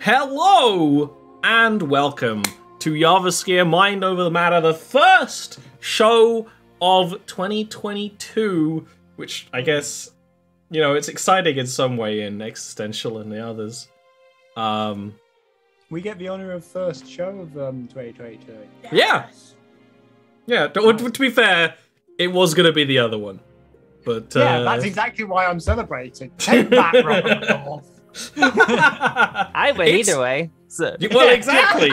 Hello and welcome to Jarviskjir Mind Over the Matter, the first show of 2022, which I guess, you know, it's exciting in some way and existential in the others. We get the honor of first show of 2022. Yes. Yeah, to be fair, it was going to be the other one. But yeah, that's exactly why I'm celebrating. Take that, Robert. I win either way. So. Well, exactly.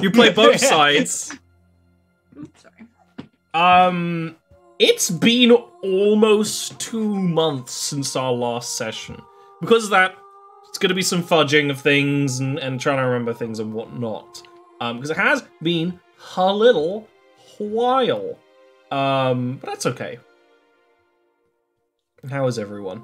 You play both sides. Sorry. It's been almost 2 months since our last session. Because of that, it's going to be some fudging of things and trying to remember things and whatnot. Because it has been a little while. But that's okay. How is everyone?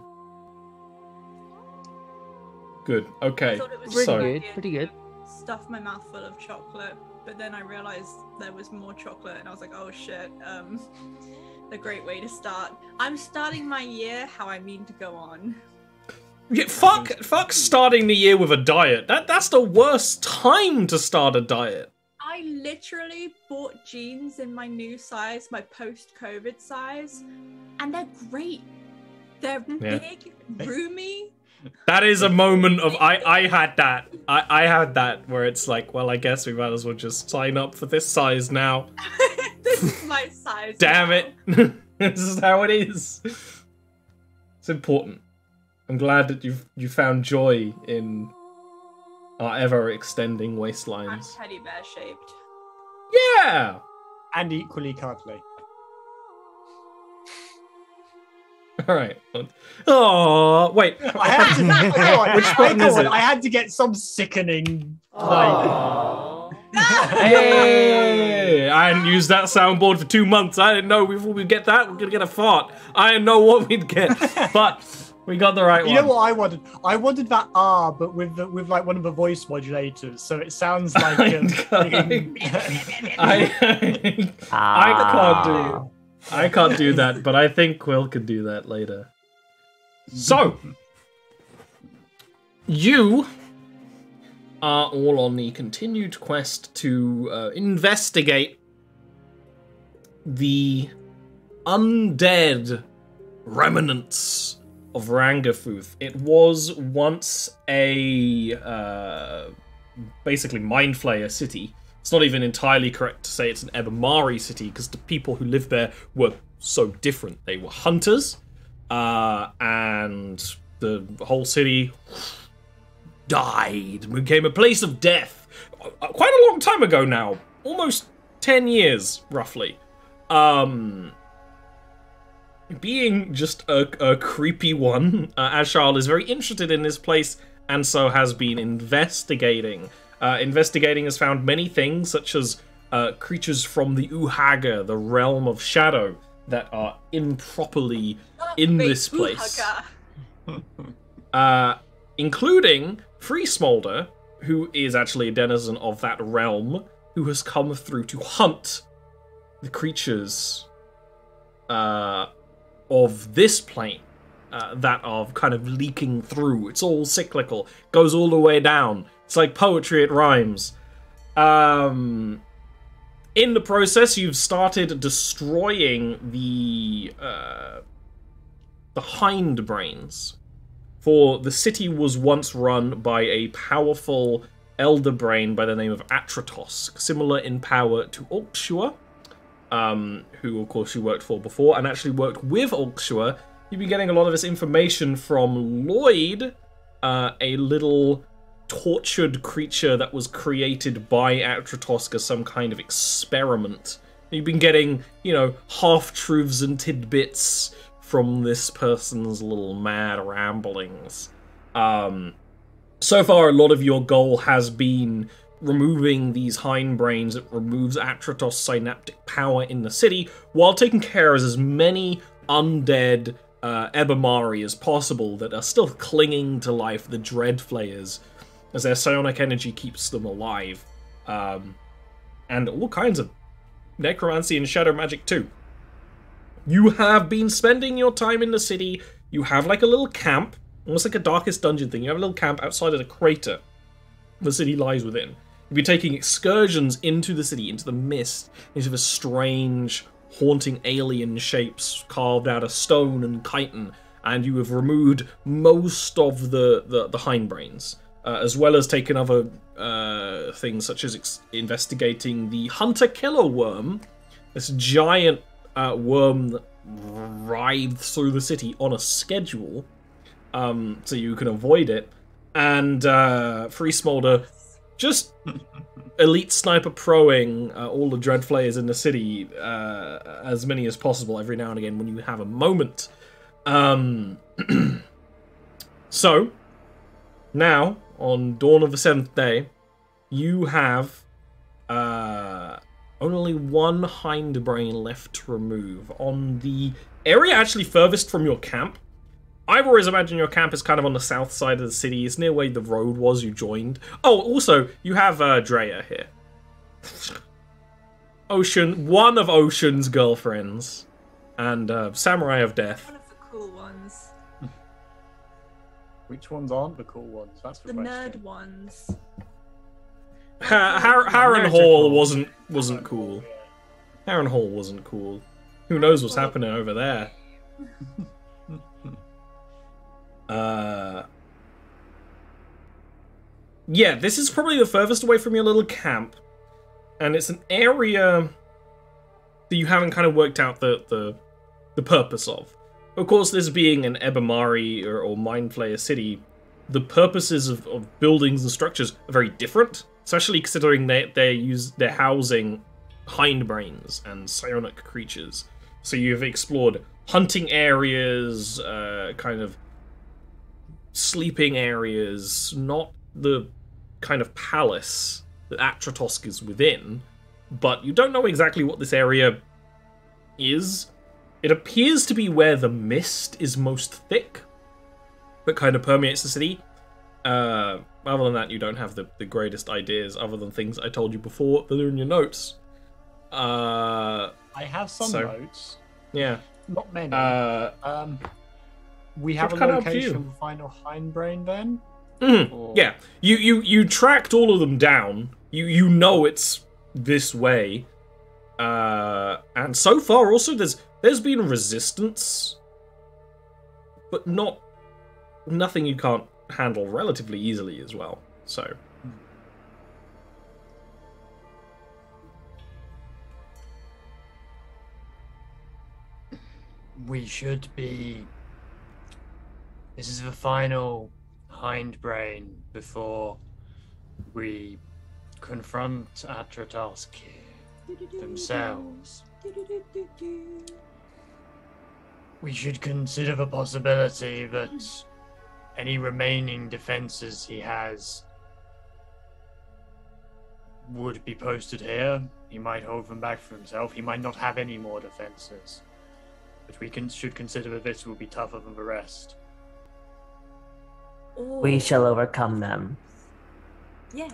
Good. Okay. I thought it was Pretty good. Stuff my mouth full of chocolate, but then I realized there was more chocolate, and I was like, "Oh shit!" A great way to start. I'm starting my year how I mean to go on. Yeah, fuck starting the year with a diet. That's the worst time to start a diet. I literally bought jeans in my new size, my post-COVID size, and they're great. They're big, roomy. That is a moment of I had that. I had that where it's like, well, I guess we might as well just sign up for this size now. This is my size. Damn now. it. This is how it is. It's important. I'm glad that you found joy in our ever extending I'm waistlines. teddy bear shaped. Yeah. And equally cuddly. All right. Oh, wait. I had to, Which button is it? I had to get some sickening. Hey! I hadn't used that soundboard for 2 months. I didn't know before we get that, we're gonna get a fart. I didn't know what we'd get, but we got the right one. You know what I wanted? I wanted that R, but with like one of the voice modulators, so it sounds like. I can't do that, but I think Quill could do that later. So, you are all on the continued quest to investigate the undead remnants of Rangafuth. It was once a basically Mind Flayer city. It's not even entirely correct to say it's an Ebamari city because the people who lived there were so different. They were hunters, and the whole city died, became a place of death. Quite a long time ago now, almost 10 years, roughly. Being just a creepy one, Ashal is very interested in this place and so has been investigating. Investigating has found many things, such as creatures from the Uhaga, the realm of shadow, that are improperly in this place. Including Free Smolder, who is actually a denizen of that realm, who has come through to hunt the creatures of this plane that are kind of leaking through. It's all cyclical, goes all the way down. It's like poetry, it rhymes. In the process, you've started destroying the hindbrains. For the city was once run by a powerful elder brain by the name of Atratos, similar in power to Ulksua, who of course you worked for before, and actually worked with Ulksua. You've been getting a lot of this information from Lloyd, a little tortured creature that was created by Atratos as some kind of experiment. You've been getting, you know, half-truths and tidbits from this person's little mad ramblings. So far, a lot of your goal has been removing these hindbrains that removes Atratos' synaptic power in the city, while taking care of as many undead Ebamari as possible that are still clinging to life, the Dread Flayers, as their psionic energy keeps them alive. And all kinds of necromancy and shadow magic too. You have been spending your time in the city. You have like a little camp, almost like a Darkest Dungeon thing. You have a little camp outside of the crater. the city lies within. You'll be taking excursions into the city, into the mist, into the strange, haunting alien shapes carved out of stone and chitin, and you have removed most of the hindbrains, as well as taken other things such as investigating the hunter-killer worm, this giant worm that writhes through the city on a schedule, so you can avoid it, and Free Smolder just elite sniper proing all the dread flayers in the city, as many as possible every now and again when you have a moment. So, now, on dawn of the 7th day, you have only one hindbrain left to remove. On the area actually furthest from your camp, I've always imagined your camp is kind of on the south side of the city. It's near where the road was you joined. Oh, also, you have Drea here. One of Ocean's girlfriends. And Samurai of Death. One of the cool ones. Which ones aren't the cool ones? That's the question. Nerd ones. Harren Hall wasn't cool. Harren Hall wasn't cool. Who knows what's happening over there? Yeah, this is probably the furthest away from your little camp, and it's an area that you haven't kind of worked out the purpose of. Of course, this being an Ebamari or Mind Flayer city, the purposes of buildings and structures are very different, especially considering they're housing hindbrains and psionic creatures. So you've explored hunting areas, kind of sleeping areas, not the kind of palace that Atratosk is within, but you don't know exactly what this area is. It appears to be where the mist is most thick, that kind of permeates the city. Other than that, you don't have the greatest ideas, other than things I told you before that are in your notes. I have some notes. Yeah. Not many. We have a location for final hindbrain then? Mm-hmm. Yeah. You tracked all of them down. You know it's this way. And so far also there's been resistance, but nothing you can't handle relatively easily as well. So we should be... This is the final hindbrain before we confront Atratosk themselves. We should consider the possibility that any remaining defenses he has would be posted here. He might hold them back for himself. He might not have any more defenses. But we should consider that this will be tougher than the rest. We shall overcome them. Yes.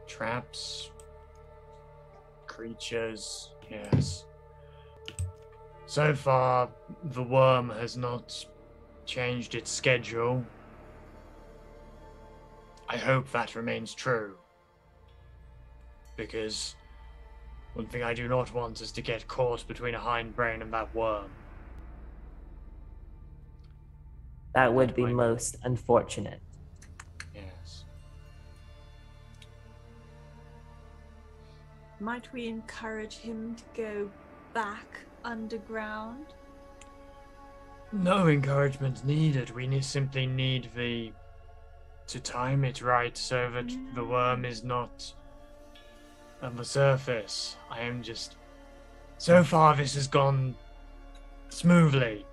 Traps, creatures, yes. So far, the worm has not changed its schedule. I hope that remains true. Because one thing I do not want is to get caught between a hindbrain and that worm. That would be most unfortunate. Yes. Might we encourage him to go back underground? No encouragement needed. We simply need to time it right so that the worm is not on the surface. So far this has gone smoothly.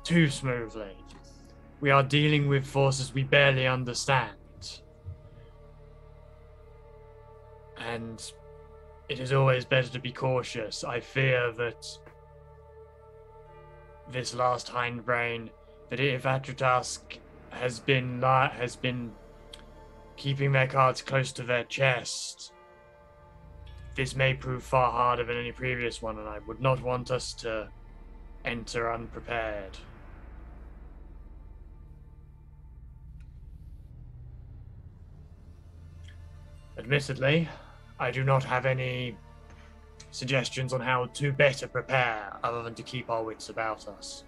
Too smoothly. We are dealing with forces we barely understand. And it is always better to be cautious. I fear that this last hindbrain, that if Atratosk has been keeping their cards close to their chest, this may prove far harder than any previous one, and I would not want us to enter unprepared. Admittedly, I do not have any suggestions on how to better prepare other than to keep our wits about us.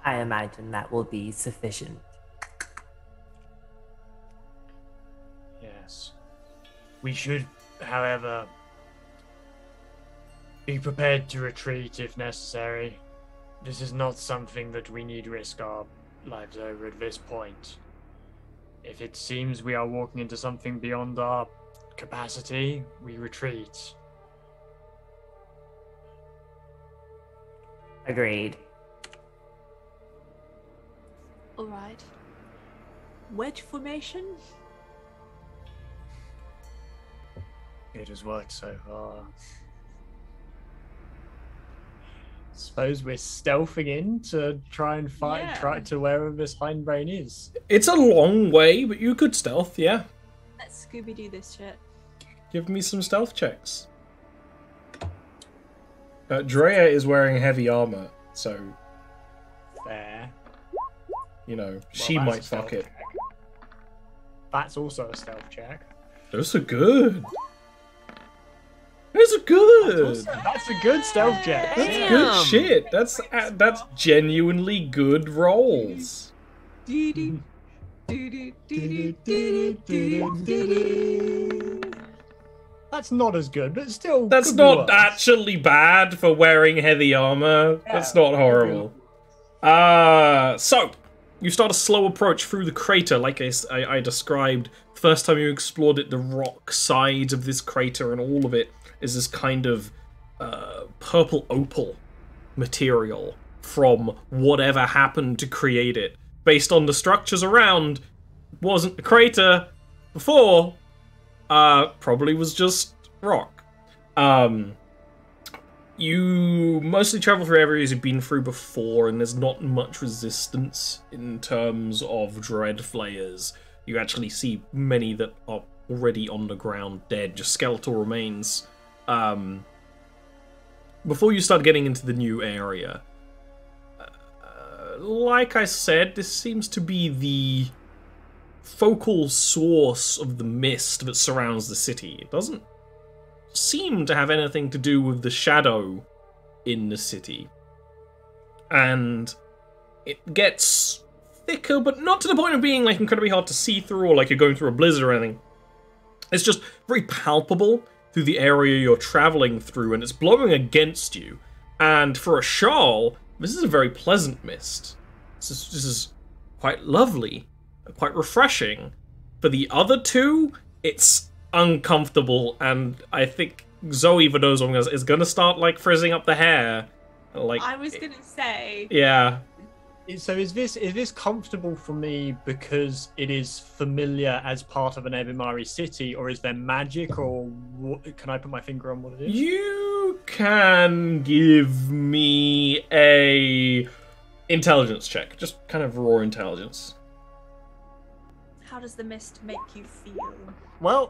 I imagine that will be sufficient. Yes. We should, however, be prepared to retreat if necessary. This is not something that we need risk our lives over at this point. If it seems we are walking into something beyond our capacity, we retreat. Agreed. All right. Wedge formation. It has worked so far. Suppose we're stealthing in to try and find, try to wherever this hindbrain is. It's a long way, but you could stealth, yeah. Let's Scooby-Doo this shit. Give me some stealth checks. Drea is wearing heavy armor, so... Fair. You know, Well, she that's might a stealth fuck it. check. That's also a stealth check. Those are good. Those are good. That's a good stealth check. That's Damn. good shit. That's genuinely good rolls. Doo-doo. Doo-doo, doo-doo, doo-doo, doo-doo. That's not as good, but still. That's could be not worse. actually bad for wearing heavy armor. That's Yeah, not horrible. So you start a slow approach through the crater, like I described. First time you explored it, the rock sides of this crater and all of it is this kind of purple opal material from whatever happened to create it. Based on the structures around, wasn't a crater before, probably was just rock. You mostly travel through areas you've been through before, and there's not much resistance in terms of dread flayers. You actually see many that are already on the ground dead, just skeletal remains. Before you start getting into the new area, like I said, this seems to be the focal source of the mist that surrounds the city. It doesn't seem to have anything to do with the shadow in the city. And it gets thicker, but not to the point of being like incredibly hard to see through or like you're going through a blizzard or anything. It's just very palpable through the area you're traveling through, and it's blowing against you. And for a Shal, this is a very pleasant mist. This is quite lovely, quite refreshing. For the other two, it's uncomfortable, and I think Zoe, for those ones, is gonna start like frizzing up the hair. Like I was gonna say. yeah. So is this comfortable for me because it is familiar as part of an Ebimari city, or is there magic, or can I put my finger on what it is? You can give me a intelligence check, just kind of raw intelligence. How does the mist make you feel? Well,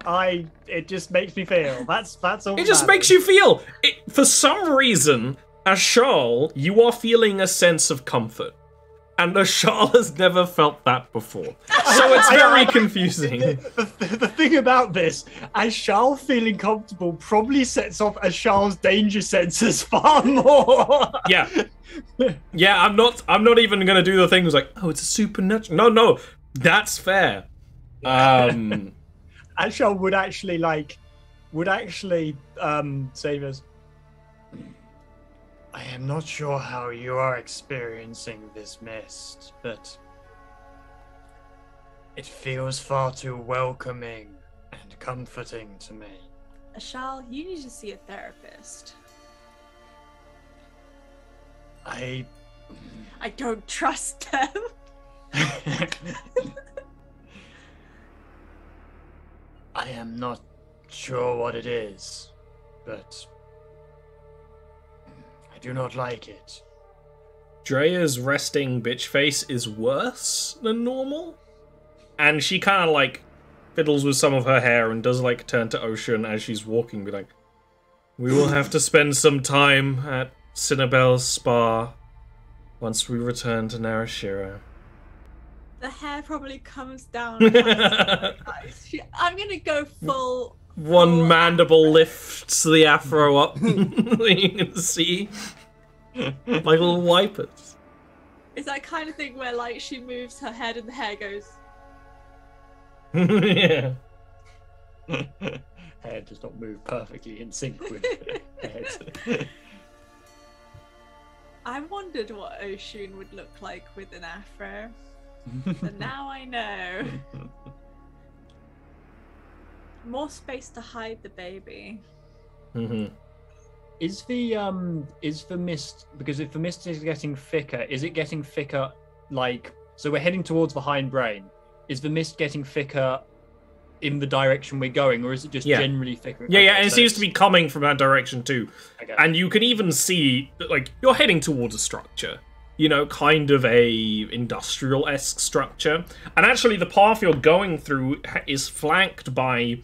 it just makes me feel. That's all. It just makes you feel. For some reason, as Charles, you are feeling a sense of comfort. And Charles has never felt that before. So it's very confusing. The thing about this, as Charles feeling comfortable probably sets off as Charles' danger sensors far more. Yeah. Yeah, I'm not even gonna do the things like, oh, it's a supernatural. No, that's fair. Ashal would actually say this. I am not sure how you are experiencing this mist, but it feels far too welcoming and comforting to me. Ashal, you need to see a therapist. I don't trust them. I am not sure what it is, but I do not like it. Drea's resting bitch face is worse than normal. And she kind of like fiddles with some of her hair and does like turn to Ocean as she's walking, be like, we will have to spend some time at Cinnabel's spa once we return to Narashira. The hair probably comes down. I'm gonna go full. One mandible lifts the afro up. You can see like little wipers. It's that kind of thing where like she moves her head and the hair goes. Yeah. Hair does not move perfectly in sync with head. I wondered what Oshun would look like with an afro. But now I know. More space to hide the baby. Mm-hmm. Is the mist, because if the mist is getting thicker, is it getting thicker like, so we're heading towards the hindbrain. Is the mist getting thicker in the direction we're going, or is it just generally thicker? Yeah, and it seems to be coming from that direction too. Okay. And you can even see that, like, you're heading towards a structure. You know, kind of a industrial-esque structure. And actually, the path you're going through is flanked by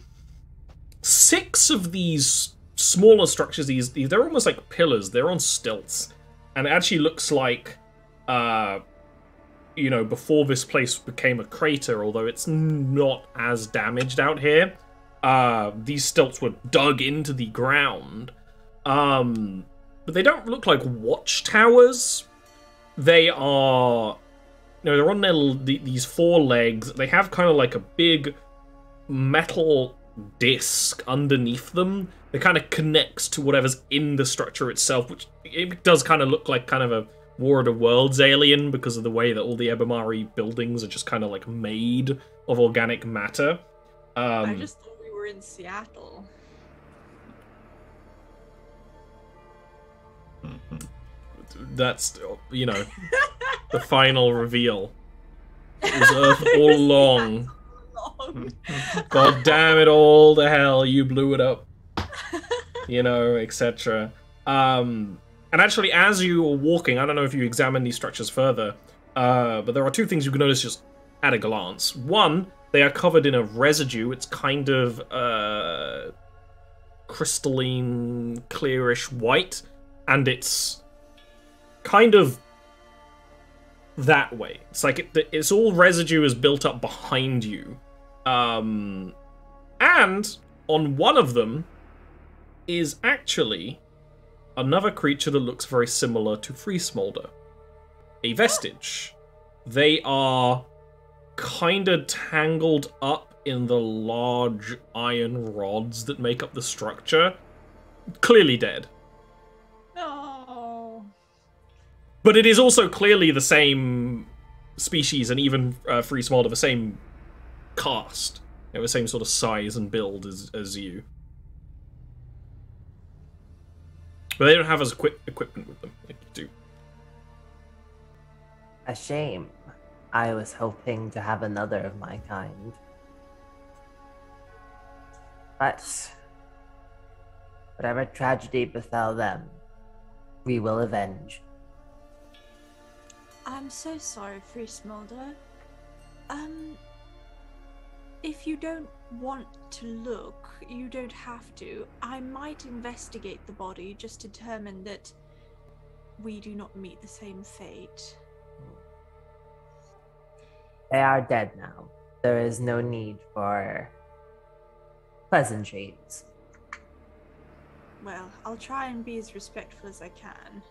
6 of these smaller structures. They're almost like pillars. They're on stilts. And it actually looks like, you know, before this place became a crater, although it's not as damaged out here, these stilts were dug into the ground. But they don't look like watchtowers. They are, you know, they're on these 4 legs. They have kind of like a big metal disc underneath them that kind of connects to whatever's in the structure itself, which it does kind of look like kind of a War of the Worlds alien because of the way that all the Ebomari buildings are just kind of like made of organic matter. I just thought we were in Seattle. That's, you know, the final reveal. It was Earth all along. God damn it all to hell, you blew it up. You know, etc. And actually, as you are walking, I don't know if you examine these structures further, but there are 2 things you can notice just at a glance. One, they are covered in a residue. It's kind of crystalline, clearish white, and it's kind of that way. It's like it's all residue is built up behind you. And on one of them is actually another creature that looks very similar to Free Smolder. A vestige. They are kind of tangled up in the large iron rods that make up the structure. Clearly dead. No. But it is also clearly the same species, and even Free Smolder, the same caste. You know, the same sort of size and build as you. But they don't have as equipment with them like you do. A shame. I was hoping to have another of my kind. But whatever tragedy befell them, we will avenge. I'm so sorry, Free Smolder. If you don't want to look, you don't have to. I might investigate the body, just to determine that we do not meet the same fate. They are dead now. There is no need for pleasantries. Well, I'll try and be as respectful as I can.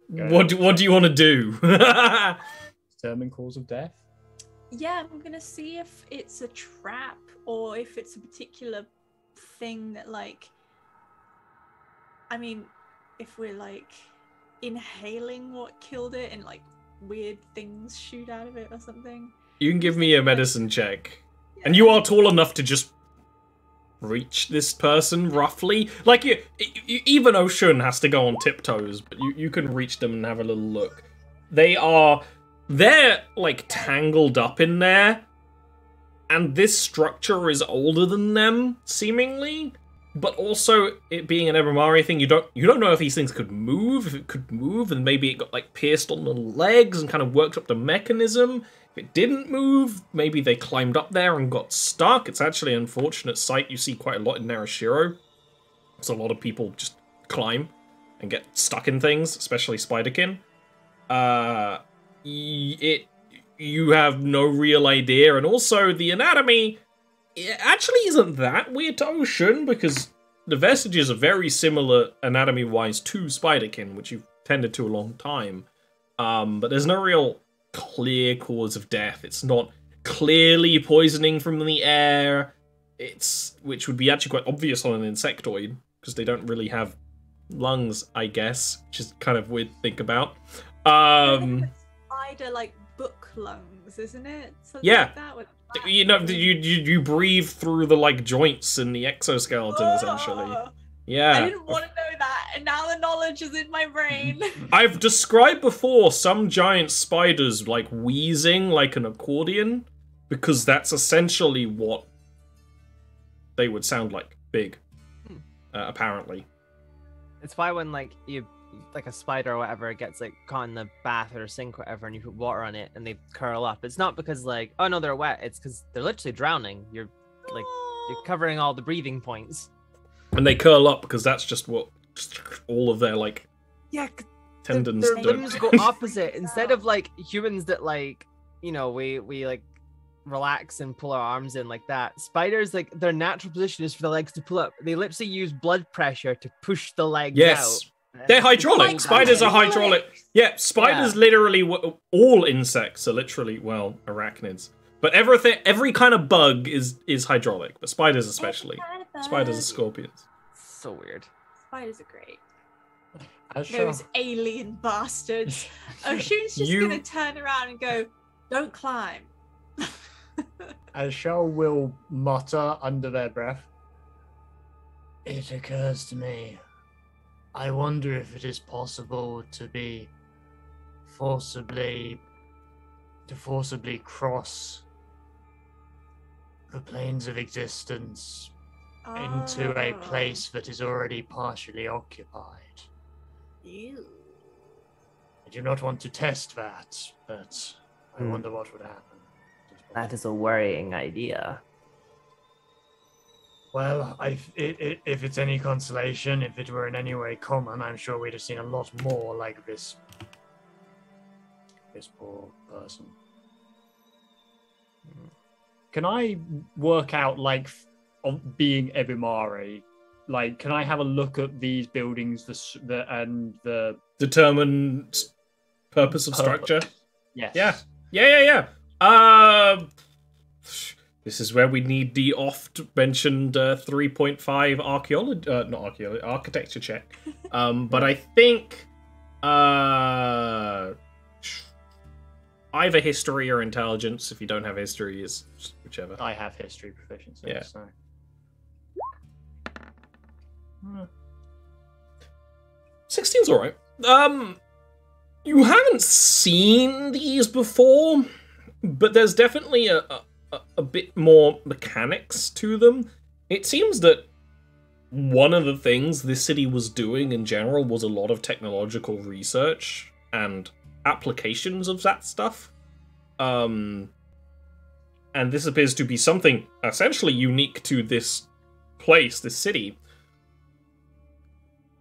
What do you want to do? Determine cause of death? Yeah, I'm gonna see if it's a trap or if it's a particular thing that, like, I mean, if we're like inhaling what killed it and like weird things shoot out of it or something. You can give me a medicine check. Yeah. And you are tall enough to just reach this person roughly. Like, even Oshun has to go on tiptoes, but you can reach them and have a little look. They're like tangled up in there, and this structure is older than them, seemingly. But also, it being an Ebomari thing, you don't know if these things could move. If it could move, and maybe it got like pierced on the legs and kind of worked up the mechanism. If it didn't move, maybe they climbed up there and got stuck. It's actually an unfortunate sight you see quite a lot in Narashiro. So a lot of people just climb and get stuck in things, especially spiderkin. You have no real idea, and also the anatomy actually isn't that weird to Ocean, because the vestiges are very similar anatomy-wise to spiderkin, which you've tended to a long time. But there's no real clear cause of death. It's not clearly poisoning from the air, which would be actually quite obvious on an insectoid, because they don't really have lungs, I guess, which is kind of weird to think about. Spider like book lungs, isn't it? Something yeah, like that with you know, you breathe through the like joints in the exoskeleton, essentially. Yeah, I didn't want to know that, and now the knowledge is in my brain. I've described before some giant spiders like wheezing like an accordion, because that's essentially what they would sound like, big, apparently. It's why when like you like a spider or whatever gets like caught in the bath or sink or whatever, and you put water on it and they curl up. It's not because like, oh no, they're wet. It's because they're literally drowning. You're like you're covering all the breathing points. And they curl up because that's just what all of their like tendons their do. limbs go opposite. Instead of like humans that like, you know, we like relax and pull our arms in like that. Spiders, like their natural position is for the legs to pull up. They literally use blood pressure to push the legs out. They're hydraulic. Spiders are hydraulic. Yeah, spiders literally, all insects are literally, well, arachnids. But every kind of bug is hydraulic, but spiders especially. Spiders and scorpions. So weird. Spiders are great. Sure. Those alien bastards. Oshun's just gonna turn around and go, "Don't climb." Ashel will mutter under their breath. It occurs to me, I wonder if it is possible to forcibly cross the planes of existence into a place that is already partially occupied. Ew. I do not want to test that, but I wonder what would happen. That is a worrying idea. Well, if it's any consolation, if it were in any way common, I'm sure we'd have seen a lot more like this poor person. Can I work out, like, of being Ebimari, like, can I have a look at these buildings, and the determine purpose of structure? Yes. Yeah. This is where we need the oft-mentioned 3.5 architecture check. But I think either history or intelligence. If you don't have history, is whichever. I have history proficiency. Yeah. So. 16's alright. You haven't seen these before, but there's definitely a bit more mechanics to them. It seems that one of the things this city was doing in general was a lot of technological research and applications of that stuff. And this appears to be something essentially unique to this place, this city.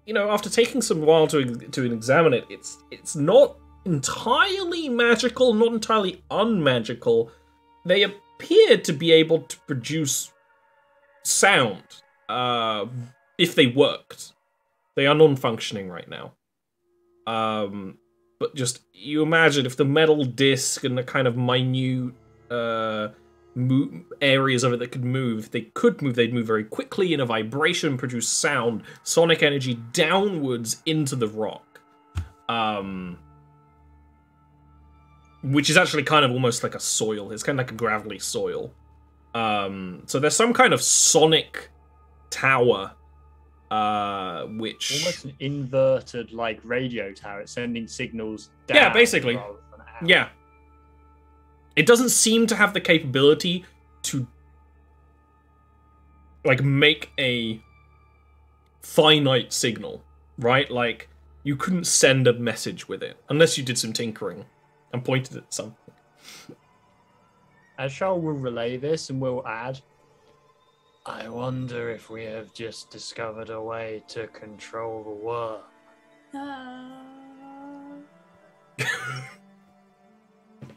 You know, after taking some while to examine it, it's not entirely magical, not entirely unmagical. They appear to be able to produce sound, if they worked. They are non-functioning right now. But just, you imagine if the metal disc and the kind of minute areas of it that could move, if they could move, they'd move very quickly in a vibration, produce sound, sonic energy downwards into the rock. Which is actually kind of almost like a soil. It's kind of like a gravelly soil. So there's some kind of sonic tower, which... Almost an inverted, like, radio tower. It's sending signals down. Yeah, basically. Yeah. It doesn't seem to have the capability to, like, make a finite signal, right? Like, you couldn't send a message with it, unless you did some tinkering and pointed at something. Ashal will relay this and will add, I wonder if we have just discovered a way to control the worm.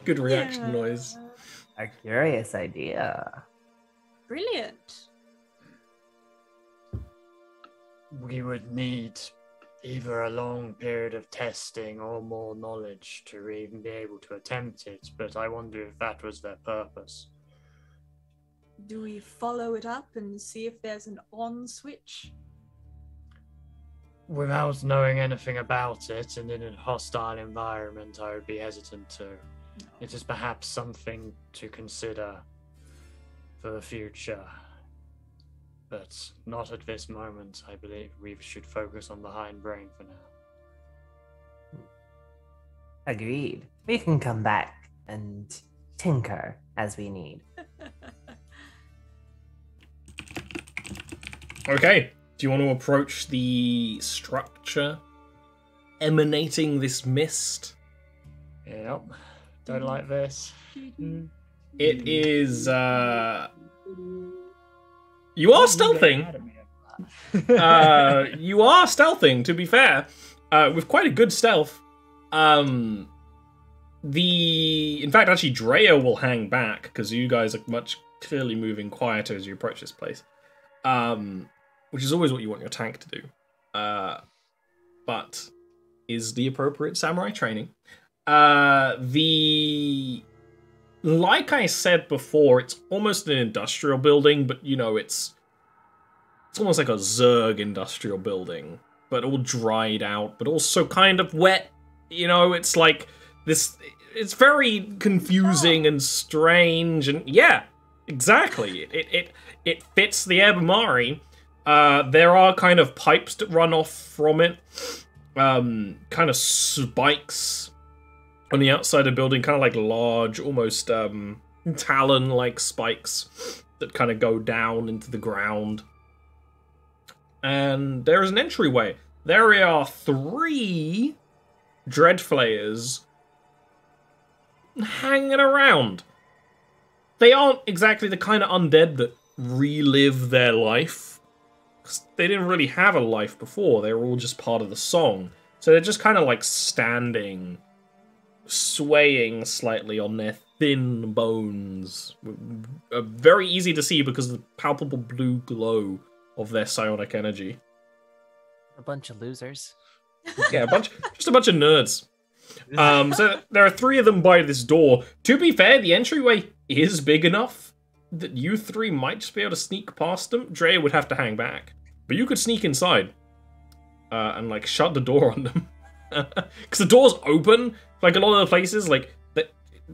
Good reaction Yeah. noise. A curious idea. Brilliant. We would need either a long period of testing or more knowledge to even be able to attempt it, but I wonder if that was their purpose. Do we follow it up and see if there's an on switch? Without knowing anything about it and in a hostile environment, I would be hesitant to. It is perhaps something to consider for the future, but not at this moment. I believe we should focus on the hindbrain for now. Agreed. We can come back and tinker as we need. Okay. Do you want to approach the structure emanating this mist? Yep. Don't like this. It is, You are stealthing. You are stealthing, to be fair. With quite a good stealth. In fact, actually, Drea will hang back, because you guys are much clearly moving quieter as you approach this place. Which is always what you want your tank to do. But is the appropriate samurai training. Like I said before, it's almost an industrial building, but you know, it's almost like a Zerg industrial building, but all dried out, but also kind of wet. You know, it's like this. It's very confusing and strange, and yeah, exactly. It fits the Ebamari. There are kind of pipes that run off from it, kind of spikes on the outside of the building, kind of like large, almost talon-like spikes that kind of go down into the ground. And there is an entryway. There are 3 Dreadflayers hanging around. They aren't exactly the kind of undead that relive their life. They didn't really have a life before. They were all just part of the song. So they're just kind of like standing, swaying slightly on their thin bones. Very easy to see because of the palpable blue glow of their psionic energy. A bunch of losers. Yeah, just a bunch of nerds. So there are 3 of them by this door. To be fair, the entryway is big enough that you 3 might just be able to sneak past them. Drea would have to hang back. But you could sneak inside and like shut the door on them. Because the door's open. Like a lot of the places, like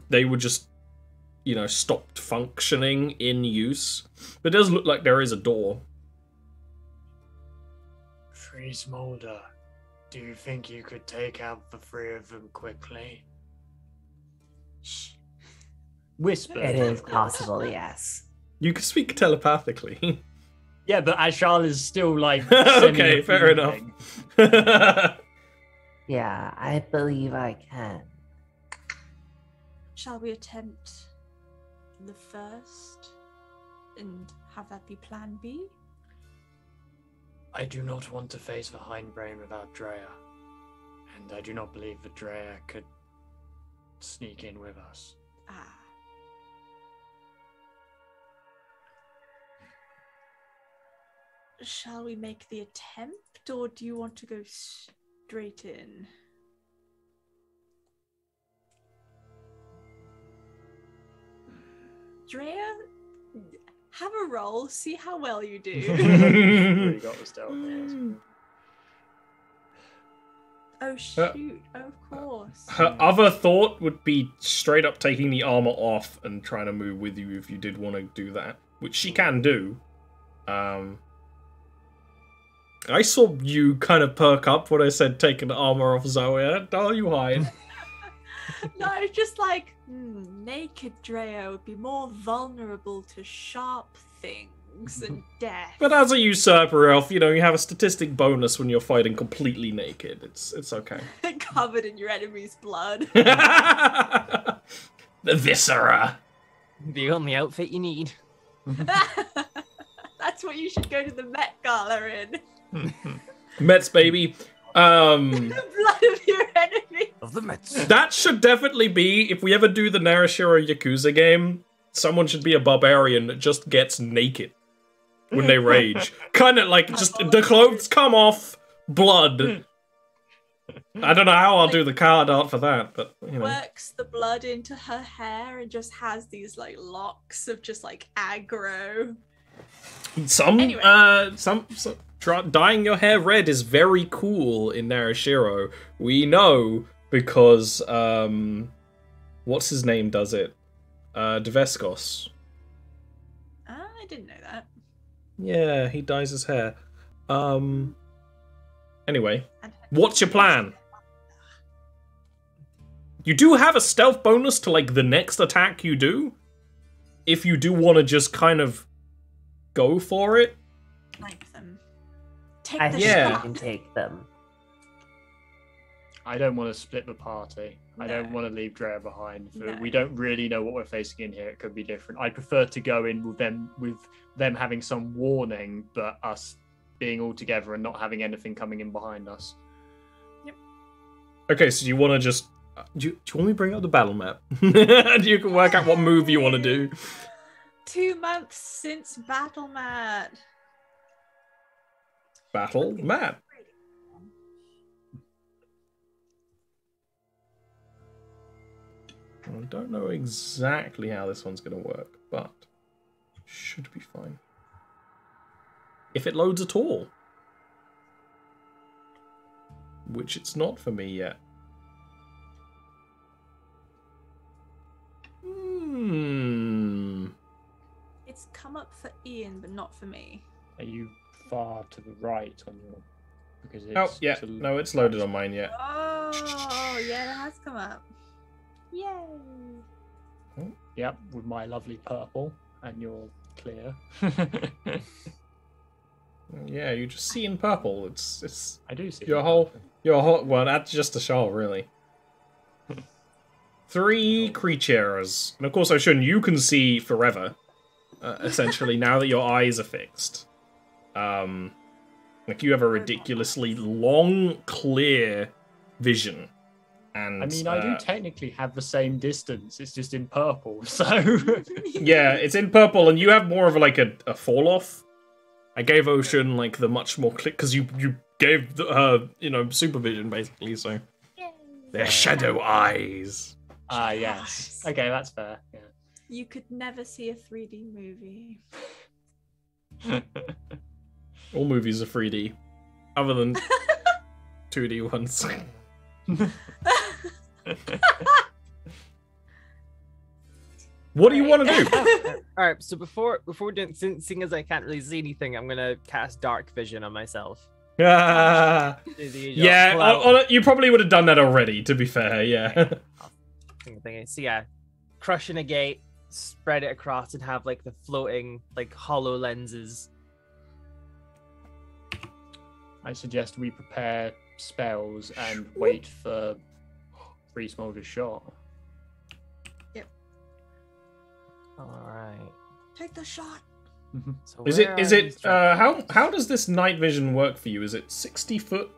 they would just, you know, stopped functioning in use. But it does look like there is a door. Free Smolder, do you think you could take out the 3 of them quickly? Shh. Whisper. It is possible, yes. You can speak telepathically. Yeah, but Ashal is still like. Okay, fair enough. Yeah, I believe I can. Shall we attempt the first and have that be plan B? I do not want to face the hindbrain without Drea, and I do not believe that Drea could sneak in with us. Ah. Shall we make the attempt, or do you want to go straight in? Drea, have a roll, see how well you do. Really got the stealth. Oh shoot, of course. Her other thought would be straight up taking the armor off and trying to move with you if you did want to do that, which she can do. I saw you kind of perk up when I said taking the armor off Zoe. Oh, you hide. No, it's just like, naked Drea would be more vulnerable to sharp things and death. But as a usurper elf, you know, you have a statistic bonus when you're fighting completely naked. It's okay. Covered in your enemy's blood. The viscera. The only outfit you need. That's what you should go to the Met Gala in. Mets, baby. The blood of your enemy. Of the Mets. That should definitely be, if we ever do the Narashiro Yakuza game, someone should be a barbarian that just gets naked when they rage. Kind of like, just, the clothes come off, blood. I don't know how I'll do the card art for that, but, you know. Works the blood into her hair and just has these, like, locks of just, like, aggro. Anyway. Dyeing your hair red is very cool in Narashiro. We know because what's his name does it? Deveskos. I didn't know that. Yeah, he dyes his hair. Anyway, what's your plan? You do have a stealth bonus to like the next attack you do. If you do want to just kind of go for it. Snipe them. Take I the think Yeah. we shot. can take them. I don't want to split the party. I don't No. want to leave Drea behind. No. We don't really know what we're facing in here. It could be different. I prefer to go in with them having some warning, but us being all together and not having anything coming in behind us. Okay, so you want to just... Do you want me to bring up the battle map? You can work out what move you want to do. 2 months since Battle Mat. Battle map. I don't know exactly how this one's going to work, but should be fine. If it loads at all. Which it's not for me yet. It's come up for Ian, but not for me. Are you far to the right on your? Because it's Oh, yeah. No, it's loaded on mine yet. Oh, yeah, it has come up. Yay! Yep, with my lovely purple and your clear. Yeah, you just see in purple. It's I do see your the whole... purple. Well, that's just a show, really. 3 creatures. And of course, Oshun, you can see forever. Essentially, now that your eyes are fixed. Like, you have a ridiculously long, clear vision. And I mean, I do technically have the same distance. It's just in purple, so. yeah, it's in purple, and you have more of like a fall off. I gave Ocean like the much more click because you gave her supervision basically. So they're shadow eyes. Ah, yes. Okay, that's fair. Yeah. You could never see a 3D movie. All movies are 3D, other than 2D ones. What do you want to do? All right, so before we do, seeing as I can't really see anything, I'm gonna cast dark vision on myself. Yeah, you probably would have done that already. To be fair, yeah. So yeah, crushing a gate, spread it across, and have like the floating like hollow lenses. I suggest we prepare spells and wait for Free Smolder's shot. All right. Take the shot. So Is where it are these how does this night vision work for you? Is it 60 foot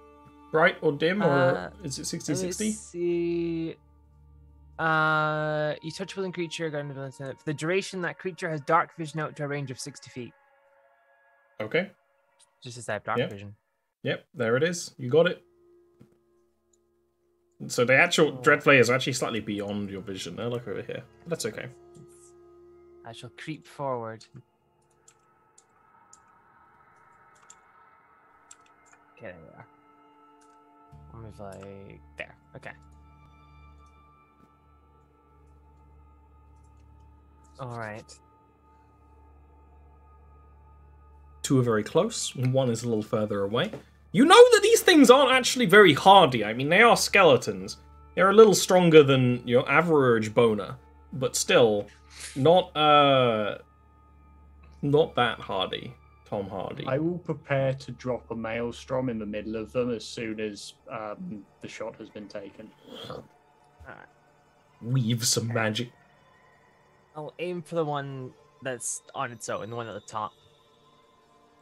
bright or dim, or is it 60 Let me 60? see. You touch a willing creature, for the duration that creature has dark vision out to a range of 60 feet. Okay. Just as I have dark Yep. vision. Yep, there it is. You got it. So the actual dread flayers are actually slightly beyond your vision. They're like over here. That's okay. I shall creep forward. Okay, there we are. I'll move like there. Okay. All right. 2 are very close, and 1 is a little further away. You know that these things aren't actually very hardy. I mean, they are skeletons. They're a little stronger than your average boner, but still, not that hardy. Tom Hardy. I will prepare to drop a maelstrom in the middle of them as soon as the shot has been taken. Weave some magic. I'll aim for the one that's on its own, the one at the top.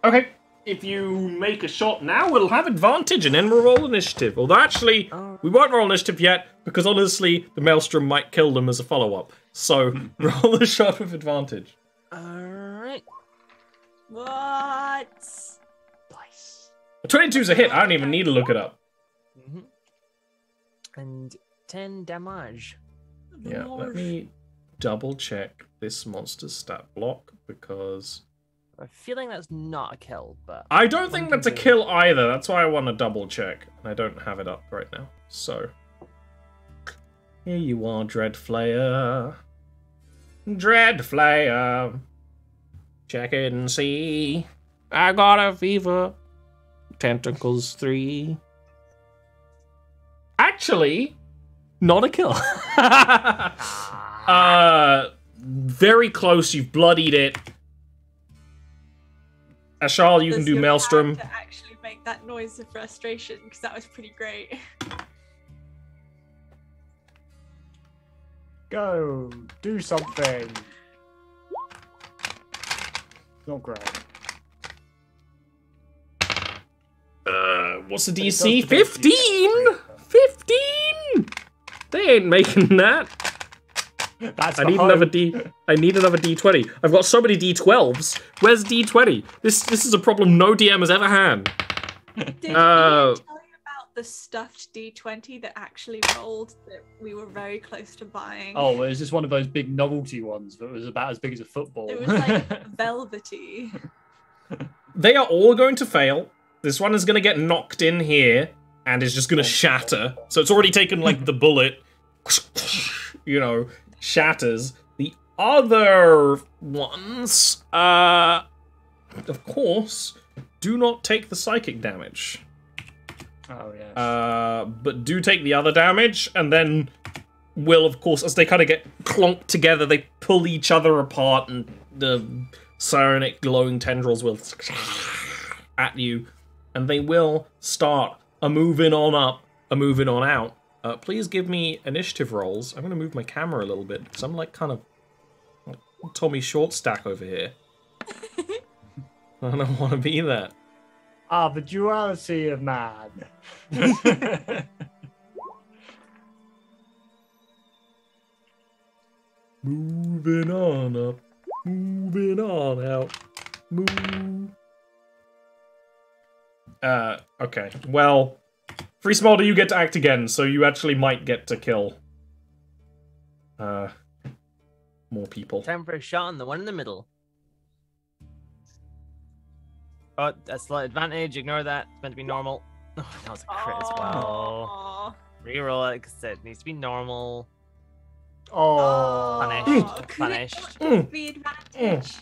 Okay. if you make a shot now, it'll have advantage and then we'll roll initiative. Although actually, we won't roll initiative yet because honestly, the Maelstrom might kill them as a follow-up. So roll the shot with advantage. Alright. What? Nice. 22's a hit. I don't even need to look it up. And 10 damage. Yeah, let me double check this monster's stat block because I'm feeling that's not a kill, but I don't think that's a kill either. That's why I want to double check, and I don't have it up right now. So here you are, Dreadflayer. Dreadflayer. Check it and see. I got a fever. Tentacles 3. Actually, not a kill. Very close. You've bloodied it. Ashal, you can do Maelstrom. To actually make that noise of frustration, because that was pretty great. Go, do something. Not great. What's the But it does DC? potentially 15? 15? They ain't making that. That's I need another D20. I've got so many D12s. Where's D20? This is a problem no DM has ever had. Did Ian tell you about the stuffed D20 that actually rolled that we were very close to buying? Oh, well, it was just one of those big novelty ones that was about as big as a football. It was like velvety. They are all going to fail. This one is going to get knocked in here and is just going to shatter. So it's already taken like the bullet, you know, shatters. The other ones, of course, do not take the psychic damage. Oh, yes. But do take the other damage, and then will, of course, as they kind of get clonked together, they pull each other apart, and the psionic glowing tendrils will at you, and they will start a moving on up, a moving on out. Please give me initiative rolls. I'm going to move my camera a little bit, because I'm like kind of like Tommy Shortstack over here. I don't want to be that. Ah, the duality of man. Moving on up, moving on out, move. Okay. Well, Free Smolder, you get to act again, so you actually might get to kill more people. Time for a shot on the one in the middle. Oh, that's slight advantage. Ignore that. It's meant to be normal. Oh, that was a crit as well. Reroll it because it needs to be normal. Oh. Punished. Punished. The advantage.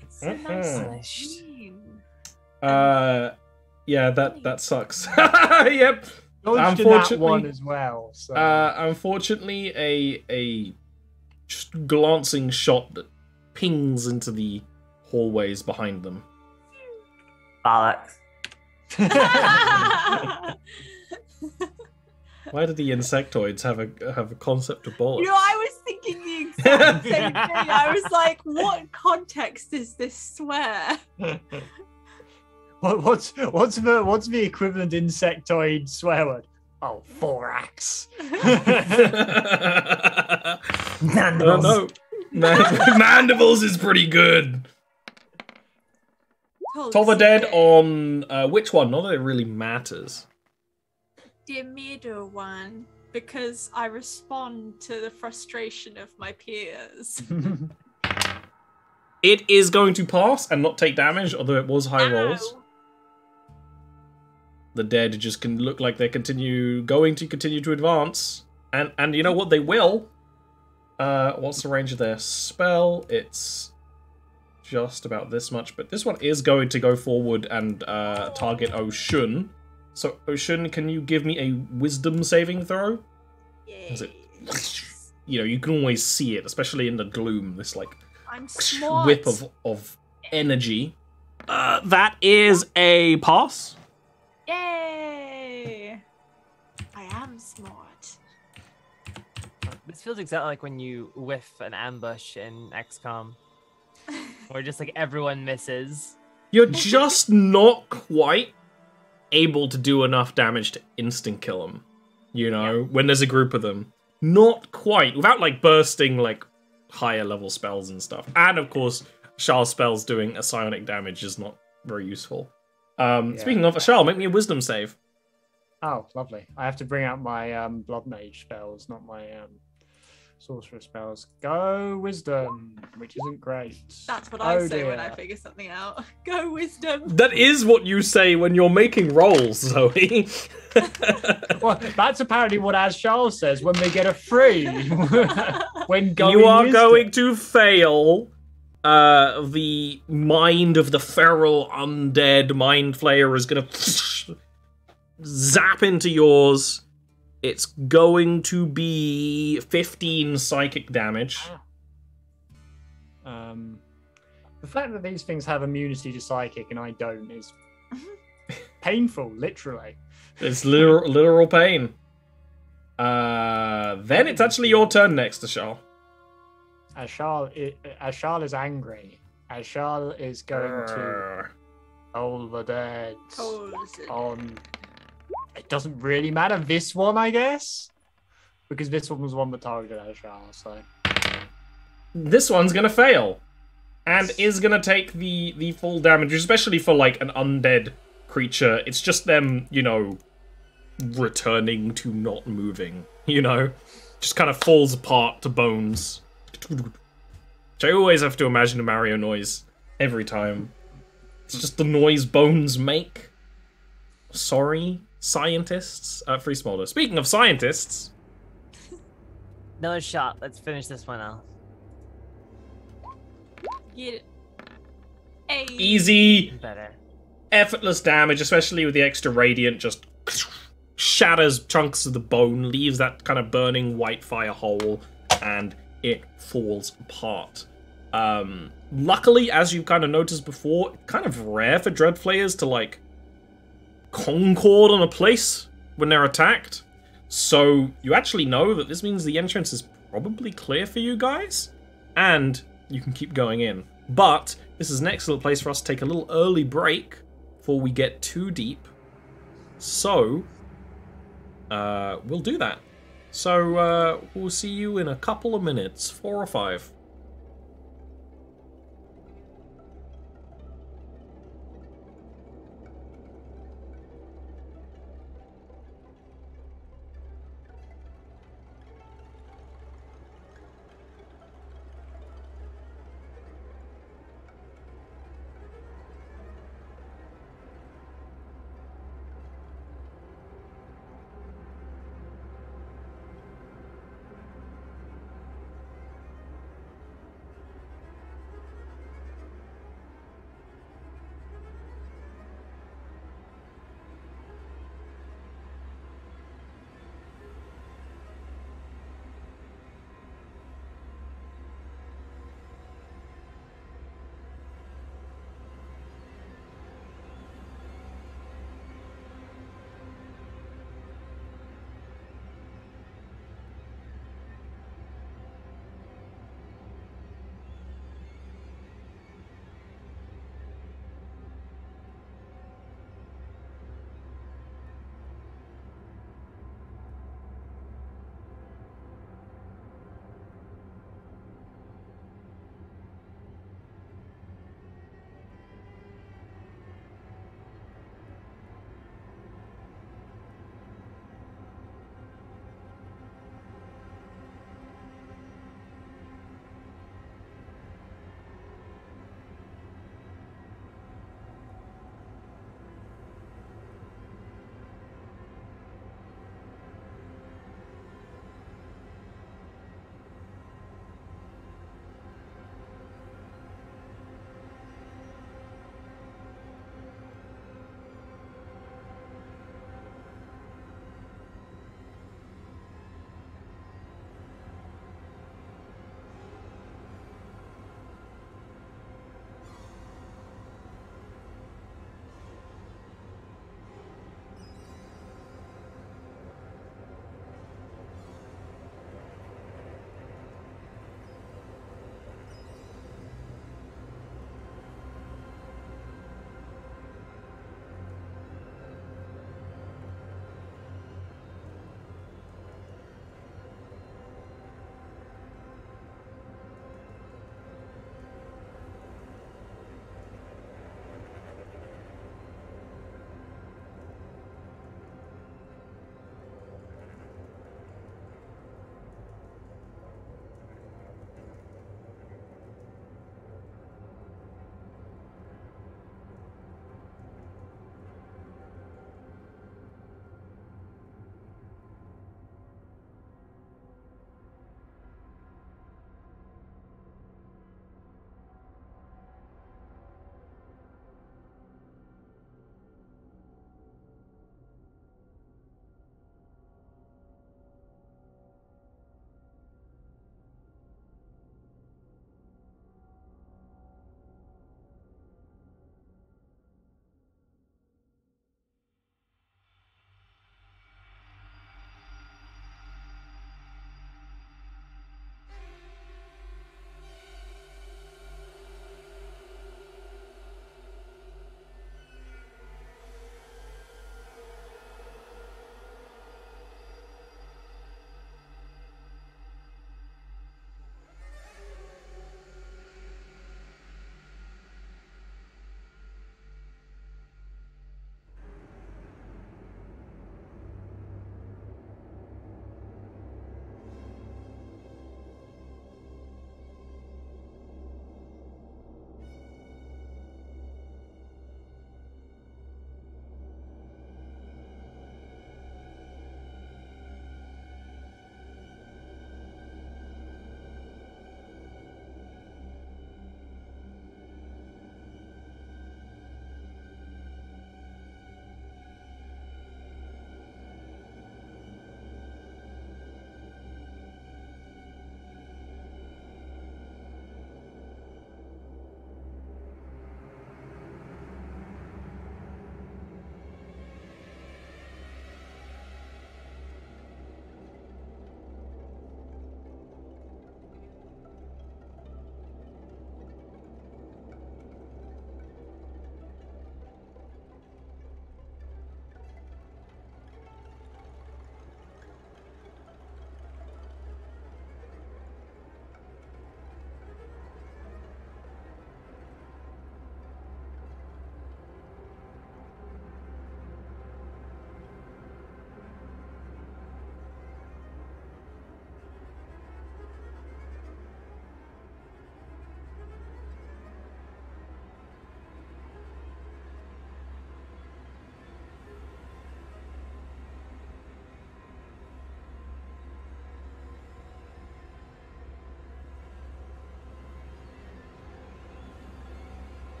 It's a nice Punished. scene. Yeah, that sucks. Yep. Dodged in that one as well. So. Unfortunately, a just glancing shot that pings into the hallways behind them. Bollocks. Why do the insectoids have a concept of bullets? You know, I was thinking the exact same thing. I was like, what context is this swear? What's the equivalent insectoid swear word? Oh, thorax. Mandibles. No. Mandibles is pretty good. Toll the Dead on which one? Not that it really matters. The middle one, because I respond to the frustration of my peers. It is going to pass and not take damage, although it was high rolls. The dead just can look like they're going to continue to advance. And you know what? They will. What's the range of their spell? It's just about this much, but this one is going to go forward and target Oshun. So, Oshun, can you give me a wisdom saving throw? Yes. You know, you can always see it, especially in the gloom, this like I'm smart. whip of energy. That is a pass. Yay! I am smart. This feels exactly like when you whiff an ambush in XCOM. Or just like everyone misses. You're just not quite able to do enough damage to instant kill them. You know, when there's a group of them. Not quite. Without, like, bursting, like, higher level spells and stuff. And, of course, Charles' spells doing a psionic damage is not very useful. Speaking of, Charles, make me a wisdom save. Oh, lovely. I have to bring out my blood mage spells, not my sorcerer spells. Go wisdom, which isn't great. That's what I say when I figure something out. Go wisdom. That is what you say when you're making rolls, Zoe. Well, that's apparently what As Charles says when they get a free. When going you are wisdom. going to fail the mind of the feral undead mind flayer is going to zap into yours. It's going to be 15 psychic damage. The fact that these things have immunity to psychic and I don't is painful, literally. It's literal pain. Then it's actually your turn next, Ashal. Ashal is angry. Ashal is going to toll the dead on... It doesn't really matter. This one, I guess? Because this one was one that targeted Ashal, so... This one's gonna fail. And is gonna take the full damage, especially for, like, an undead creature. It's just them, you know, returning to not moving, you know? Just kind of falls apart to bones. Which I always have to imagine a Mario noise every time. It's just the noise bones make. Sorry, scientists. Free Smolder. Speaking of scientists... Another shot. Let's finish this one out. Get it. Hey. Easy. Better. Effortless damage, especially with the extra radiant, just shatters chunks of the bone, leaves that kind of burning white fire hole, and it falls apart. Luckily, as you kind of noticed before, kind of rare for Dread Flayers to, like, concord on a place when they're attacked. So you actually know that this means the entrance is probably clear for you guys, and you can keep going in. But this is an excellent place for us to take a little early break before we get too deep. So, we'll do that. So, we'll see you in a couple of minutes, 4 or 5.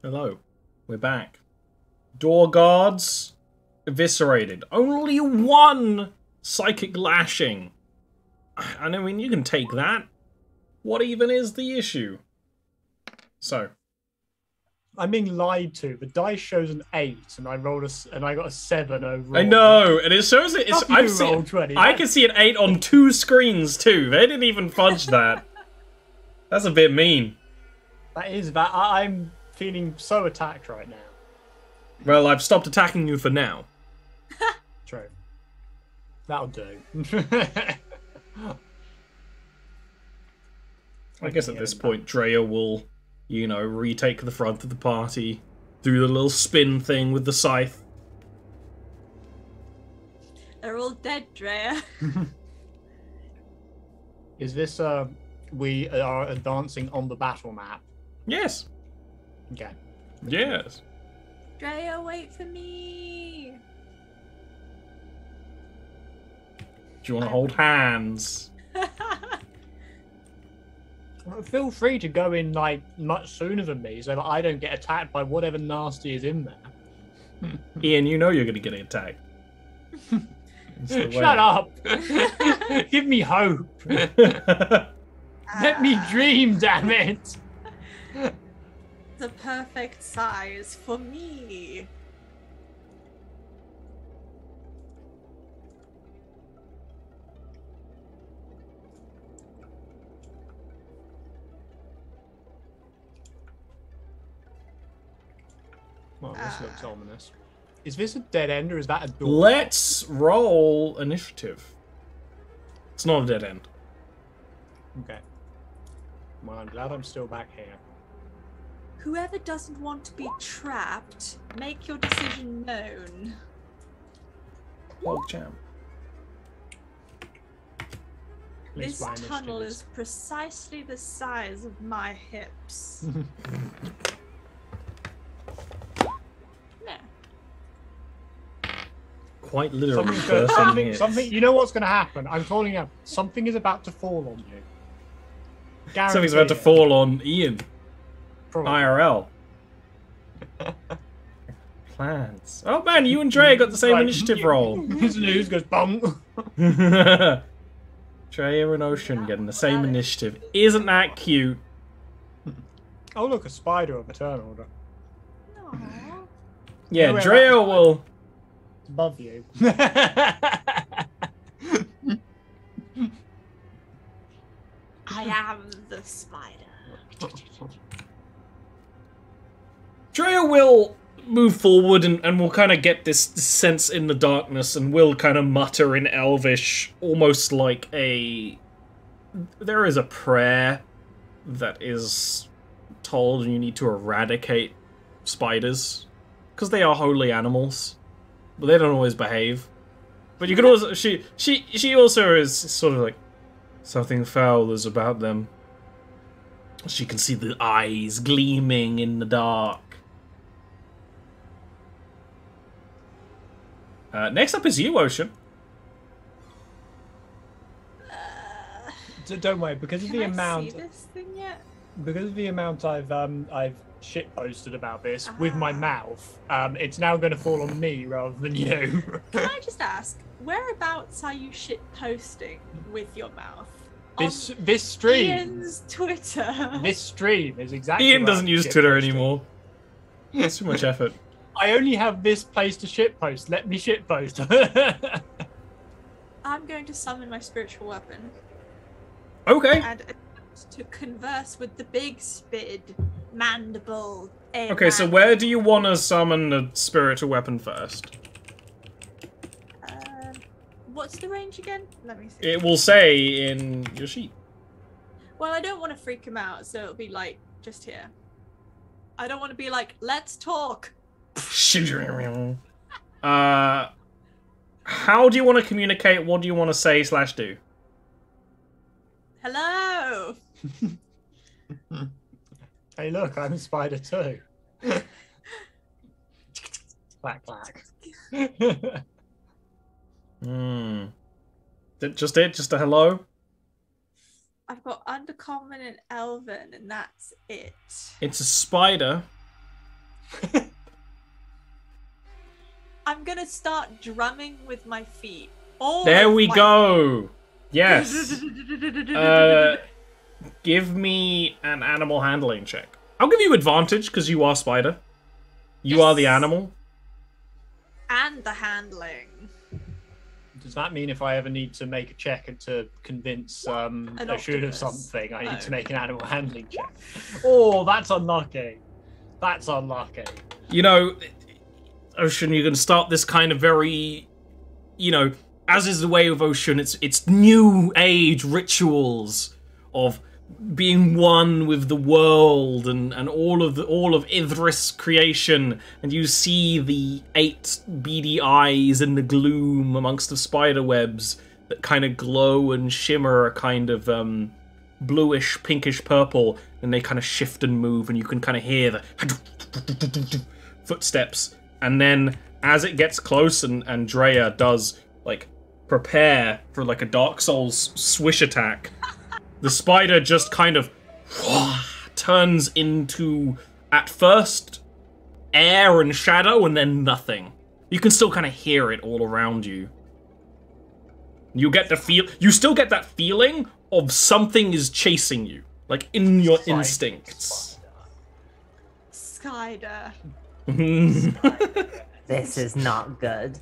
Hello. We're back. Door guards eviscerated. Only one psychic lashing. I mean, you can take that. What even is the issue? So. I'm being lied to. The dice shows an 8, and I got a 7 overall. I know, and it shows it. I can see an 8 on 2 screens too. They didn't even fudge that. That's a bit mean. That is that. I'm feeling so attacked right now. Well, I've stopped attacking you for now. True. That'll do. I guess at this point, Drea will, you know, retake the front of the party, do the little spin thing with the scythe. They're all dead, Drea. Is this we are advancing on the battle map? Yes. Okay. Yes. Drea, wait for me. Do you want to hold hands? Feel free to go in like much sooner than me, so that I don't get attacked by whatever nasty is in there. Ian, you know you're going to get attacked. Shut up! Give me hope. Let me dream, damn it! The perfect size for me. Well, this looks ominous. Is this a dead end or is that a door? Let's roll initiative. It's not a dead end. Okay. Well, I'm glad I'm still back here. Whoever doesn't want to be trapped, make your decision known. Hold jam. This tunnel is precisely the size of my hips. No. Quite literally. Something. You know what's going to happen? I'm calling out. Something is about to fall on you. Guarantee Something's about to fall on Ian. Probably. IRL. Plans. Oh man, you and Drea got the same initiative roll. His news goes bong. Drea and Ocean getting the same initiative. Isn't that cute? Oh look, a spider of a turn order. Aww. Yeah, Nowhere Drea else. will. It's above you. I am the spider. Drea will move forward and we'll kind of get this sense in the darkness and we'll kind of mutter in Elvish, almost like a... There is a prayer that is told you need to eradicate spiders. Because they are holy animals. But they don't always behave. But you can also... She also is sort of like... Something foul is about them. She can see the eyes gleaming in the dark. Next up is you, Ocean. Don't worry, because of the amount. See this thing yet? Because of the amount I've shit posted about this with my mouth, it's now going to fall on me rather than you. Can I just ask, whereabouts are you shit posting with your mouth? This stream. Ian's Twitter. This stream is exactly. Ian where doesn't I'm use shit Twitter posting. anymore. It's too much effort. I only have this place to shit post. Let me shit post. I'm going to summon my spiritual weapon Okay. and attempt to converse with the big spid mandible. Okay, so where do you want to summon the spiritual weapon first? What's the range again? Let me see. It will say in your sheet. Well, I don't want to freak him out, so it'll be like just here. I don't want to be like, let's talk. How do you want to communicate? What do you want to say / do? Hello. Hey, look, I'm a spider too. Clack clack. Just it? Just a hello? I've got Undercommon and Elven, and that's it. It's a spider I'm gonna start drumming with my feet. All There of we my go. Yes. Give me an animal handling check. I'll give you advantage because you are spider. You are the Yes. animal. and the handling. Does that mean if I ever need to make a check to convince a shoot of octopus. something, I need to No. make an animal handling check? Oh, that's unlucky. That's unlucky. You know, Ocean, you can start this kind of very, you know, as is the way of Ocean, it's new age rituals of being one with the world and all of Idris creation, and you see the 8 beady eyes in the gloom amongst the spider webs that kind of glow and shimmer a kind of bluish, pinkish purple, and they kind of shift and move, and you can kind of hear the footsteps. And then as it gets close and Drea does like prepare for like a Dark Souls swish attack, the spider just kind of turns into, at first, air and shadow, and then nothing. You can still kind of hear it all around you. You get the you still get that feeling of something is chasing you, like in your instincts. Skyder. This is not good.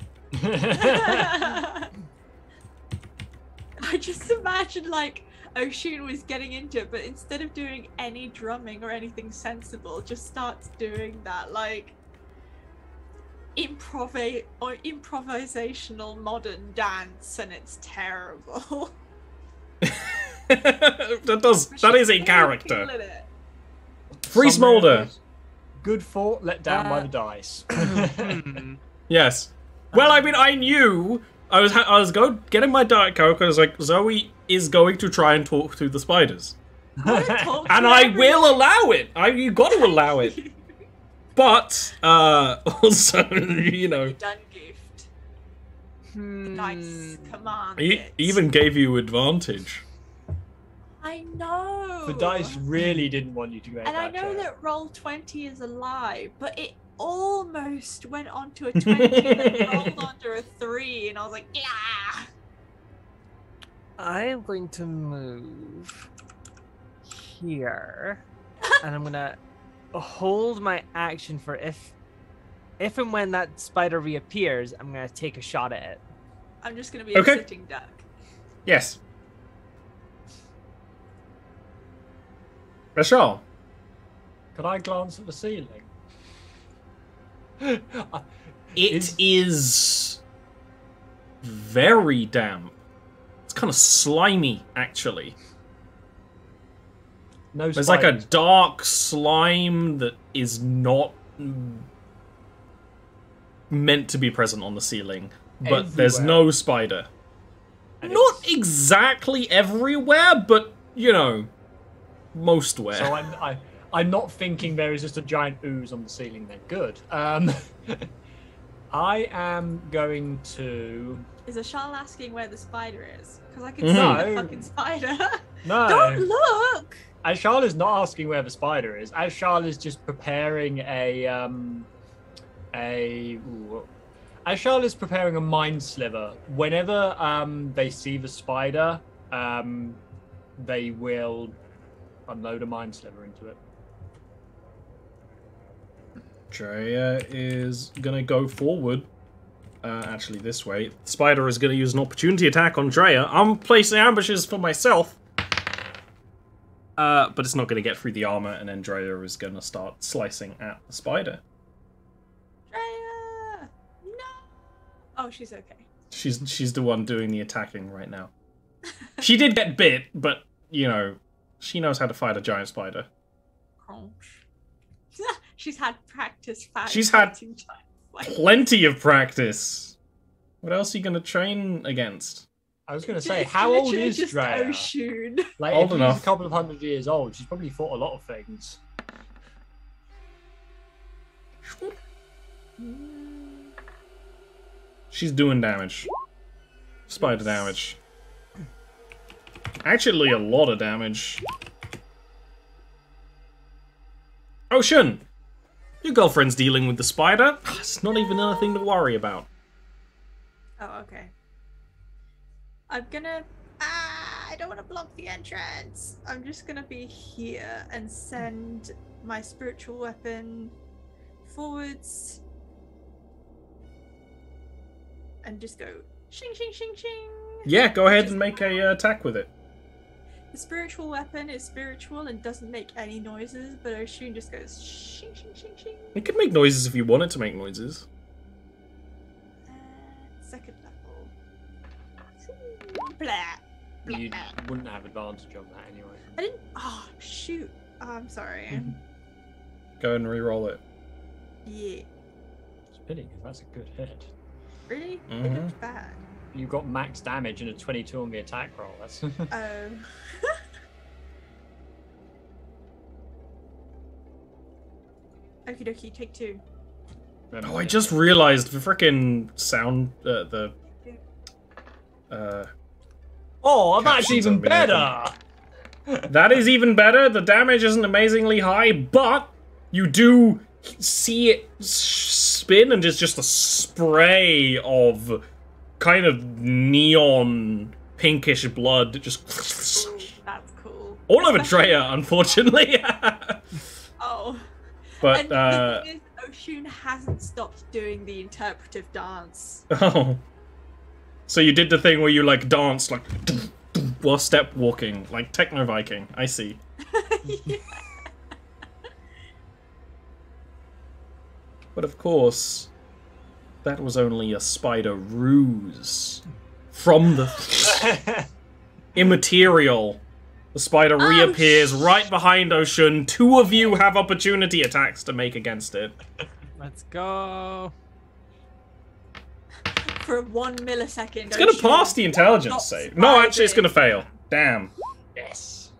I just imagine like Oshun was getting into it, but instead of doing any drumming or anything sensible, just starts doing that like improvisational modern dance, and it's terrible. that is a character. Feeling it. Free Smolder. Good thought, let down by the dice. Yes. Well, I mean, I knew I was getting my Diet Coke, and I was like, Zoe is going to try and talk to the spiders, Talk and to I everyone. will allow it. You got to allow it. But also, you know, Done gift. Nice command. he it. even gave you advantage. I know. The dice really didn't want you to make And I that know check. that roll 20 is a lie, but it almost went onto a 20 and then rolled onto a 3, and I was like, yeah. I'm going to move here, and I'm gonna hold my action for if and when that spider reappears, I'm gonna take a shot at it. I'm just gonna be Okay. a sitting duck. Yes. Rachel. Could I glance at the ceiling? It is very damp. It's kind of slimy, actually. No There's like a spiders. dark slime that is not meant to be present on the ceiling, but there's Everywhere. no spider. And Not it's- exactly everywhere, but, you know, mostwhere. So I'm not thinking there is just a giant ooze on the ceiling then. Good. I am going to... Is Ashal asking where the spider is? Because I can Mhm. see No. the fucking spider. No. Don't look! Ashal is not asking where the spider is. Ashal is just preparing Ashal is preparing a mind sliver. Whenever they see the spider, they will unload a mind sliver into it. Drea is gonna go forward. Actually, this way. Spider is gonna use an opportunity attack on Drea. I'm placing ambushes for myself. But it's not gonna get through the armor, and then Drea is gonna start slicing at the spider. Drea! No! Oh, she's okay. She's the one doing the attacking right now. She did get bit, but, you know, she knows how to fight a giant spider. Crunch. She's had practice fighting. She's had- giants. Plenty of practice. What else are you gonna train against? I was going to say, how old Literally is just Drea? Oshun. Like, Old if she's enough. a couple of 100 years old, she's probably fought a lot of things. She's doing damage. Spider damage. Actually, a lot of damage. Ocean! Your girlfriend's dealing with the spider. It's not even anything to worry about. Oh, okay. I'm gonna... I don't want to block the entrance. I'm just gonna be here and send my spiritual weapon forwards. And just go shing, shing, shing, shing. Yeah, go ahead and make a attack with it. The spiritual weapon is spiritual and doesn't make any noises, but Oshun just goes shing, shing, shing, shing. It could make noises if you want it to make noises. Second level. Blah. Blah, You blah. wouldn't have advantage on that anyway. I didn't. Oh, shoot. Oh, I'm sorry. Go ahead and re-roll it. Yeah. It's a pity, because that's a good hit. Really? Mhm. It looked bad. You got max damage and a 22 on the attack roll. That's Oh. Okie dokie, take 2. Oh, I just realized the frickin' sound, Oh, that's Captions even have been better! that is even better. The damage isn't amazingly high, but you do see it spin and there's just a spray of kind of neon pinkish blood just Ooh, that's cool. all over Especially- Drea, unfortunately. Oh. But And the thing is, Oshun hasn't stopped doing the interpretive dance. oh, so you did the thing where you like danced like while step walking, like Techno Viking. I see. Yeah. But of course, that was only a spider ruse from the immaterial. The spider reappears right behind Oshun. 2 of you have opportunity attacks to make against it. Let's go. For 1 millisecond. It's gonna Oshun pass the intelligence stops save. No, actually, it's vibing. gonna fail. Damn. Yes.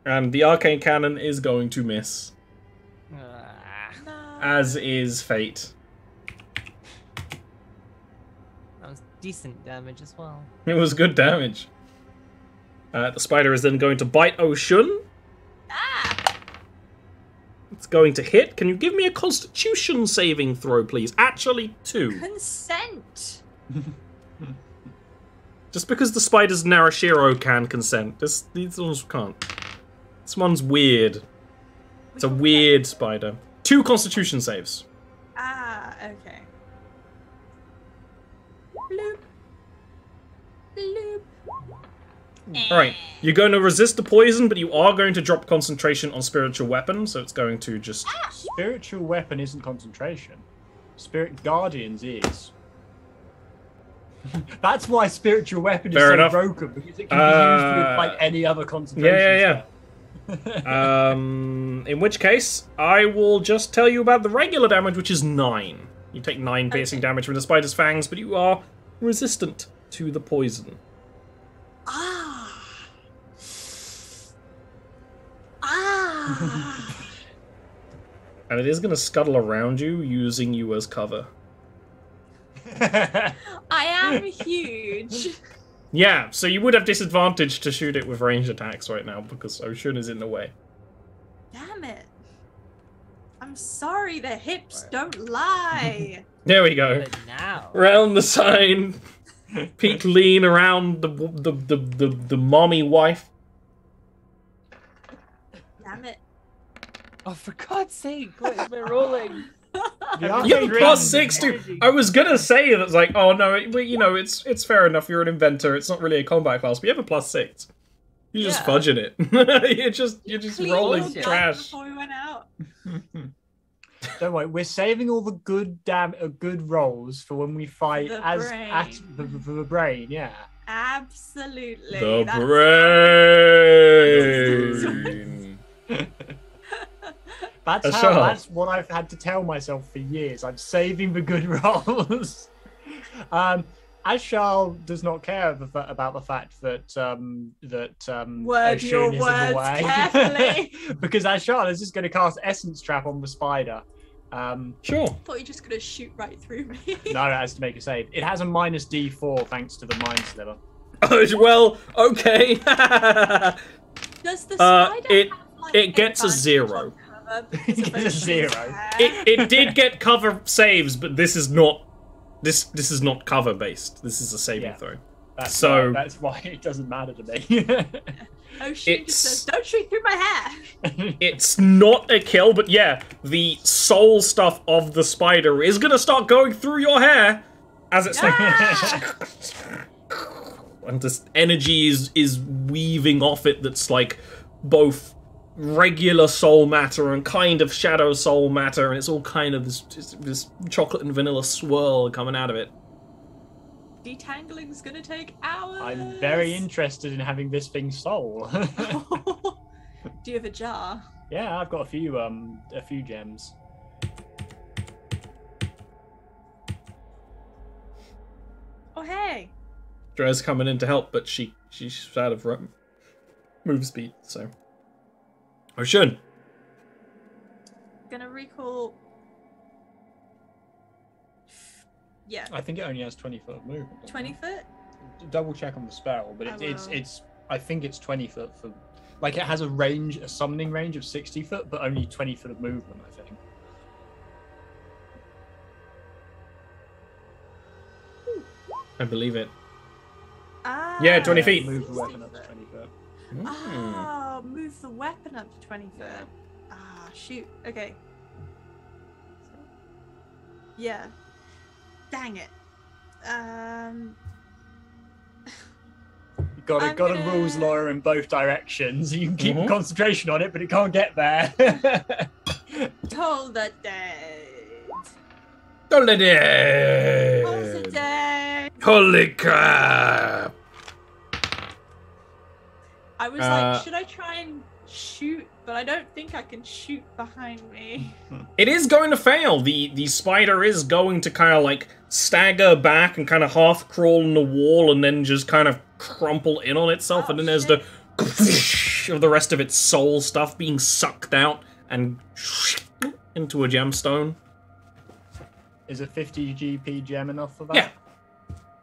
And the arcane cannon is going to miss, No. as is fate. That was decent damage as well. It was good damage. The spider is then going to bite Oshun. Ah! It's going to hit. Can you give me a Constitution saving throw, please? Actually, 2. Consent. Just because the spider's Narashiro can consent. These ones can't. This one's weird. It's a weird spider. 2 Constitution saves. Ah, okay. Bloop. Bloop. Alright, you're going to resist the poison, but you are going to drop concentration on spiritual weapon, so it's going to just... Spiritual weapon isn't concentration. Spirit Guardians is. That's why spiritual weapon is Fair so enough. broken, because it can be used with like any other concentration. Yeah. spell. In which case, I will just tell you about the regular damage, which is 9. You take 9 piercing damage from the spider's fangs, but you are resistant to the poison. Ah. Ah. And it is going to scuttle around you, using you as cover. I am huge. Yeah, so you would have disadvantage to shoot it with ranged attacks right now, because Oshun is in the way. Damn it. I'm sorry, the hips don't lie. There we go. But now. Round the sign. Peek lean around the mommy wife. Damn it. Oh, for God's sake, what is my rolling? You have a plus 6 too. I was gonna say that's like, oh no, you know, it's fair enough. You're an inventor. It's not really a combat class, but you have a plus 6. You're just Yeah. fudging it. you're just Clean rolling all the blood trash. Before we went out. Don't worry, we're saving all the good rolls for when we fight The for the brain. Yeah. Absolutely. The brain. That's Ashal. that's what I've had to tell myself for years. I'm saving the good rolls. Ashal does not care about the fact that Word your Oshun is in the words way. carefully. Because Ashal is just going to cast Essence Trap on the spider. Sure. Thought you were just gonna shoot right through me. No, it has to make a save. It has a minus D4 thanks to the Mind Sliver. Well, okay. Does the spider it- have It gets a 0. It gets a 0. It did get cover saves, but this is not is not cover based. This is a saving throw. That's why it doesn't matter to me. Ocean just says, "Don't shoot through my hair." It's not a kill, but yeah, the soul stuff of the spider is gonna start going through your hair as it's like, and this energy is weaving off it. That's like both regular soul matter and kind of shadow soul matter, and it's all kind of this chocolate and vanilla swirl coming out of it. Detangling is gonna take hours. I'm very interested in having this thing soul. Do you have a jar? Yeah, I've got a few gems. Oh hey. Dre's coming in to help, but she's out of move speed, so. Ocean. Gonna recall. Yeah. I think it only has 20 foot of movement. 20 foot? Double check on the spell, but it's I think it's 20 foot for, like, it has a summoning range of 60 foot, but only 20 foot of movement, I think. I believe it. Ah. Yeah, 20 feet. Move the weapon up to 20 foot. Ah, move the weapon up to 20 foot. Ah, shoot. Okay. Yeah. Dang it. Got a rules lawyer in both directions. You can keep concentration on it, but it can't get there. Told the dead. Told the dead. Told the dead. Holy crap! I was like, should I try and shoot? But I don't think I can shoot behind me. It is going to fail. The spider is going to kind of like stagger back and kind of half crawl on the wall and then just kind of crumple in on itself. And then there's the of the rest of its soul stuff being sucked out and into a gemstone. Is a 50 GP gem enough for that? Yeah.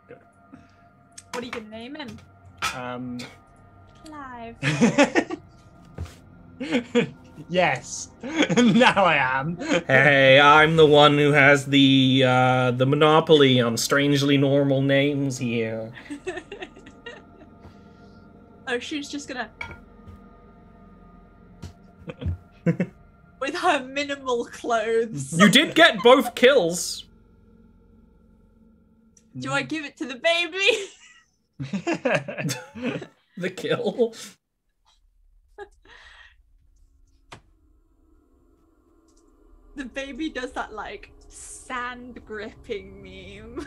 Good. What are you gonna name him? Clive. Yes. Now I am. Hey, I'm the one who has the monopoly on strangely normal names here. Oh, she's just gonna with her minimal clothes. You did get both kills. Do I give it to the baby? The kill. The baby does that like sand gripping meme.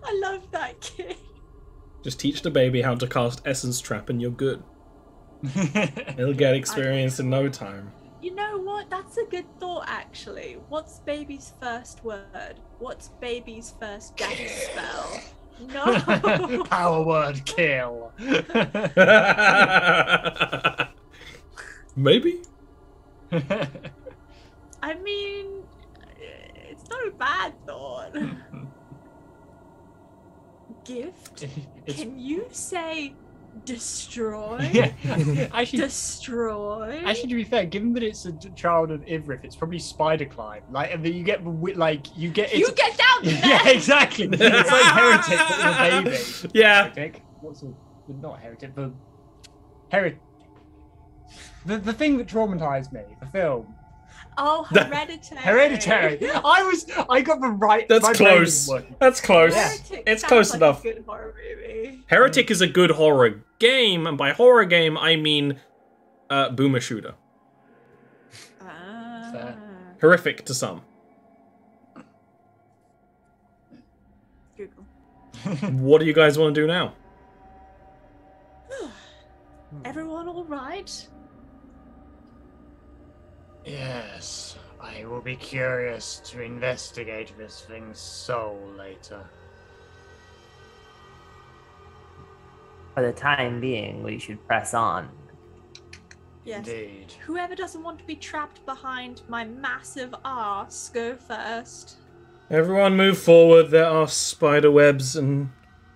I love that kid. Just teach the baby how to cast Essence Trap and you're good. It'll get experience in no time. You know what? That's a good thought, actually. What's baby's first word? What's baby's first dagger spell? No. Power word kill. Maybe. I mean, it's not a bad thought. Gift? Can you say destroy? Yeah. Actually, destroy? Actually, to be fair, given that it's a child of Ivrith, it's probably spider climb. Like, and then you get You get down there! Yeah, exactly. It's like heretic, but with a baby. Yeah. Heretic. Not heretic, but the thing that traumatized me, the film. Oh, Hereditary. Hereditary. I got the right. That's my brain close. was working. That's close. Heretic It's sounds close like enough. A good horror movie. Heretic is a good horror game, and by horror game I mean boomer shooter. Fair. Horrific to some. Google. What do you guys want to do now? Everyone all right? Yes, I will be curious to investigate this thing's soul later. For the time being, we should press on. Yes. Indeed. Whoever doesn't want to be trapped behind my massive arse, go first. Everyone move forward. There are spider webs, and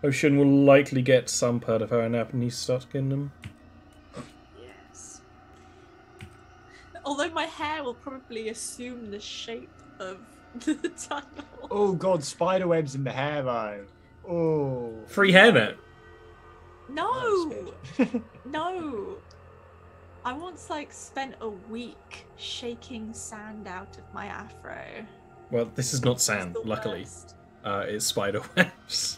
Ocean will likely get some part of her nap and he's stuck in them. Yes. Although my hair will probably assume the shape of the tunnel. Oh god, spider webs in the hair though. Oh. Free hairnet. No! No! I once like spent a week shaking sand out of my afro. Well, this is not It's sand, the luckily. worst. It's spider webs.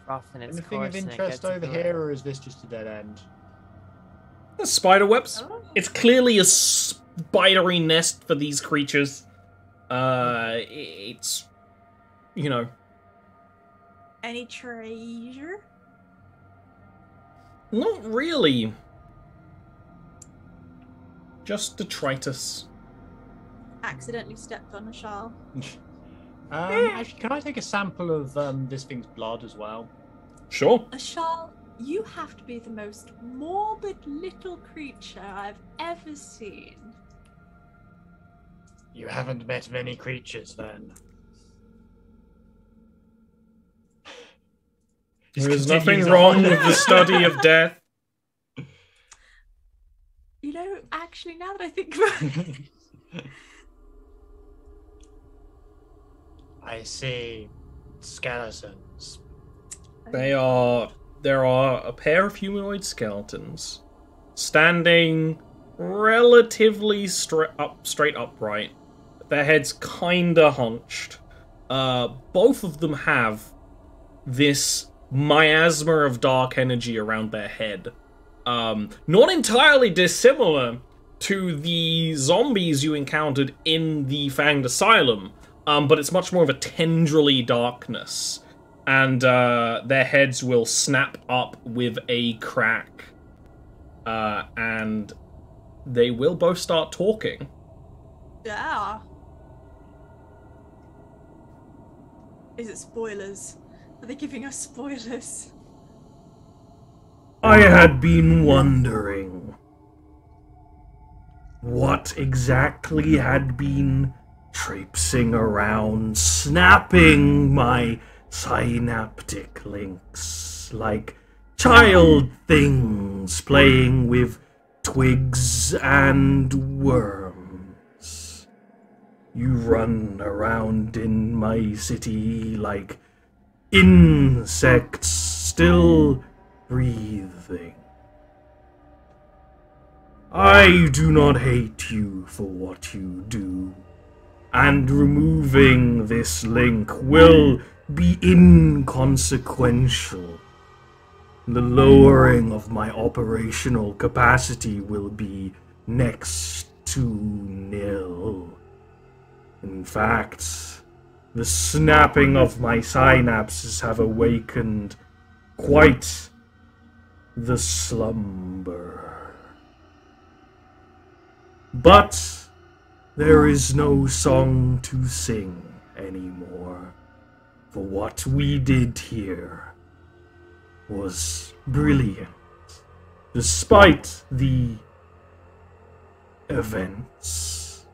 Rough in its Anything of course and it interest gets over everywhere. here, or is this just a dead end? There's spider webs. Oh. It's clearly a spidery nest for these creatures. It's, you know, Any treasure? not really. Just detritus. Accidentally stepped on a Shal. Actually, can I take a sample of this thing's blood as well? Sure. A Shal, you have to be the most morbid little creature I've ever seen. You haven't met many creatures then. There's nothing wrong with the study of death. You know, actually, now that I think about it, I see skeletons. There are a pair of humanoid skeletons standing relatively straight upright. Their heads kinda hunched. Both of them have this miasma of dark energy around their head. Not entirely dissimilar to the zombies you encountered in the Fanged Asylum, but it's much more of a tendrily darkness. And their heads will snap up with a crack. And they will both start talking. yeah. Is it spoilers? Are they giving us spoilers? I had been wondering what exactly had been traipsing around, snapping my synaptic links like child things playing with twigs and worms. You run around in my city like insects still breathing. I do not hate you for what you do, and removing this link will be inconsequential. The lowering of my operational capacity will be next to nil. In fact, the snapping of my synapses have awakened quite the slumber. But there is no song to sing anymore, for what we did here was brilliant, despite the events.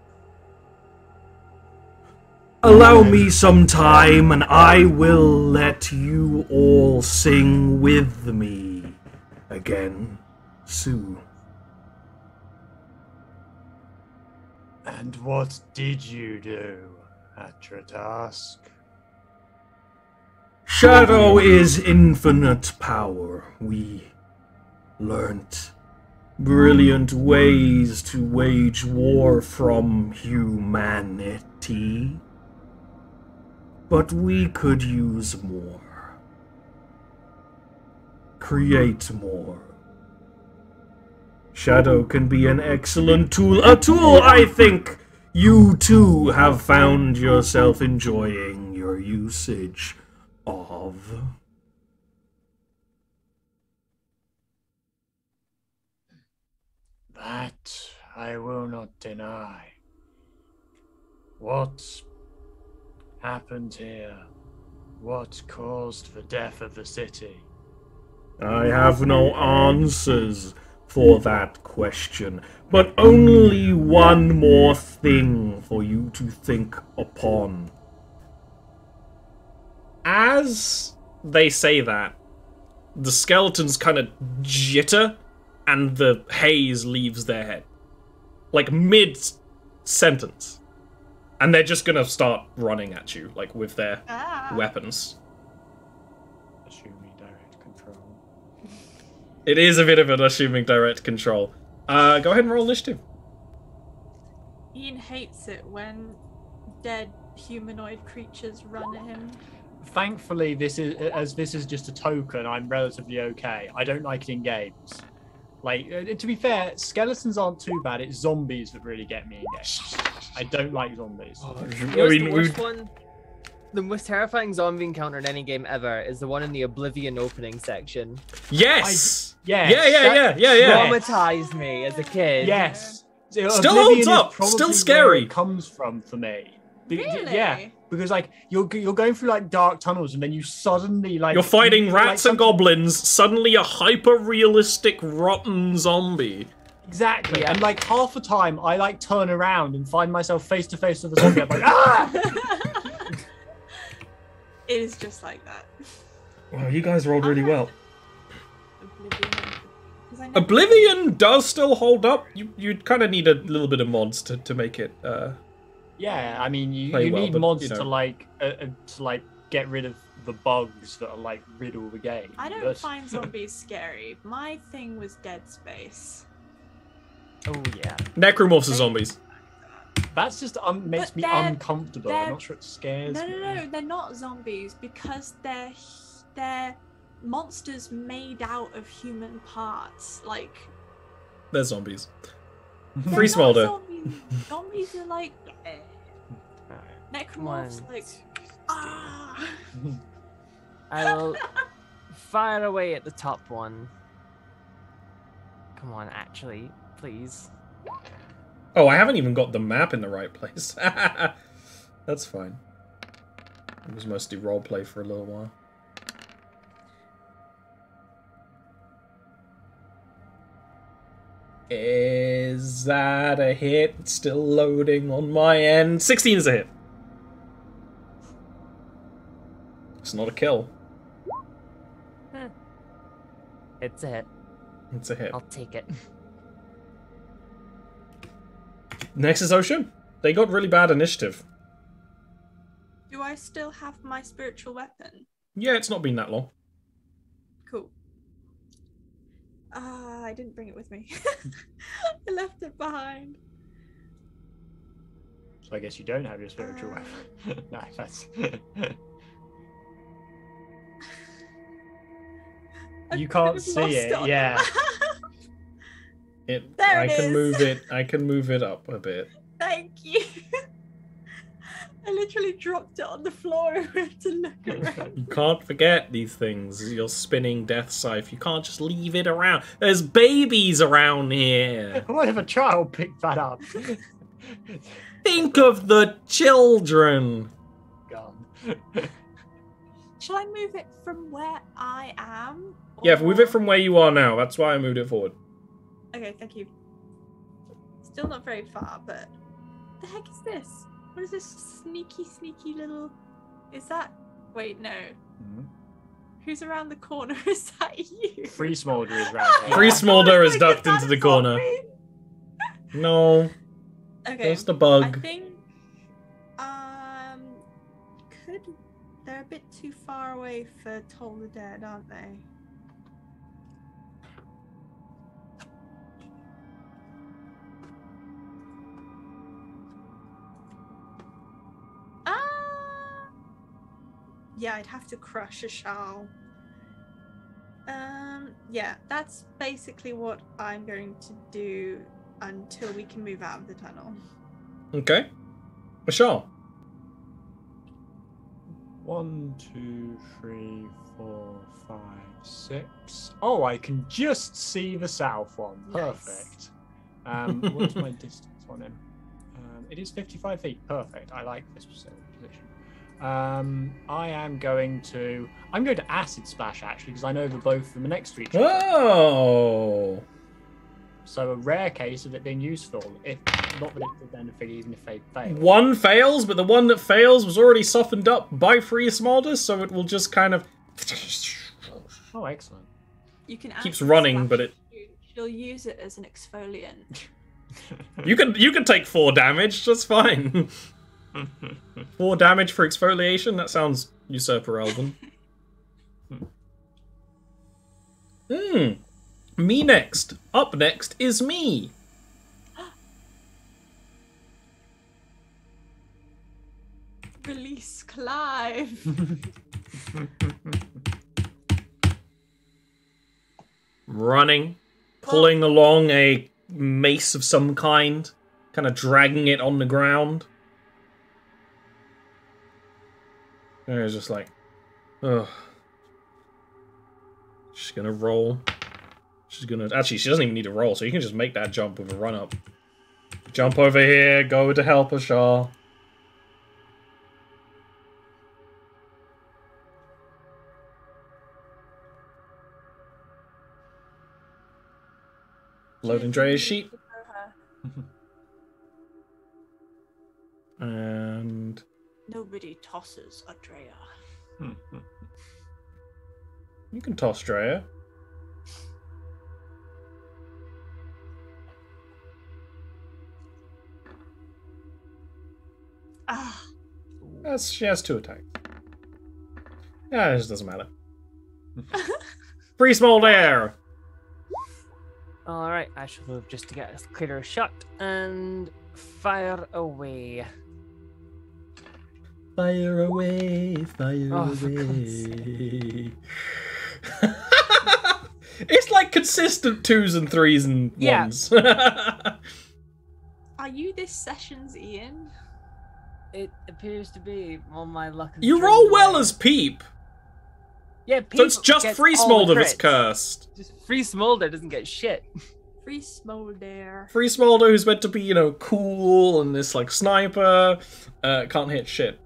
Allow me some time and I will let you all sing with me again soon. And what did you do, Atratask? Shadow is infinite power. We learnt brilliant ways to wage war from humanity. But we could use more. Create more. Shadow can be an excellent tool. A tool I think you too have found yourself enjoying your usage of. That I will not deny. What happened here? What caused the death of the city? I have no answers for that question, but only one more thing for you to think upon. As they say that, the skeletons kind of jitter, and the haze leaves their head. like mid-sentence. And they're just gonna start running at you, like, with their weapons. Assuming direct control. It is a bit of an assuming direct control. Go ahead and roll initiative. Ian hates it when dead humanoid creatures run at him. Thankfully, this is just a token, I'm relatively okay. I don't like it in games. Like, to be fair, skeletons aren't too bad. It's zombies that really get me in games. I don't like zombies. The most terrifying zombie encounter in any game ever is the one in the Oblivion opening section. Yes! Yeah. Traumatized me as a kid. Yes. Still Oblivion holds up. is probably Still where scary. it comes from for me. Really? Yeah. Because like you're going through like dark tunnels and then you suddenly like You're fighting rats and goblins, suddenly a hyper-realistic rotten zombie. Exactly. Yeah. And like half the time I like turn around and find myself face to face with a zombie. I'm like, ah! It is just like that. Wow, you guys rolled really well. Oblivion. Oblivion does still hold up. You'd kind of need a little bit of mods to make it. Yeah, I mean, you Play well, need but, mods you know. to like get rid of the bugs that are like riddle the game. I don't but- find zombies scary. My thing was Dead Space. Oh yeah. Necromorphs are zombies. That's just makes But me they're- uncomfortable. I'm not sure it scares me. No, they're not zombies because they're monsters made out of human parts. Like They're zombies. they're Free not smolder. Zombies. Zombies are like necromorphs. One. Like ah. I will fire away at the top one. Come on, actually, please. Oh, I haven't even got the map in the right place. That's fine. It was mostly roleplay for a little while. Is that a hit? It's still loading on my end. 16 is a hit. It's not a kill. It's a hit. It's a hit. I'll take it. Next is Ocean. They got really bad initiative. Do I still have my spiritual weapon? Yeah, it's not been that long. Cool. I didn't bring it with me. I left it behind. So I guess you don't have your spiritual weapon. No, that's. You can't see it, yeah. There I it can is. move it. I can move it up a bit. Thank you. I literally dropped it on the floor and went to look around. You can't forget these things. You're spinning death scythe. You can't just leave it around. There's babies around here. What if a child picked that up? Think of the children. Gone. Shall I move it from where I am? Yeah, move it from where you are now. That's why I moved it forward. Okay, thank you. Still not very far, but the heck is this? What is this sneaky little? Is that? Wait, no. Mhm. Who's around the corner? Is that you? Free Smolder is round here. Free Smolder is Like, ducked that into the corner. zombie? No, Okay. that's the I bug. think. They're a bit too far away for Toll the Dead, aren't they? Yeah, I'd have to crush a shell. Yeah, that's basically what I'm going to do until we can move out of the tunnel. Okay. Michelle. 1, 2, 3, 4, 5, 6. Oh, I can just see the south one. Perfect. What's my distance on him? It is 55 feet. Perfect. I like this position. I'm going to acid splash actually because I know that both of them are next to each other. Whoa. So a rare case of it being useful. If not that it would benefit even if they fail. One fails, but the one that fails was already softened up by Free Smolder, so it will just kind of Oh, excellent. You can keeps acid running, splash but it. She'll use it as an exfoliant. You can take 4 damage. That's fine. 4 damage for exfoliation. That sounds usurper elven. Me next. Up next is me. Release Clive. Running, pulling along a mace of some kind, kind of dragging it on the ground. And it's just like, ugh. She's gonna roll. She's gonna... Actually, she doesn't even need to roll, so you can just make that jump with a run-up. Jump over here, go to help her, Shaw. Loading Drea's sheet. And... Nobody tosses Andrea. You can toss Drea. She has 2 attacks. Yeah, it just doesn't matter. Free small air! Alright, I shall move just to get a clearer shot and fire away. Fire away, fire away. It's like consistent 2s and 3s and 1s. Are you this session's Ian? It appears to be. All my luck is You roll well as Peep. Yeah, Peep. So it's just Free Smolder that's cursed. Just Free Smolder doesn't get shit. Free Smolder. Free Smolder, who's meant to be, you know, cool and this, like, sniper, can't hit shit.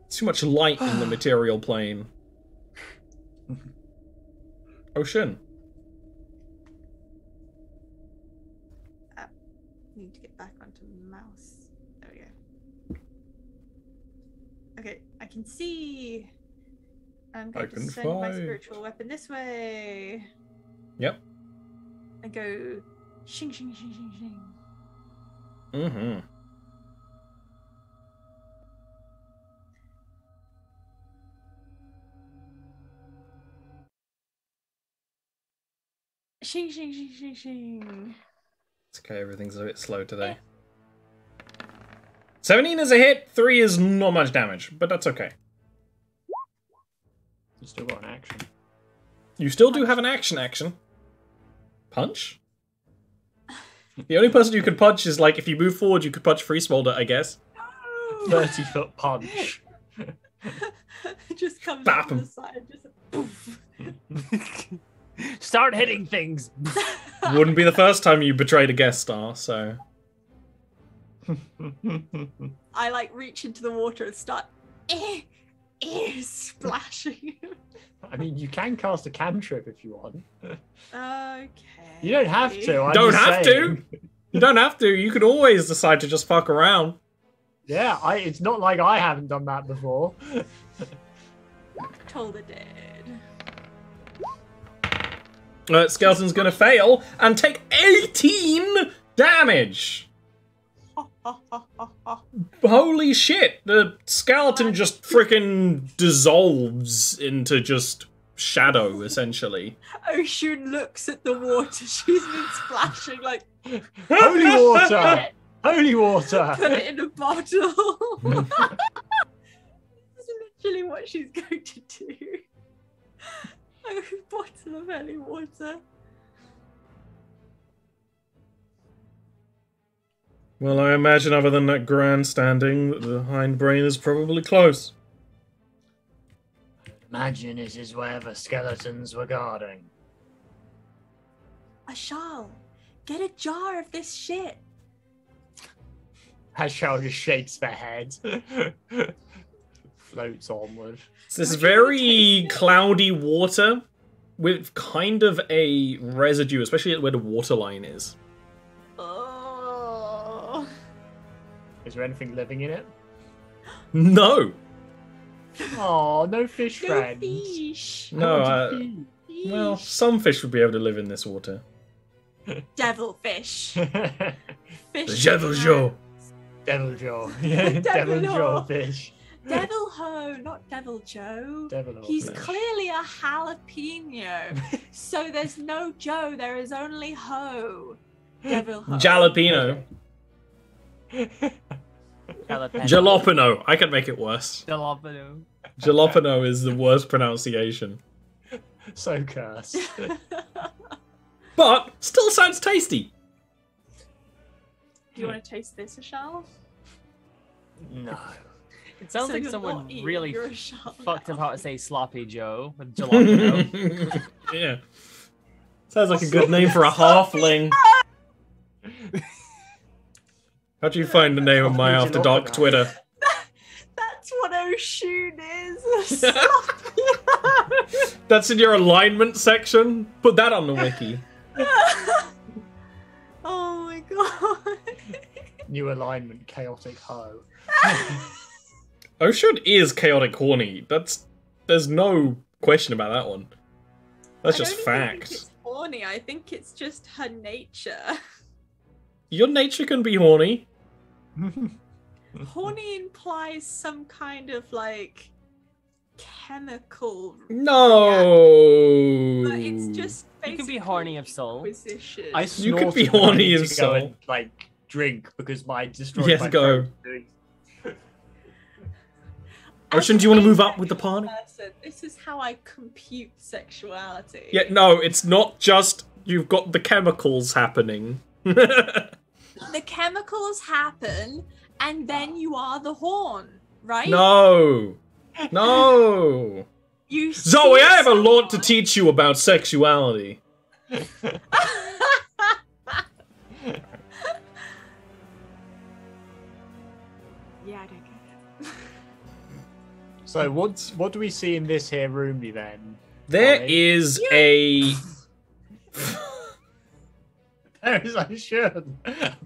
Too much light in the material plane. Ocean. Need to get back onto mouse. There we go. Okay, I can see. I'm going to send my spiritual weapon this way. Yep. And go shing shing shing shing shing. Mm-hmm. Shing shing shing shing shing. It's okay, everything's a bit slow today. 17 is a hit, 3 is not much damage, but that's okay. You still got an action. You still do have an action. Punch? The only person you could punch is, like, if you move forward, you could punch Free Smolder, I guess. 30-foot punch. It just comes Bap from him. the side, just poof. Start hitting things. Wouldn't be the first time you betrayed a guest star, so... I, like, reach into the water and start splashing. I mean, you can cast a cantrip if you want. Okay. You don't have to. I'm Don't just have saying. to! You don't have to, you can always decide to just fuck around. Yeah, it's not like I haven't done that before. Told her dead. Skeleton's gonna fail and take 18 damage! Holy shit! The skeleton just frickin' dissolves into just shadow, essentially. Ocean looks at the water she's been splashing, like, Holy water! Holy water! put it in a bottle. This is literally what she's going to do. A bottle of holy water. Well, I imagine other than that grandstanding, the hindbrain is probably close. Imagine it is where the skeletons were guarding. Ashal, get a jar of this shit. Ashal just shakes their head. Floats onward. It's this very cloudy water with kind of a residue, especially where the water line is. Oh. Is there anything living in it? No! Oh, no fish No friends. fish. No, Fish. well, some fish would be able to live in this water. Devilfish. Fish. Devil Joe. Devil Joe. Yeah, Devil Joe fish. Devil Ho, not Devil Joe. Devil Ho He's fish. clearly a jalapeno. So there's no Joe, there is only Ho. Devil Ho. Jalapeno. Jalapeno. I can make it worse. Jalapeno. Jalapeno is the worst pronunciation. So cursed. But still sounds tasty. Do you want to taste this, Ashal? No. It sounds So like you're someone not eating, really you're Ashal fucked now. up how to say Sloppy Joe with jalapeno. Yeah. Sounds like a good name for a halfling. How'd you find the name of my After Dark Twitter? That's what Oshun is. That's in your alignment section? Put that on the wiki. Oh my god. New alignment, chaotic ho. Oshun is chaotic horny. There's no question about that one. That's I just don't even fact. think it's horny. I think it's just her nature. Your nature can be horny. Horny implies some kind of like chemical. No. But it's just You can be basically horny of soul. inquisition. I You could be snorted when I horny need as to go soul. and, like, drink because my destroyed Yes, my go. throat. Ocean, do you want to move up with the party? Person, this is how I compute sexuality. Yeah, no, it's not just you've got the chemicals happening. The chemicals happen, and then you are the horn, right? No. No. You Zoe, see I have a lot to someone- teach you about sexuality. Yeah, I don't get it. So what do we see in this here roomy then? There Ollie? is a... There is I should.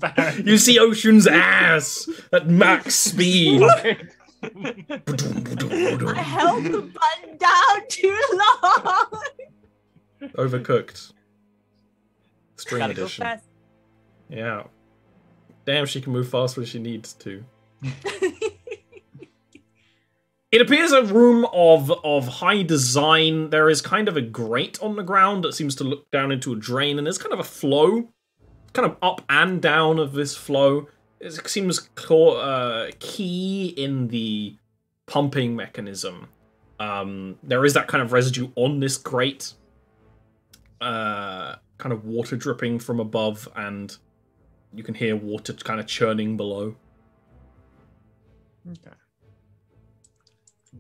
Apparently. You see Ocean's ass at max speed. I held the button down too long. Overcooked. String Gotta go edition. fast. Yeah. Damn, she can move fast when she needs to. It appears a room of high design. There is kind of a grate on the ground that seems to look down into a drain, and there's kind of a flow, kind of up and down of this flow. It seems key in the pumping mechanism. There is that kind of residue on this grate, kind of water dripping from above, and you can hear water kind of churning below. Okay.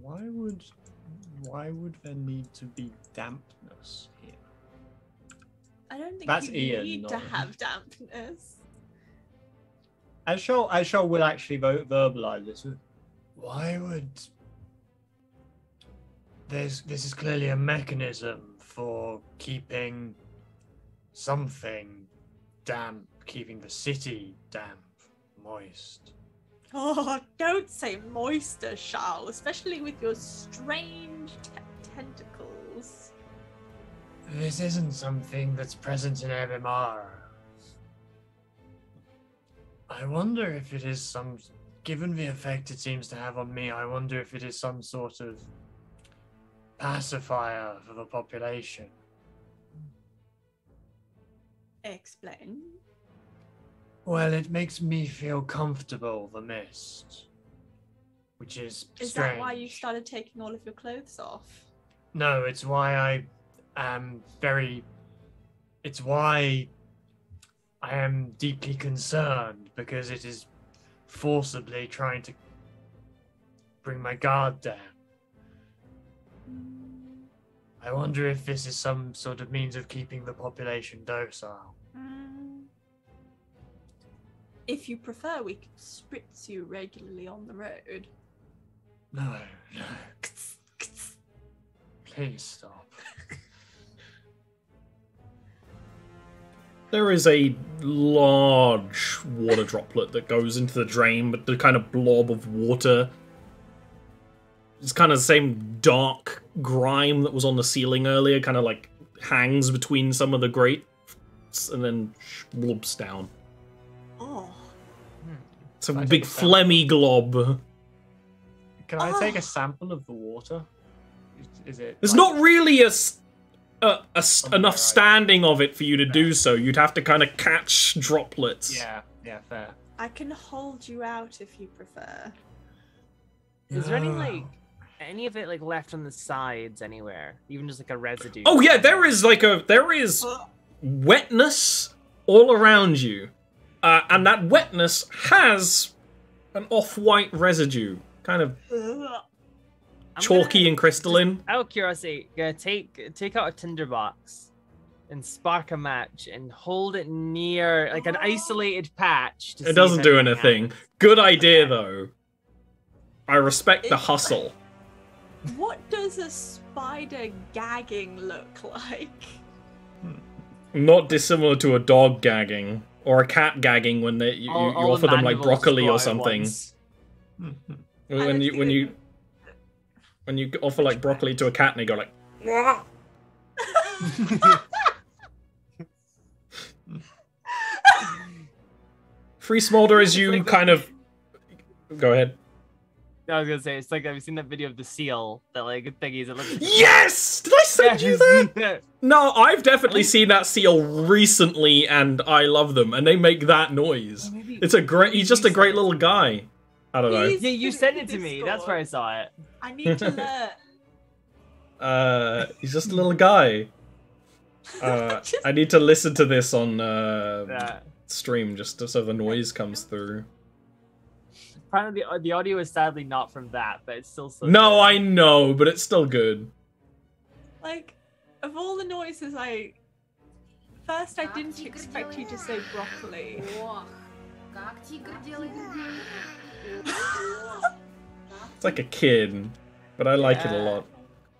Why would there need to be dampness here? I don't think That's you Ian, need to not- have dampness. Ashol will actually verbalize this. Why would this is clearly a mechanism for keeping something damp, keeping the city damp, moist. Oh, don't say moister, Charles, especially with your strange tentacles. This isn't something that's present in MMR. I wonder if it is some, given the effect it seems to have on me, I wonder if it is some sort of pacifier for the population. Explain. Well, it makes me feel comfortable, the mist. Which is Is strange. that why you started taking all of your clothes off? No, it's why I am it's why I am deeply concerned, because it is forcibly trying to bring my guard down. I wonder if this is some sort of means of keeping the population docile. If you prefer, we could spritz you regularly on the road. No. Please stop. There is a large water droplet that goes into the drain, but the kind of blob of water is kind of the same dark grime that was on the ceiling earlier, kind of like hangs between some of the grate and then blobs down. Oh. It's a Can I big take a sample? phlegmy glob. Can I take a sample of the water? Is it? There's like- not really Somewhere, enough right? standing of it for you to do so. You'd have to kind of catch droplets. Yeah, fair. I can hold you out if you prefer. Is there any of it like left on the sides anywhere? Even just like a residue? Oh yeah, there is wetness all around you, and that wetness has an off-white residue, kind of chalky and crystalline. Out of curiosity, take out a tinderbox and spark a match and hold it near like an isolated patch. To It see doesn't if do anything anything. happens. Good idea though. I respect the hustle. What does a spider gagging look like? Not dissimilar to a dog gagging or a cat gagging when you All offer them like mandibles broccoli go or out at something. once. When you offer like broccoli to a cat and they go like. Free smolder as you like kind of. Go ahead. I was gonna say it's like, have you seen that video of the seal that like thingies? It looks. Yes! Did I send you that? No, I've definitely seen that seal recently, and I love them, and they make that noise. Maybe- It's a great. He's just a great little guy. I don't know. Please. Yeah, you sent it to me. That's where I saw it. I need to learn. He's just a little guy. I need to listen to this on Yeah. stream just so the noise comes through. Apparently, the audio is sadly not from that, but it's still so. No, good. I know, but it's still good. Like, of all the noises First, I didn't expect you to say broccoli. It's like a kid, but I like it a lot.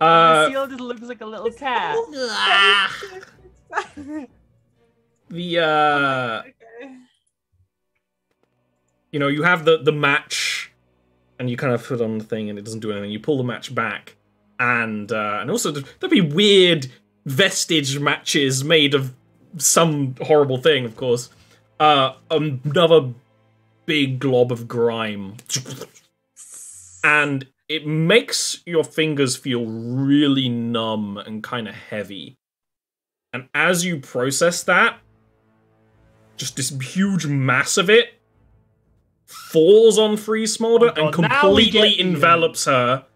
The seal just looks like a little cat. Okay. You know, you have the match, and you kind of put on the thing, and it doesn't do anything. You pull the match back, and also there'd be weird vestige matches made of some horrible thing, of course. Another big glob of grime, and it makes your fingers feel really numb and kind of heavy. And as you process that, just this huge mass of it falls on Free Smolder and God, now we completely get you. envelops her.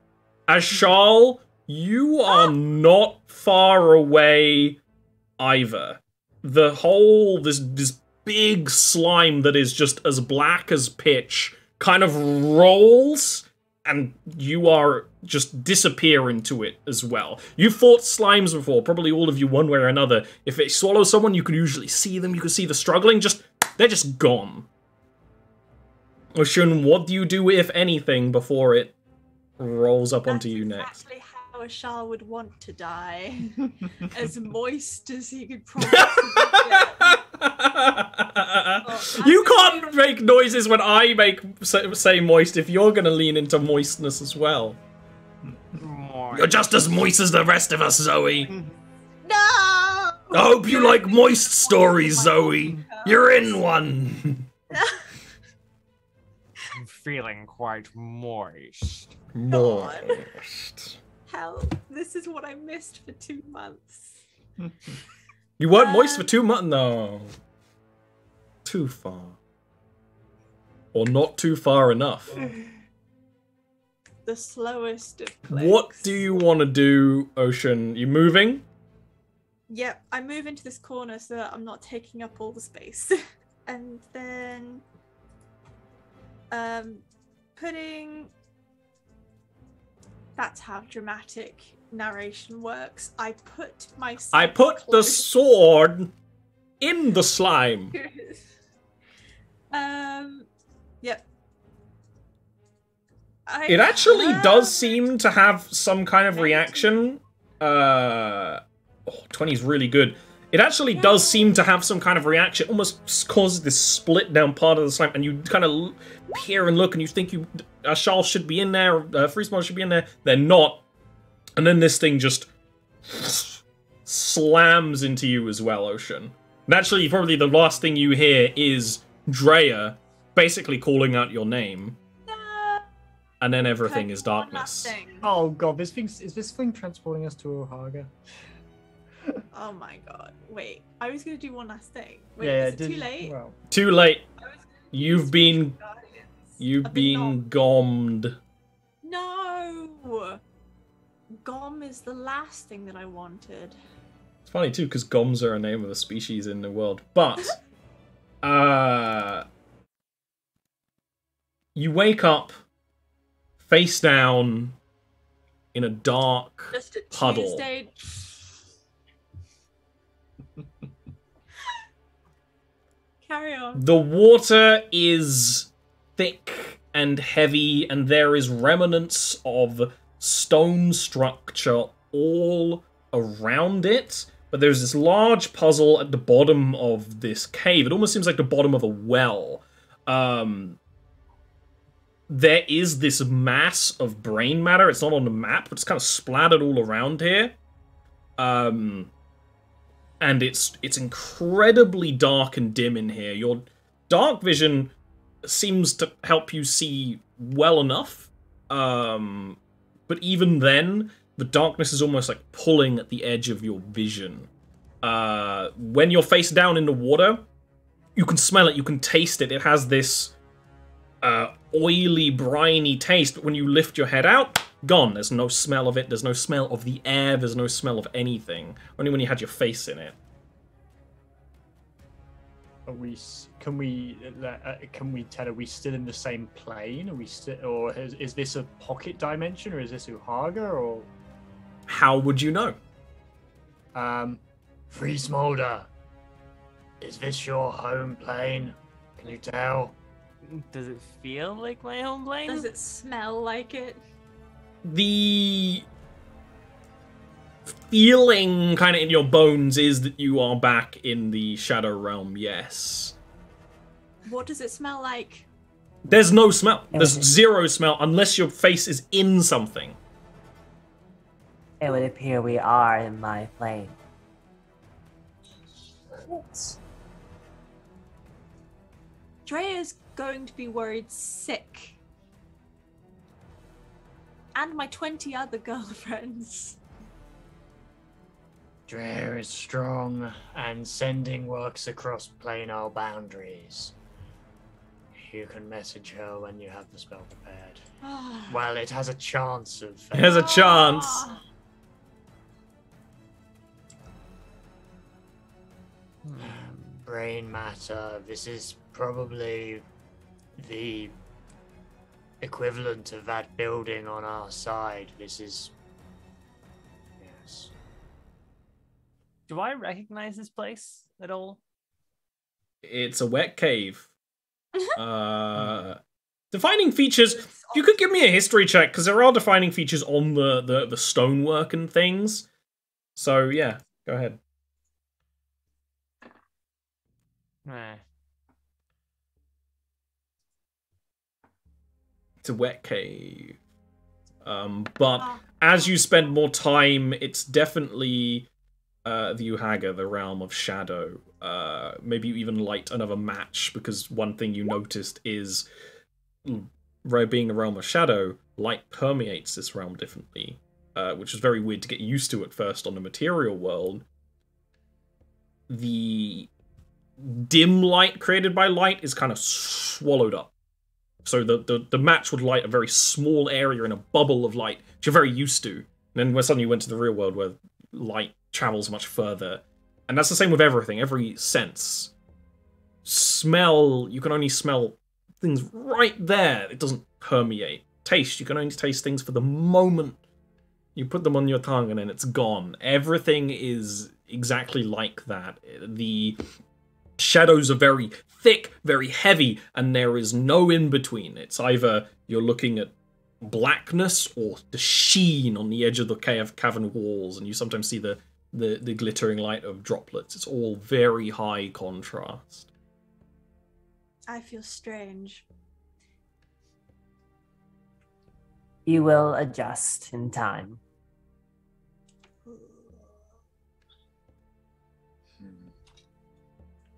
As Charl, you are not far away either. The whole, this big slime that is just as black as pitch kind of rolls, and you are just disappear into it as well. You've fought slimes before, probably all of you one way or another. If it swallows someone, you can usually see them, you can see the struggling, they're just gone. Oshun, what do you do, if anything, before it rolls up onto you next? Exactly how a Shah would want to die. As moist as he could probably get. You can't make noises when I say moist if you're gonna lean into moistness as well. You're just as moist as the rest of us, Zoe. No! I hope you like moist stories, Zoe. You're in one. I'm feeling quite moist. Moist. Hell, this is what I missed for 2 months. You weren't moist for 2 months? No. Too far. Or not too far enough. The slowest of clicks. What do you want to do, Ocean? You moving? Yep, I move into this corner so that I'm not taking up all the space. And then putting, that's how dramatic narration works. I put the close. sword in the slime. Yep. It actually does seem to have some kind of reaction. 20 is really good. It actually does seem to have some kind of reaction. Almost causes this split down part of the slime, and you kind of peer and look, and you think Ashal should be in there, Free Smolder should be in there. They're not. And then this thing just slams into you as well, Ocean. Naturally, probably the last thing you hear is Drea basically calling out your name. No. And then everything Can I is do one darkness. last thing? Oh god, is this thing transporting us to Ohaga? Oh my god. Wait, I was gonna do one last thing. Wait, Yeah, is it too late? Well, Too late. I was gonna You've do been Guardians. you've I've been been gommed. No! Gom is the last thing that I wanted. It's funny too, because goms are a name of a species in the world. But you wake up face down in a dark Just a puddle. Tuesday. Carry on. The water is thick and heavy, and there is remnants of stone structure all around it. But there's this large puzzle at the bottom of this cave. It almost seems like the bottom of a well. There is this mass of brain matter. It's not on the map, but it's kind of splattered all around here. And it's incredibly dark and dim in here. Your dark vision seems to help you see well enough. But even then, the darkness is almost like pulling at the edge of your vision. When you're face down in the water, you can smell it, you can taste it. It has this oily, briny taste, but when you lift your head out, gone. There's no smell of it, there's no smell of the air, there's no smell of anything. Only when you had your face in it. can we tell, are we still in the same plane? Are we still, or is this a pocket dimension, or is this Ohaga, or? How would you know? Free Smolder, is this your home plane? Can you tell? Does it feel like my home plane? Does it smell like it? The feeling kind of in your bones is that you are back in the Shadow Realm, yes. What does it smell like? There's no smell. There's zero smell unless your face is in something. It would appear we are in my plane. Drea's going to be worried sick. And my 20 other girlfriends. Drea is strong, and sending works across planar boundaries. You can message her when you have the spell prepared. Well, it has a chance of... It has a chance. Brain matter. This is probably the equivalent of that building on our side. This is... Yes. Do I recognize this place at all? It's a wet cave. Defining features. You could give me a history check, because there are defining features on the stonework and things. So, yeah, go ahead. It's a wet cave. But as you spend more time, it's definitely the Ohaga, the realm of shadow. Maybe you even light another match, because one thing you noticed is, being a realm of shadow, light permeates this realm differently, which is very weird to get used to at first on the material world. The dim light created by light is kind of swallowed up. So the match would light a very small area in a bubble of light, which you're very used to. And then when suddenly you went to the real world where light travels much further. And that's the same with everything, every sense. Smell, you can only smell things right there. It doesn't permeate. Taste, you can only taste things for the moment you put them on your tongue and then it's gone. Everything is exactly like that. The shadows are very thick, very heavy, and there is no in-between. It's either you're looking at blackness or the sheen on the edge of the cavern walls, and you sometimes see the glittering light of droplets. It's all very high contrast. I feel strange. You will adjust in time.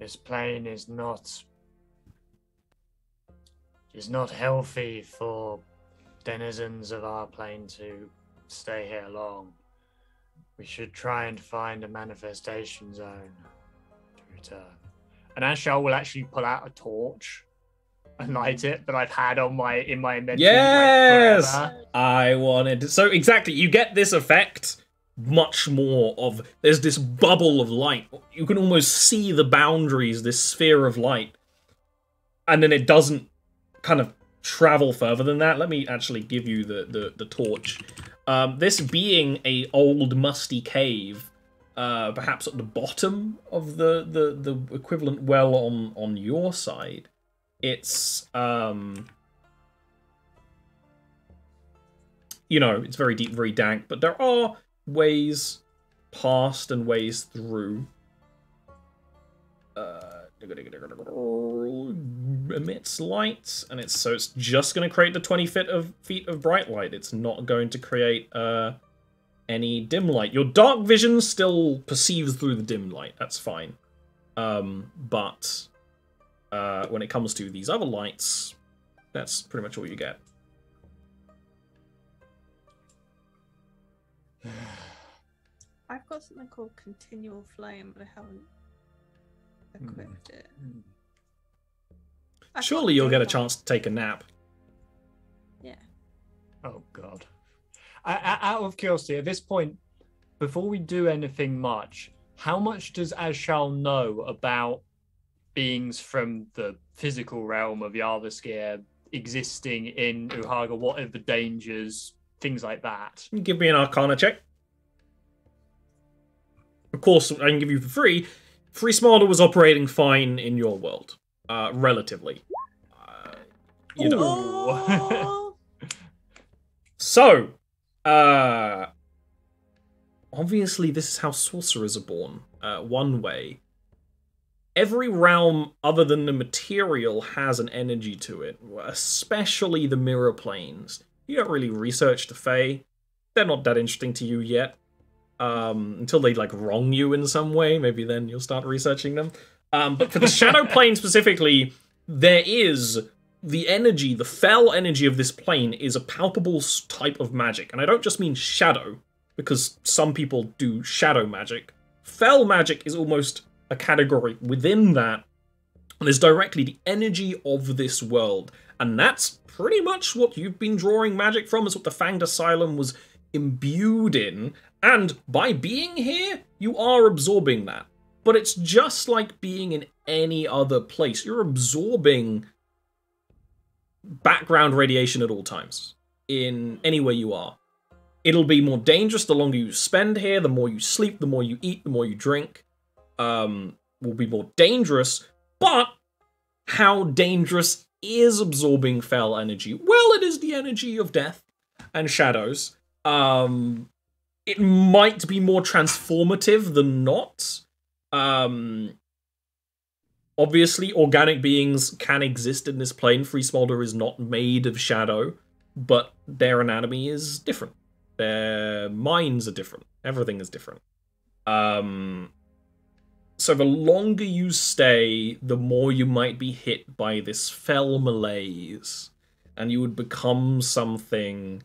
This plane is not healthy for denizens of our plane to stay here long. We should try and find a manifestation zone to return. And Ashal will actually pull out a torch and light it that I've had on in my inventory. Yes! Like, forever. I wanted to... So exactly, you get this effect much more of... There's this bubble of light. You can almost see the boundaries, this sphere of light. And then it doesn't kind of travel further than that. Let me actually give you the torch. This being a old musty cave, perhaps at the bottom of the equivalent well on your side, it's you know, it's very deep, very dank, but there are ways past and ways through. Emits light, and it's just going to create the 20 feet of bright light. It's not going to create any dim light. Your dark vision still perceives through the dim light. That's fine. But when it comes to these other lights, that's pretty much all you get. I've got something called continual flame, but I haven't equipped it. Surely you'll get a chance to take a nap. Yeah. Oh god. Out of curiosity, at this point, before we do anything much, how much does Ashal know about beings from the physical realm of Jarviskjir existing in Uhaga? What are the dangers, things like that? Give me an Arcana check. Of course, I can give you for free. Free Smolder was operating fine in your world. Relatively. You know. Oh! So, obviously this is how sorcerers are born. One way. Every realm other than the material has an energy to it, especially the mirror planes. You don't really research the Fae. They're not that interesting to you yet. Until they, like, wrong you in some way. Maybe then you'll start researching them. But for the Shadow Plane specifically, there is the energy, the fell energy of this plane is a palpable type of magic. And I don't just mean shadow, because some people do shadow magic. Fell magic is almost a category within that, and is directly the energy of this world. And that's pretty much what you've been drawing magic from, is what the Fanged Asylum was imbued in. And by being here, you are absorbing that. But it's just like being in any other place. You're absorbing background radiation at all times, in anywhere you are. It'll be more dangerous the longer you spend here, the more you sleep, the more you eat, the more you drink. Will be more dangerous, but how dangerous is absorbing fell energy? Well, it is the energy of death and shadows. It might be more transformative than not. Obviously, organic beings can exist in this plane. Free Smolder is not made of shadow, but their anatomy is different. Their minds are different. Everything is different. So the longer you stay, the more you might be hit by this fell malaise, and you would become something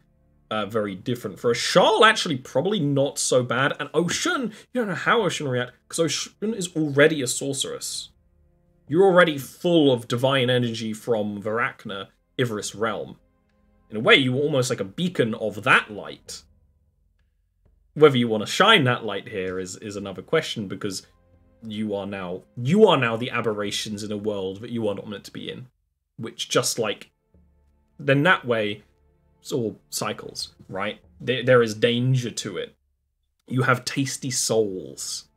very different. For Ashal, actually, probably not so bad. And Ocean, you don't know how Ocean will react, because Ocean is already a sorceress. You're already full of divine energy from Varachna, Ivaris realm. In a way, you were almost like a beacon of that light. Whether you want to shine that light here is another question, because you are now the aberrations in a world that you are not meant to be in. Which, just like, then that way, it's all cycles, right? There is danger to it. You have tasty souls,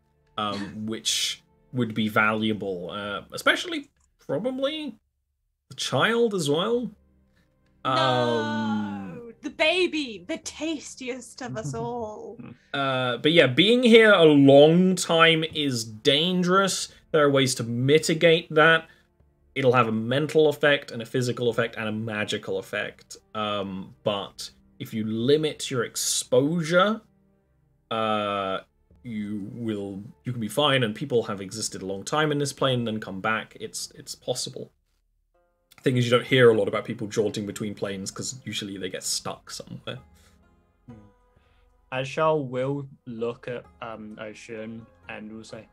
which would be valuable, especially probably the child as well. No, the baby, the tastiest of us all. But yeah, being here a long time is dangerous. There are ways to mitigate that. It'll have a mental effect and a physical effect and a magical effect. But if you limit your exposure, you can be fine, and people have existed a long time in this plane and then come back. It's possible. Thing is, you don't hear a lot about people jaunting between planes because usually they get stuck somewhere. Ashal will look at Ocean and will say,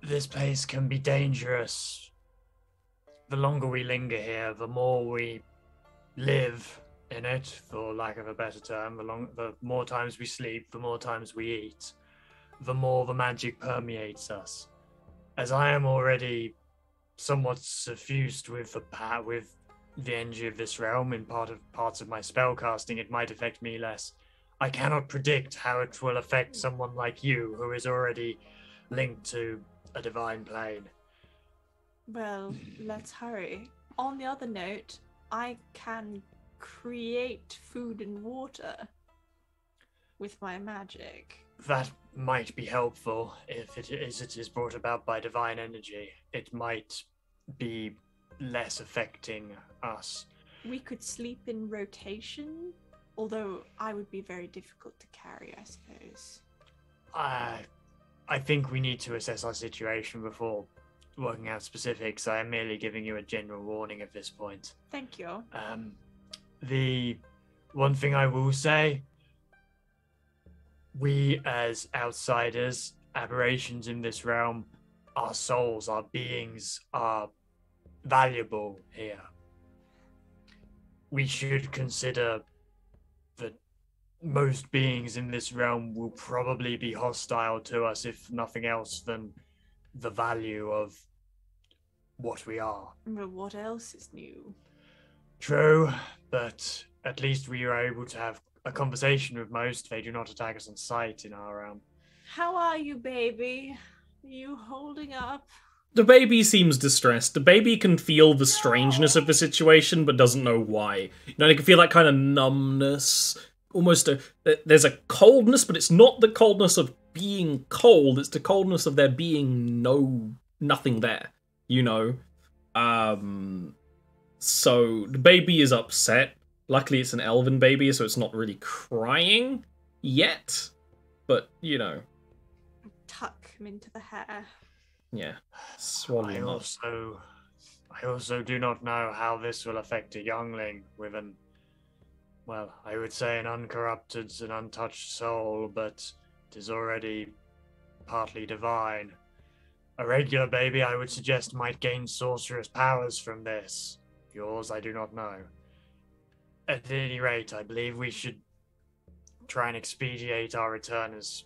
This place can be dangerous. The longer we linger here, the more we live in it, for lack of a better term. The more times we sleep, the more times we eat, the more the magic permeates us. As I am already somewhat suffused with the energy of this realm in parts of my spellcasting, it might affect me less. I cannot predict how it will affect someone like you, who is already linked to a divine plane. Well, let's hurry. On the other note, I can create food and water with my magic. That might be helpful if it is brought about by divine energy. It might be less affecting us. We could sleep in rotation, although I would be very difficult to carry, I suppose. I think we need to assess our situation before working out specifics. I am merely giving you a general warning at this point. Thank you. The one thing I will say, we as outsiders, aberrations in this realm, our souls, our beings are valuable here. We should consider that most beings in this realm will probably be hostile to us, if nothing else than the value of what we are. But what else is new? True, but at least we are able to have a conversation with most. They do not attack us on sight in our realm. How are you, baby? Are you holding up? The baby seems distressed. The baby can feel the strangeness of the situation, but doesn't know why. You know, they can feel that kind of numbness. Almost there's a coldness, but it's not the coldness of being cold. It's the coldness of there being nothing there. You know? So the baby is upset. Luckily, it's an elven baby, so it's not really crying yet. But, you know. Tuck him into the hair. Yeah. Swallow him up. I also do not know how this will affect a youngling with I would say an uncorrupted and untouched soul, but it is already partly divine. A regular baby, I would suggest, might gain sorcerous powers from this. Yours, I do not know. At any rate, I believe we should try and expedite our return as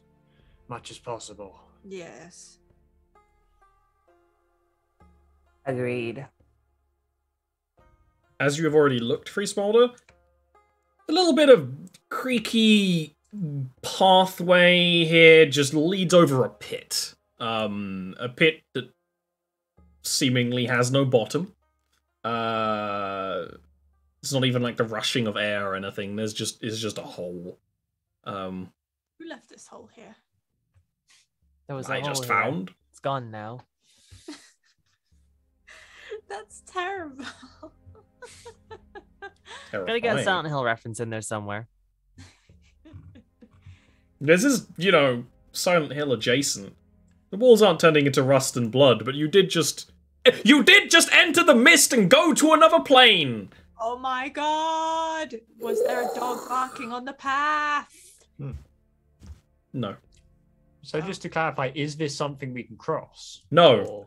much as possible. Yes. Agreed. As you have already looked, Free Smolder, a little bit of creaky pathway here just leads over a pit. A pit that seemingly has no bottom. It's not even like the rushing of air or anything. It's just a hole. Who left this hole here? There was I a just hole here. found. It's gone now. That's terrible. Gotta get a Silent Hill reference in there somewhere. This is, you know, Silent Hill adjacent. The walls aren't turning into rust and blood, but you did just enter the mist and go to another plane! Oh my god! Was there a dog barking on the path? No. So just to clarify, is this something we can cross? No. Or...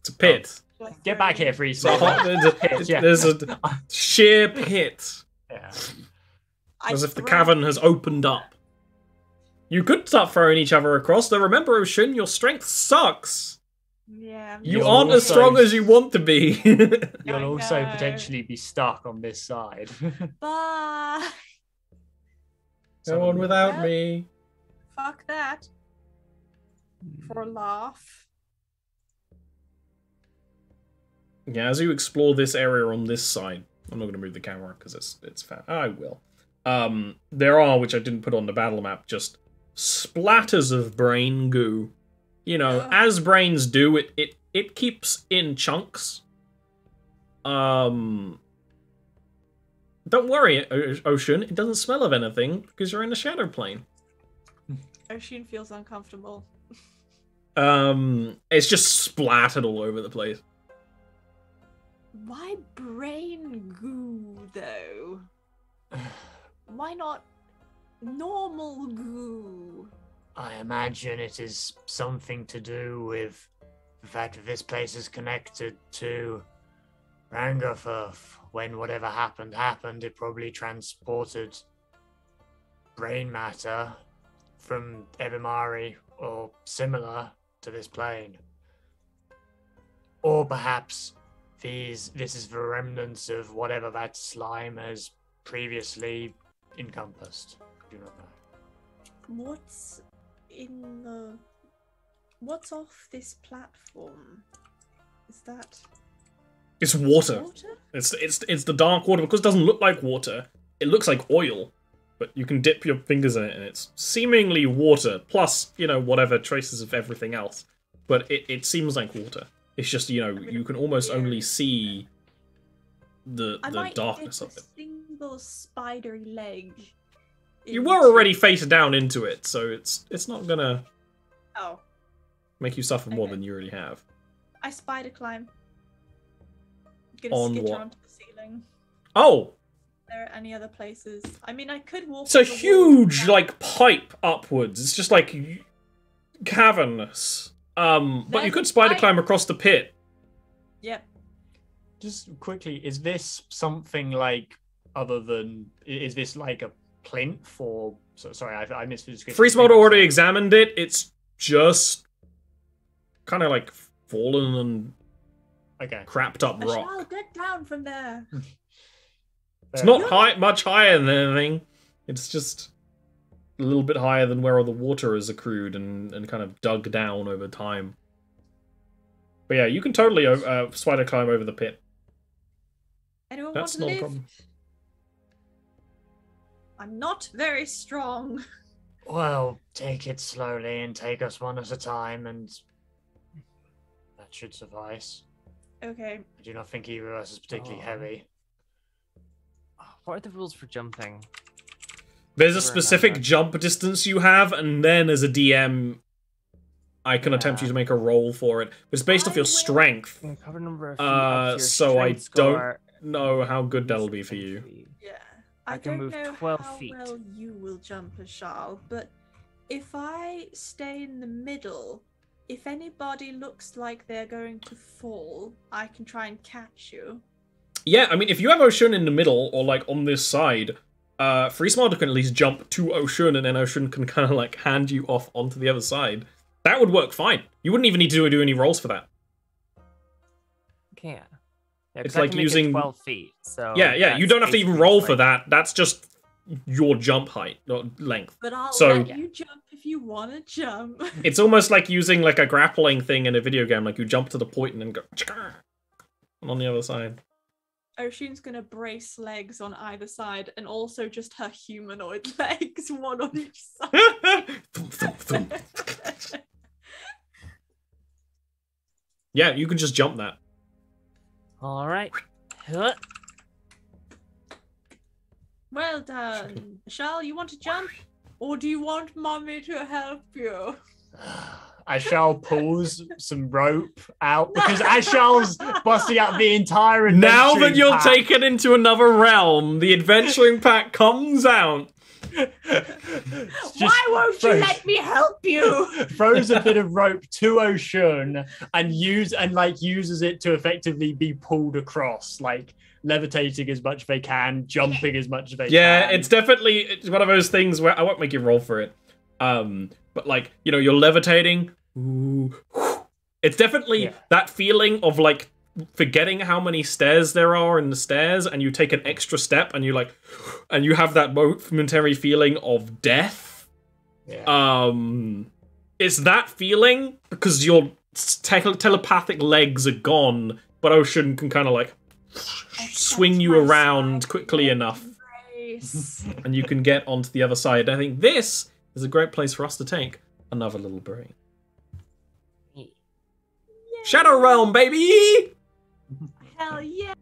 It's a pit. Get back here, Free There's Smolder. there's a sheer pit. Yeah. As if the cavern has opened up. You could start throwing each other across, though remember, Ocean, your strength sucks. Yeah. You aren't as strong as you want to be. You'll also potentially be stuck on this side. Bye. Go on without me. Fuck that. For a laugh. Yeah, as you explore this area on this side, I'm not going to move the camera because it's fat. I will. There are, which I didn't put on the battle map, just splatters of brain goo. You know, as brains do, it keeps in chunks. Don't worry, Ocean, it doesn't smell of anything because you're in the shadow plane. Oshun feels uncomfortable. It's just splattered all over the place. Why brain goo, though? Why not normal goo? I imagine it is something to do with the fact that this place is connected to Rangerfurth. When whatever happened, it probably transported brain matter from Ebimari or similar to this plane. Or perhaps this is the remnants of whatever that slime has previously encompassed. I do not know. What's off this platform? Is that It's water. water? It's the dark water because it doesn't look like water. It looks like oil, but you can dip your fingers in it and it's seemingly water. Plus, you know, whatever traces of everything else. But it seems like water. It's just, you know, you can almost only see the darkness of it. A single spidery leg. You were already face down into it, so it's not gonna make you suffer more Okay. than you already have. I spider climb. Gonna On skitter what? onto the ceiling. Oh, There are any other places? I mean, I could walk. it's a on the wall huge, without- like, pipe upwards. It's just, like, cavernous. But you There's could a spider pipe. climb across the pit. Yep. Just quickly, is this something like other than? Is this like a plinth or? So sorry, I missed the description. Freesmode already examined it. It's just kind of, like, fallen and Okay. crapped up I shall rock. get down from there. It's Fair not enough. much higher than anything. It's just a little bit higher than where all the water is accrued and kind of dug down over time. But yeah, you can totally spider climb over the pit. Anyone That's want not to a live? problem. I'm not very strong. Well, take it slowly and take us one at a time, and that should suffice. Okay. I do not think either of us is particularly heavy. What are the rules for jumping? There's a Never specific remember. jump distance you have, and then as a DM, I can attempt you to make a roll for it. But it's based off I your will- strength. Cover number of feet up to your So I strength don't score, know how good that'll least be for 10 you. feet. Yeah. I I can don't move know 12 how feet. well you will jump, Ashal, but if I stay in the middle, if anybody looks like they're going to fall, I can try and catch you. Yeah, I mean, if you have Oshun in the middle, or like on this side, Freesmarter can at least jump to Oshun, and then Oshun can kind of like hand you off onto the other side. That would work fine. You wouldn't even need to do any rolls for that. Okay. Yeah, It's 'cause I like can make it using- 12 feet. So Yeah, you that's don't have to even basically roll just for like- that. That's just your jump height, or length. But I'll So- let you jump if you want to jump. It's almost like using like a grappling thing in a video game. Like you jump to the point and then go, and on the other side. Oshun's gonna brace legs on either side, and also just her humanoid legs, one on each side. Thump, thump, thump. Yeah, you can just jump that. All right. Huh. Well done. Ashal, you want to jump? Or do you want mommy to help you? I shall pulls some rope out because Ashal's busting out the entire Now that adventuring you're pack. taken into another realm, the adventuring pack comes out. Why won't you let me help you? Throws a bit of rope to Oshun and uses it to effectively be pulled across, like levitating as much as they can, jumping as much as they Yeah, can. it's one of those things where I won't make you roll for it. But like, you know, you're levitating. Ooh, whew. It's definitely that feeling of like forgetting how many stairs there are in the stairs, and you take an extra step, and you have that momentary feeling of death. Yeah. It's that feeling because your telepathic legs are gone, but Ocean can kind of like swing you around quickly enough, Embrace. and you can get onto the other side. I think this is a great place for us to take another little break. Shadow Realm, baby! Hell yeah.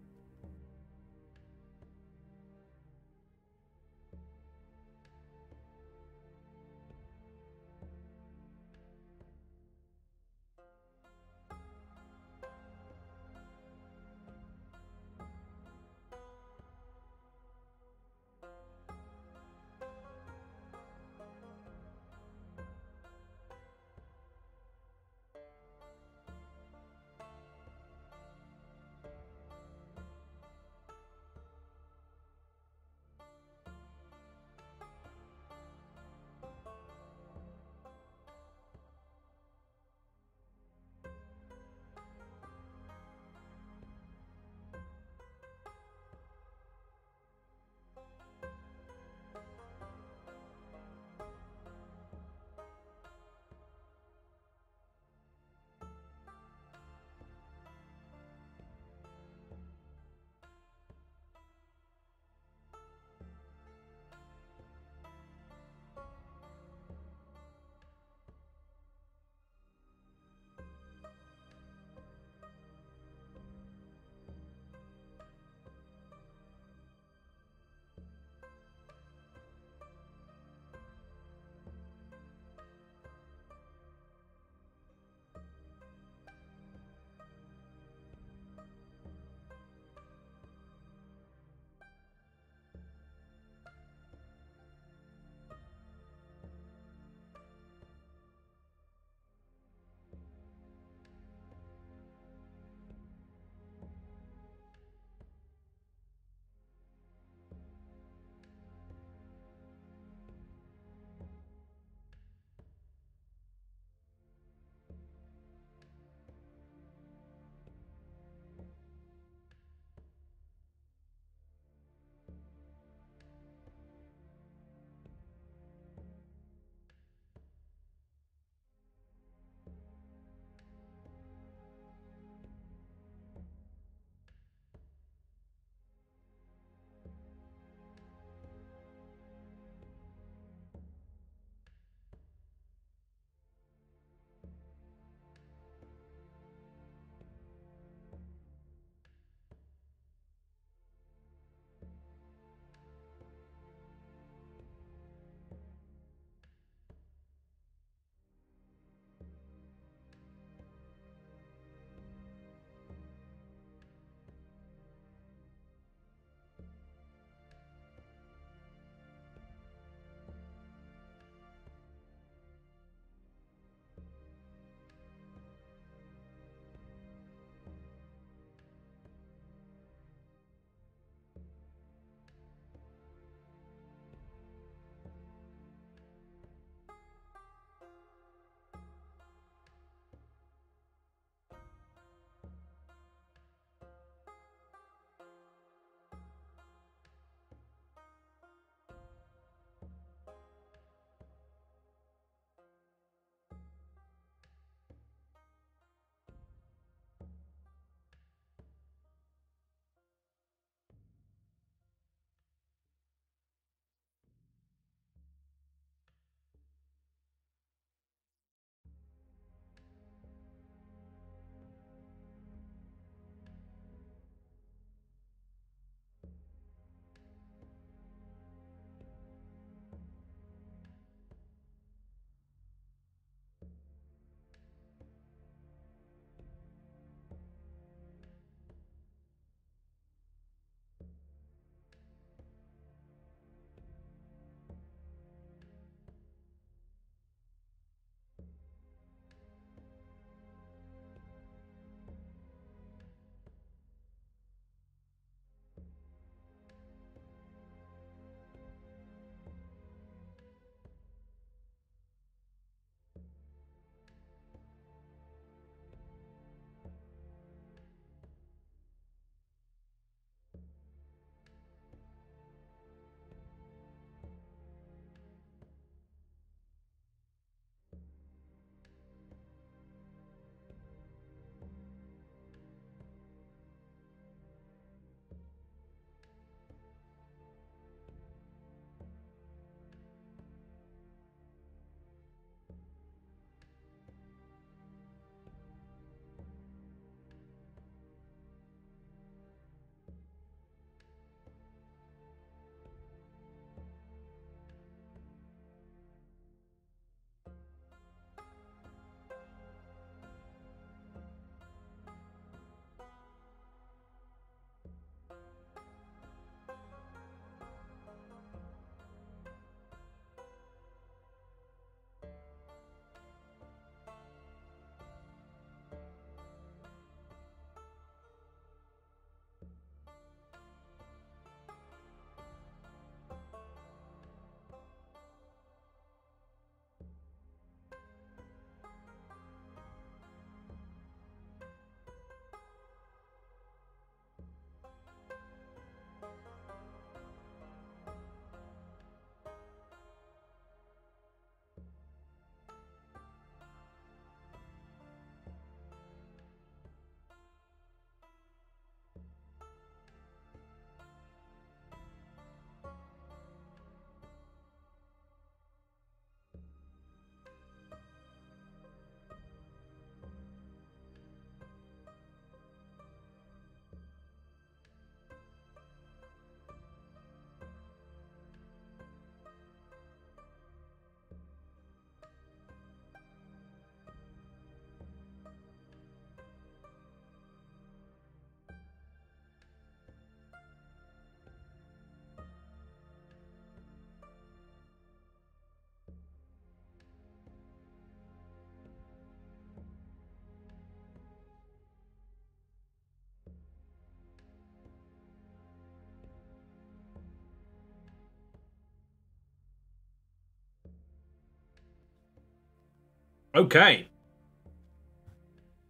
Okay.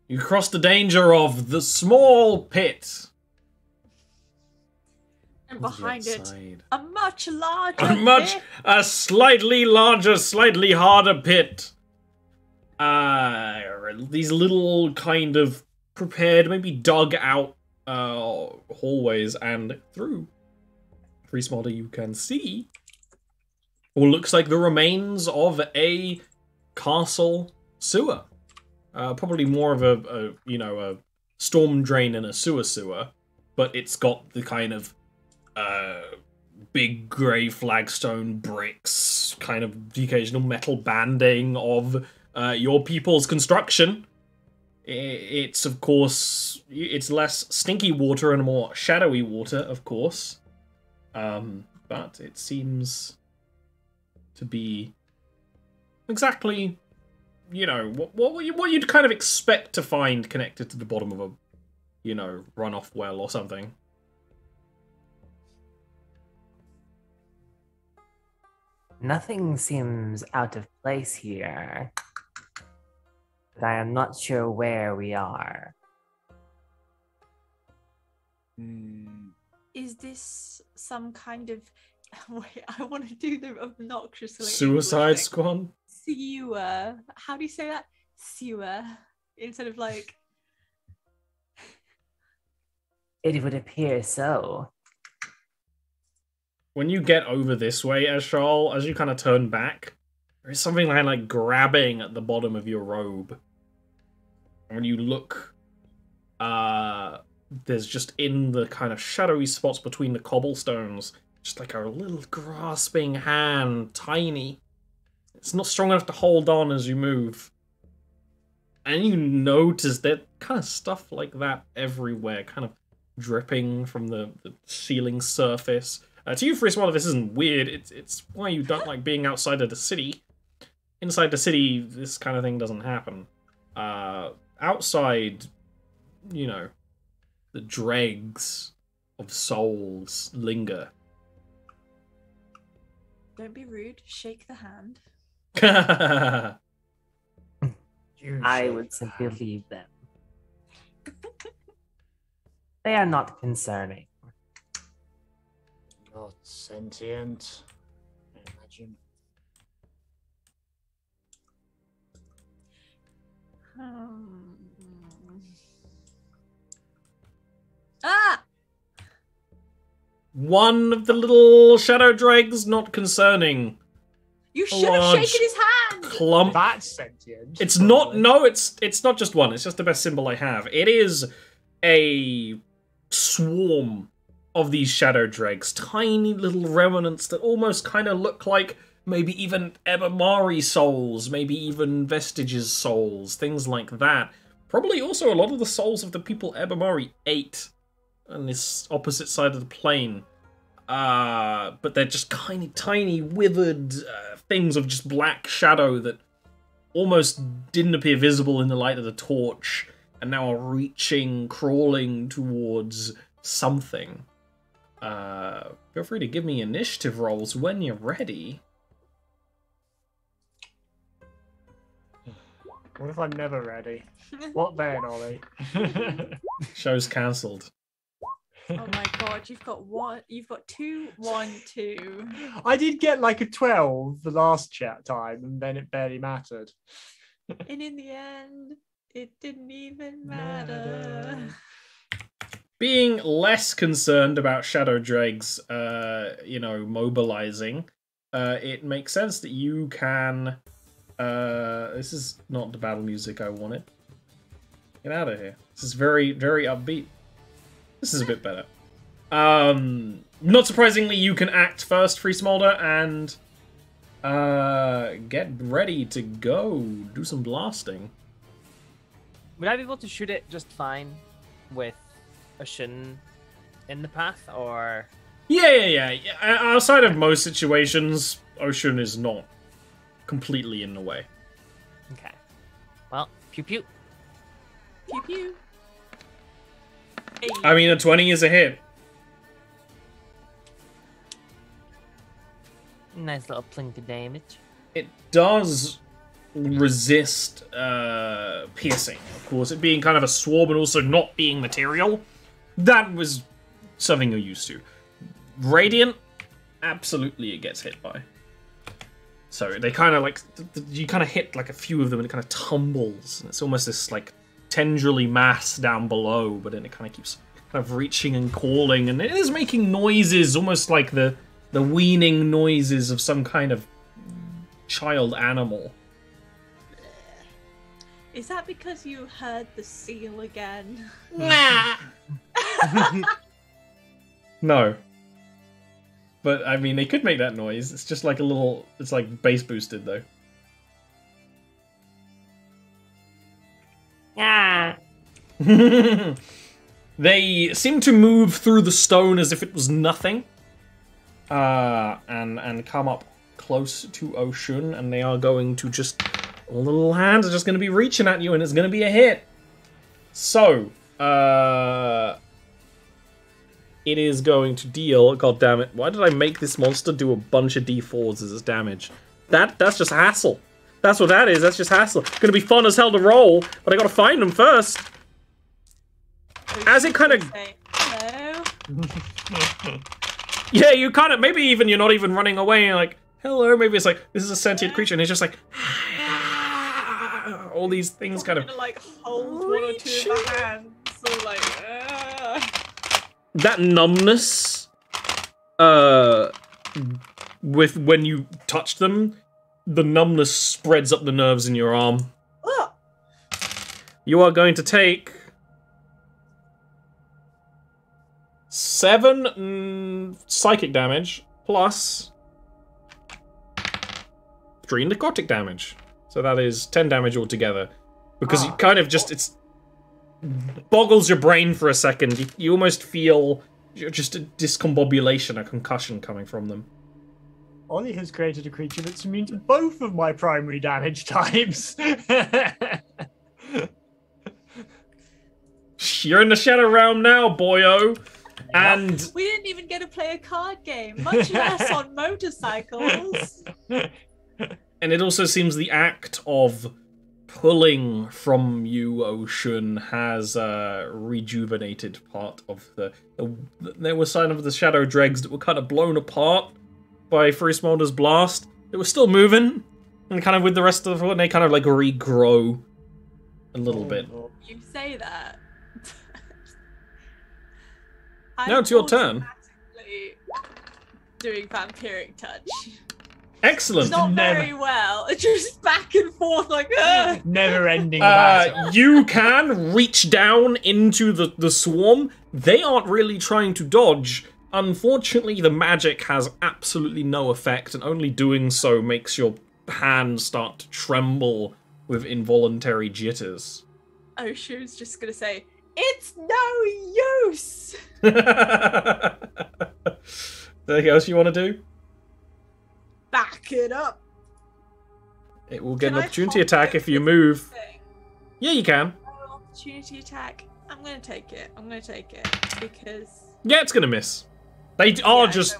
You cross the danger of the small pit. And What's behind it, outside? a much larger pit. A slightly larger, slightly harder pit. These little kind of prepared, maybe dug out hallways, and through Free Smolder you can see what looks like the remains of a castle sewer. Probably more of a storm drain and a sewer, but it's got the kind of big grey flagstone bricks, kind of the occasional metal banding of your people's construction. It's, of course, it's less stinky water and more shadowy water, of course. But it seems to be exactly, what you'd kind of expect to find connected to the bottom of a, runoff well or something. Nothing seems out of place here, but I am not sure where we are. Is this some kind of... Wait, I want to do the obnoxious... Suicide Squad? Sewer. How do you say that? Sewer. Instead of like... It would appear so. When you get over this way, Eshal, as you kind of turn back, there is something like grabbing at the bottom of your robe. And when you look, there's just in the kind of shadowy spots between the cobblestones, just like a little grasping hand, tiny. It's not strong enough to hold on as you move. And you notice that kind of stuff like that everywhere, kind of dripping from the ceiling surface. To you, Free Swallow, this isn't weird. It's why you don't like being outside of the city. Inside the city, this kind of thing doesn't happen. Outside, the dregs of souls linger. Don't be rude. Shake the hand. I would simply leave them. They are not concerning. Not sentient, I imagine. Ah! One of the little shadow dregs, not concerning. You should have shaken his hand! Clump. That's sentient. It's not, no, it's not just one. It's just the best symbol I have. It is a swarm of these shadow dregs, tiny little remnants that almost kind of look like maybe even Ebamari souls, maybe even Vestiges souls, things like that. Probably also a lot of the souls of the people Ebamari ate on this opposite side of the plane. But they're just tiny, withered things of just black shadow that almost didn't appear visible in the light of the torch, and now are crawling towards something. Feel free to give me initiative rolls when you're ready. What if I'm never ready? What then, Ollie? Show's cancelled. Oh my god, you've got 2, 1, 2. I did get like a 12 the last chat time, and then it barely mattered. And in the end, it didn't even matter. Being less concerned about shadow dregs, mobilizing, it makes sense that you can. This is not the battle music I wanted. Get out of here. This is very, very upbeat. This is a bit better. Not surprisingly, you can act first, Free Smolder, and get ready to go. Do some blasting. Would I be able to shoot it just fine with a Shin in the path, or? Yeah. Outside of most situations, Ocean is not completely in the way. Okay. Well, pew pew. Pew pew. Hey. I mean, a 20 is a hit. Nice little plink of damage. It does resist piercing. Of course, it being kind of a swarm and also not being material, that was something you're used to. Radiant, absolutely it gets hit by. So they kind of like, you kind of hit like a few of them and it kind of tumbles. And it's almost this like tendrily mass down below, but then it kind of keeps kind of reaching and calling, and it is making noises, almost like the weaning noises of some kind of child animal. Is that because you heard the seal again? No. But, I mean, they could make that noise. It's just like a little... It's like bass boosted, though. Yeah. They seem to move through the stone as if it was nothing. And come up close to Oshun, and they are going to just... All the little hands are just going to be reaching at you, and it's going to be a hit. So, it is going to deal... God damn it. Why did I make this monster do a bunch of d4s as its damage? That's just hassle. That's what that is. That's just hassle. It's going to be fun as hell to roll, but I got to find them first. As it kind of... Hello? Yeah, you kind of... Maybe even you're not even running away, and you're like, hello. Maybe it's like, this is a sentient creature, and it's just like... All these things kind of... Gonna, like, hold one or two of my hands, so like... That numbness, with when you touch them, the numbness spreads up the nerves in your arm. Ugh. You are going to take 7 psychic damage plus 3 necrotic damage. So that is 10 damage altogether. Because you kind of just, it's boggles your brain for a second. You almost feel just a discombobulation, a concussion coming from them. Ollie has created a creature that's immune to both of my primary damage types. You're in the Shadow Realm now, boyo. And We didn't even get to play a card game, much less on motorcycles. and it also seems the act of pulling from you, Ocean, has rejuvenated part of the... There were signs of the shadow dregs that were kind of blown apart by Free Smolder's blast. They were still moving, and kind of with the rest of the... And they kind of like regrow a little bit. You say that. Now it's your turn. automatically doing vampiric touch. Excellent. Not very well. It's just back and forth like. Never ending battle. You can reach down into the swarm. They aren't really trying to dodge. Unfortunately, the magic has absolutely no effect, and only doing so makes your hands start to tremble with involuntary jitters. Oh, she was just gonna say, "It's no use." Anything else you want to do? Back it up. It will get Can an I opportunity pop attack it if you with move. thing? Yeah, you can. Opportunity attack. I'm gonna take it. I'm gonna take it because Yeah, it's gonna miss. They are yeah, just...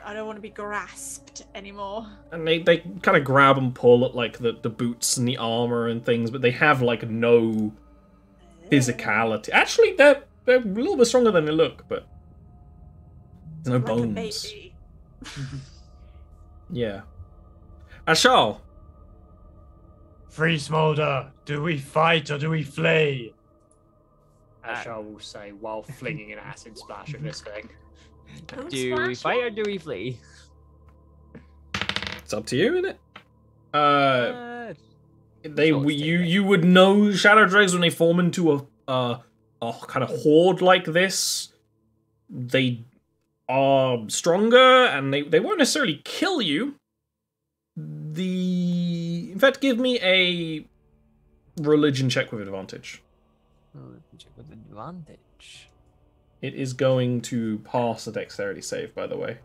I don't want to be grasped anymore. And they kind of grab and pull at like the boots and the armor and things, but they have like no physicality. Actually, they're a little bit stronger than they look, but there's no Like a bones. baby. Yeah. Ashal. Free Smolder, do we fight or do we flee? Ashar will say while flinging an acid splash at this thing. Don't Do we smash fight or it. do we flee? It's up to you, innit? Let's go You would know shadow dregs when they form into a kind of horde like this. They are stronger, and they won't necessarily kill you. In fact, give me a religion check with advantage. Check with advantage. It is going to pass a dexterity save, by the way.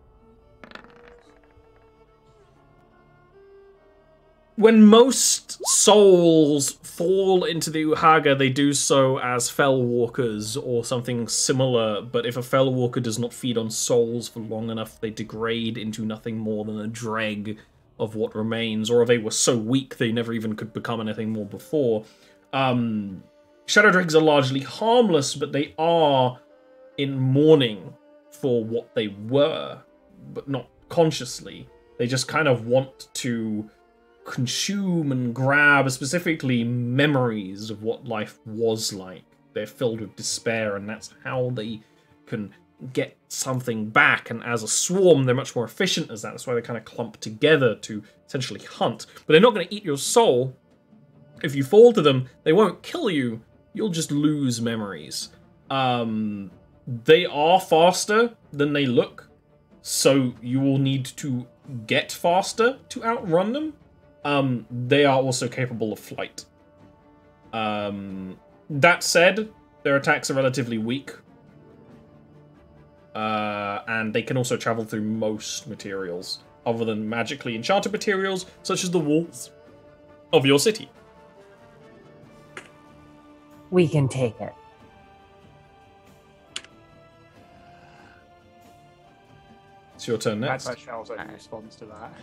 When most souls fall into the Uhaga, they do so as Fellwalkers or something similar, but if a Fellwalker does not feed on souls for long enough, they degrade into nothing more than a dreg of what remains, or they were so weak they never even could become anything more before. Shadow Dragons are largely harmless, but they are in mourning for what they were, but not consciously. They just kind of want to consume and grab specifically memories of what life was like. They're filled with despair, and that's how they can get something back. And as a swarm, they're much more efficient as that. That's why they kind of clump together to essentially hunt. But they're not going to eat your soul. If you fall to them, they won't kill you. You'll just lose memories. They are faster than they look, so you will need to get faster to outrun them. They are also capable of flight. That said, their attacks are relatively weak. And they can also travel through most materials, other than magically enchanted materials, such as the walls of your city. We can take it. It's your turn next. That's Charles' only response to that.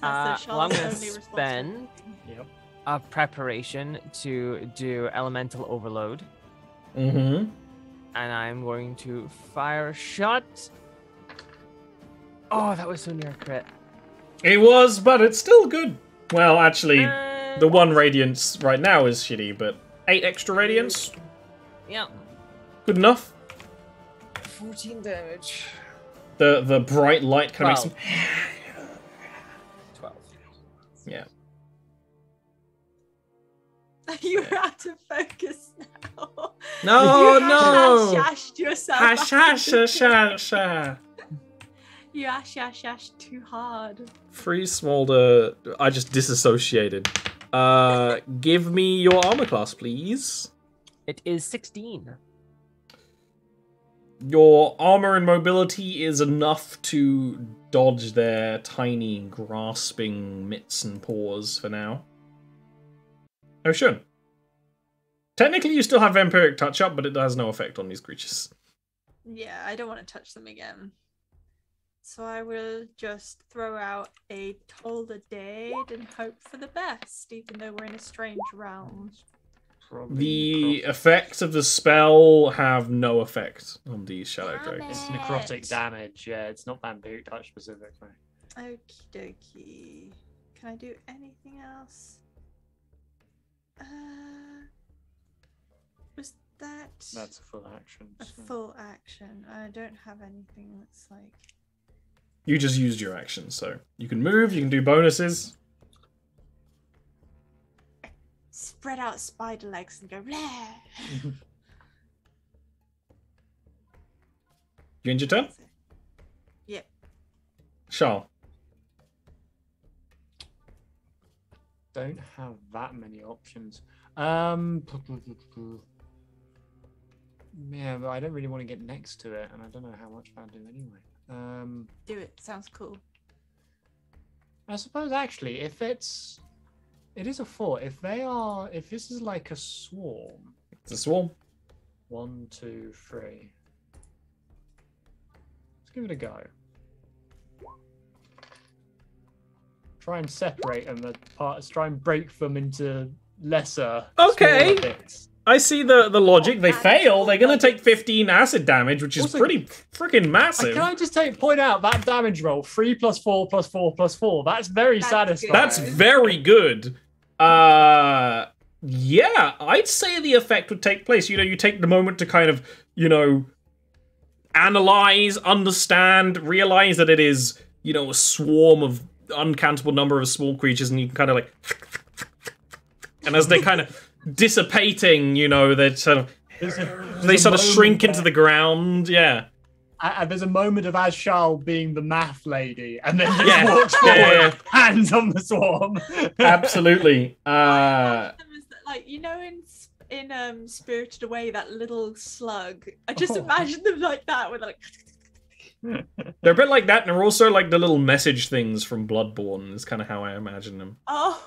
That's Well, I'm Charles' going to only response. spend Yep. a preparation to do Elemental Overload. Mm-hmm. And I'm going to fire a shot. Oh, that was so near a crit. It was, but it's still good. Well, actually, the one radiance right now is shitty, but 8 extra radiance, Yeah. good enough. 14 damage. The bright light kind of makes 12. Yeah. You're out of focus now. No, You no. Shashed yourself. Ha-sha-sha-sha-sha. You shashed too hard. Free Smolder. I just disassociated. Give me your armor class, please. It is 16. Your armor and mobility is enough to dodge their tiny, grasping mitts and paws for now. Oh, sure. Technically, you still have Vampiric Touch-Up, but it has no effect on these creatures. Yeah, I don't want to touch them again. So I will just throw out a Toll the Dead and hope for the best, even though we're in a strange realm. The effects of the spell have no effect on these Shadow Damn Dragons. It's necrotic damage, yeah, it's not vampiric touch specifically. Okie dokie. Can I do anything else? Was that That's a full action. a so- full action? I don't have anything that's like... You just used your action, so you can move, you can do bonuses. Spread out spider legs and go bleh. You end your turn? Yep. Charles. Don't have that many options. Yeah, but I don't really want to get next to it, and I don't know how much I'll do anyway. Do it. Sounds cool. I suppose actually, if it is a fort. If this is like a swarm. It's a swarm. 1, 2, 3. Let's give it a go. Try and separate them apart. Try and break them into lesser. Okay. smaller bits. I see the logic. They fail. They're going to take 15 acid damage, which is Also, pretty freaking massive. Can I just point out that damage roll? 3 + 4 + 4 + 4. That's very That's satisfying. That's very good. Yeah, I'd say the effect would take place. You take the moment to kind of, analyze, understand, realize that it is, a swarm of uncountable number of small creatures, and you can kind of like... And as they're kind of dissipating, they sort of shrink into the ground, yeah. And there's a moment of Ashal being the math lady, and then just Yeah, walks forward, yeah. hands on the swarm. Absolutely. I imagine them as like in Spirited Away, that little slug. I just imagine them like that with like. They're a bit like that, and they're also like the little message things from Bloodborne, is kind of how I imagine them. Oh.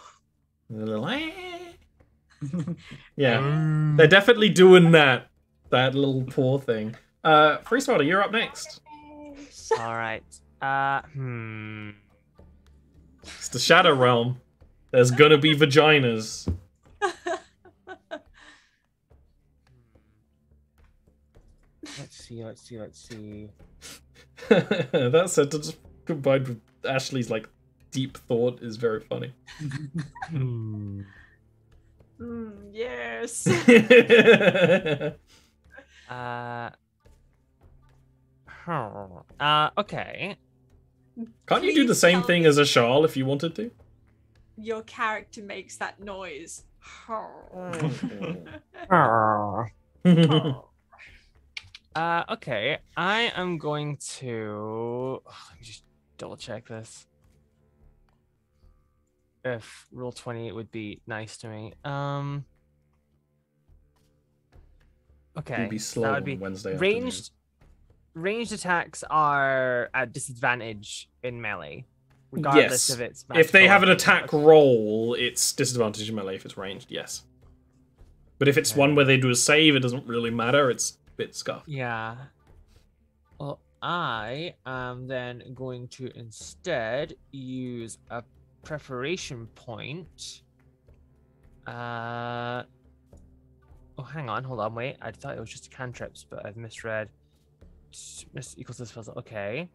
The little... Yeah, they're definitely doing that little paw thing. Free Smarter, you're up next. All right. It's the Shadow Realm. There's gonna be vaginas. Let's see. That sentence combined with Ashley's like deep thought is very funny. Yes. Okay. Can't you do the same thing as a Charl if you wanted to? Your character makes that noise. Okay. I am going to. Let me just double check this. If Rule 20 would be nice to me. Okay. You'd be slow that would be on Wednesday ranged attacks are at disadvantage in melee, regardless Yes. of its. If they have an magical attack roll, it's disadvantage in melee if it's ranged, yes. But if it's one where they do a save, it doesn't really matter. It's a bit scuffed. Yeah. Well, I am then going to instead use a preparation point. Oh, hang on, hold on, wait. I thought it was just cantrips, but I've misread. Equals this puzzle. Okay.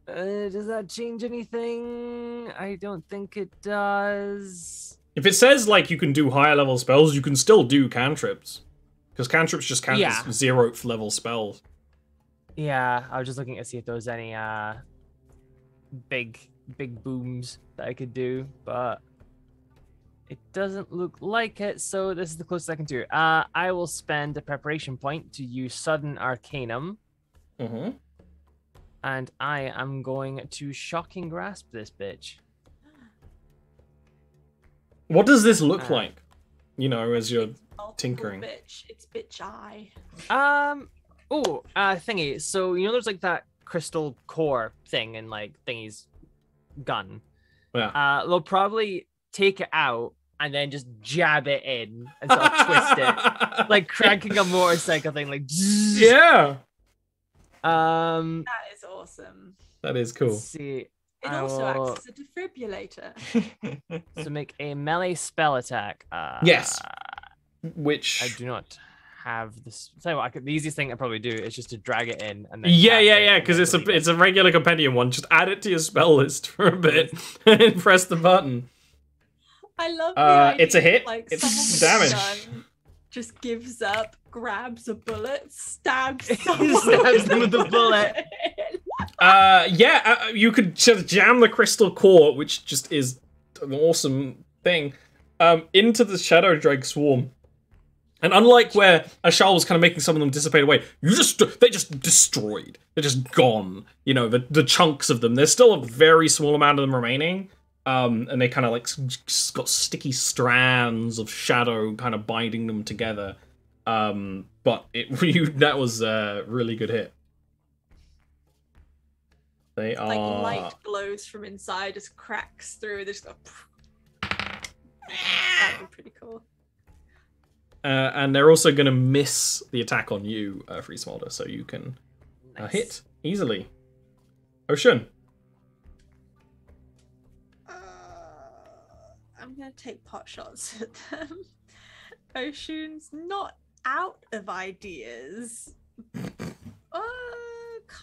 Does that change anything? I don't think it does. If it says like you can do higher level spells, you can still do cantrips. Because cantrips just count as 0th level spells. Yeah, I was just looking to see if there was any big booms that I could do, but it doesn't look like it, so this is the closest I can do. I will spend a preparation point to use Sudden Arcanum. Mm-hmm. And I am going to Shocking Grasp this bitch. What does this look like? You know, as you're Multiple tinkering. Bitch. It's bitch eye. Thingy. So, you know there's like that crystal core thing in like Thingy's gun. Yeah. They'll probably take it out and then just jab it in and sort of twist it. Like cranking a motorcycle thing, like Yeah. That is awesome. That is cool. Let's see. It also acts as a defibrillator. To make a melee spell attack. Yes. Which I do not have this. So what, the easiest thing I probably do is just to drag it in and then. Yeah, because it's a regular compendium one. Just add it to your spell list for a bit and press the button. I love the idea, it's a hit. Like, It's someone with a damage. gun just gives up, grabs a bullet, stabs He someone stabs them with the bullet. You could just jam the crystal core, which just is an awesome thing, into the Shadow Drake swarm. And unlike where Ashal was kind of making some of them dissipate away, they just destroyed. They're just gone. You know, the chunks of them. There's still a very small amount of them remaining. And they kind of like just got sticky strands of shadow kind of binding them together. But that was a really good hit. They are like light glows from inside, just cracks through. They just go. That'd be pretty cool. And they're also going to miss the attack on you, Free Smolder, so you can hit easily. Ocean. I'm gonna take pot shots at them. Ocean's not out of ideas.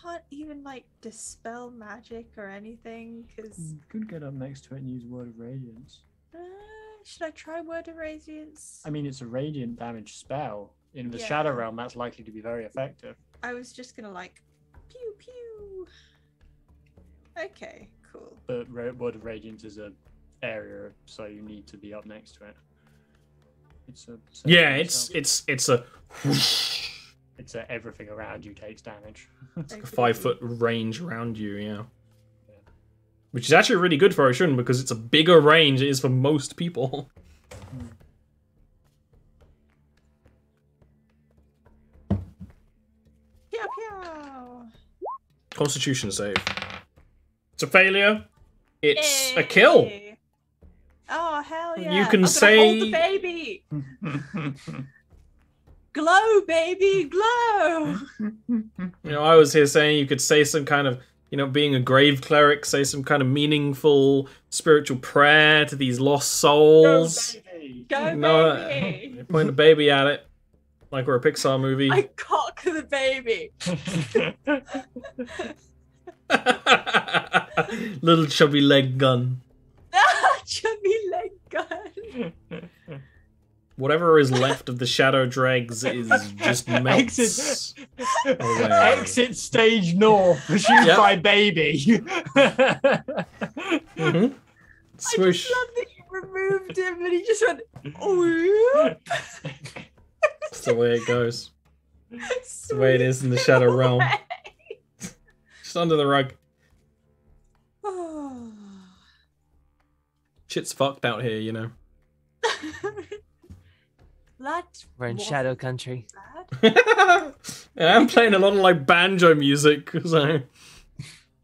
Can't even like dispel magic or anything because. You could get up next to it and use Word of Radiance. Should I try Word of Radiance? I mean, it's a radiant damage spell. In the Yeah. Shadow Realm, that's likely to be very effective. I was just gonna like pew pew. Okay, cool. But Word of Radiance is an area, so you need to be up next to it. It's a It's a it's a everything around you takes damage. It's like a 5-foot range around you, yeah. Which is actually really good for Ocean because it's a bigger range than it is for most people. Pew pew. Constitution save. It's a failure. It's a kill. Yay. Oh hell yeah! You can I'm say- gonna hold the baby. Glow, baby, glow. You know, I was here saying you could say some kind of you know, being a grave cleric, say some kind of meaningful spiritual prayer to these lost souls. Go, baby. Go, No, baby! you point a baby at it, like we're a Pixar movie. I cock the baby. Little chubby leg gun. Chubby leg gun. Whatever is left of the shadow dregs is just melts away. Exit stage north, pursued Yep. by baby. Mm-hmm. I Swoosh. just love that you removed him and he just went, oh, That's the way it goes. That's the way it is in the shadow realm. Just under the rug. Shit's fucked out here, you know. That We're in wasn't Shadow Country. bad. Yeah, I'm playing a lot of like banjo music, so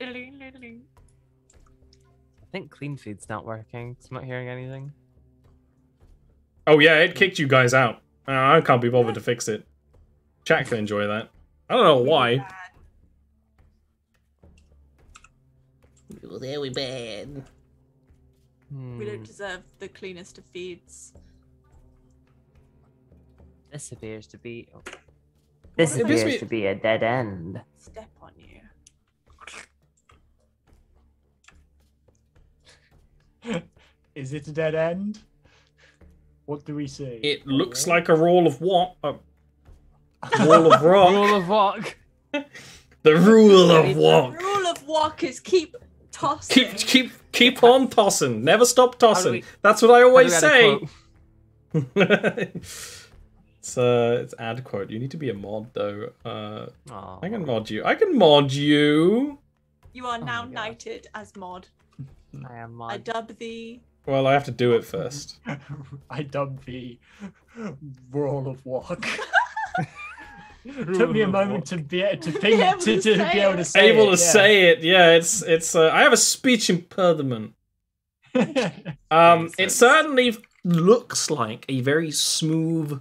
I think clean feed's not working. I'm not hearing anything. oh yeah, it kicked you guys out. I can't be bothered to fix it. Chat can enjoy that. I don't know why. Very bad. We don't deserve the cleanest of feeds. This appears to be. Oh. This It appears appears to to be a dead end. Step on you. Is it a dead end? What do we see? It looks like a roll of what? A wall of rock. Roll of walk. The rule of The walk. rule of walk is keep tossing. Keep on tossing. Never stop tossing. we- That's what I always How do we add a say. It's ad quote. You need to be a mod though. quote? Aw. I can mod you. I can mod you. You are Oh now my God. knighted as mod. I am I mod. dub thee. Well, I have to do it first. I dubbed the roll of walk. Took me a moment to be able to ping able to, to to say be able it. to say Able it, to say it. Yeah, it's. I have a speech impediment. It Jesus. certainly looks like a very smooth,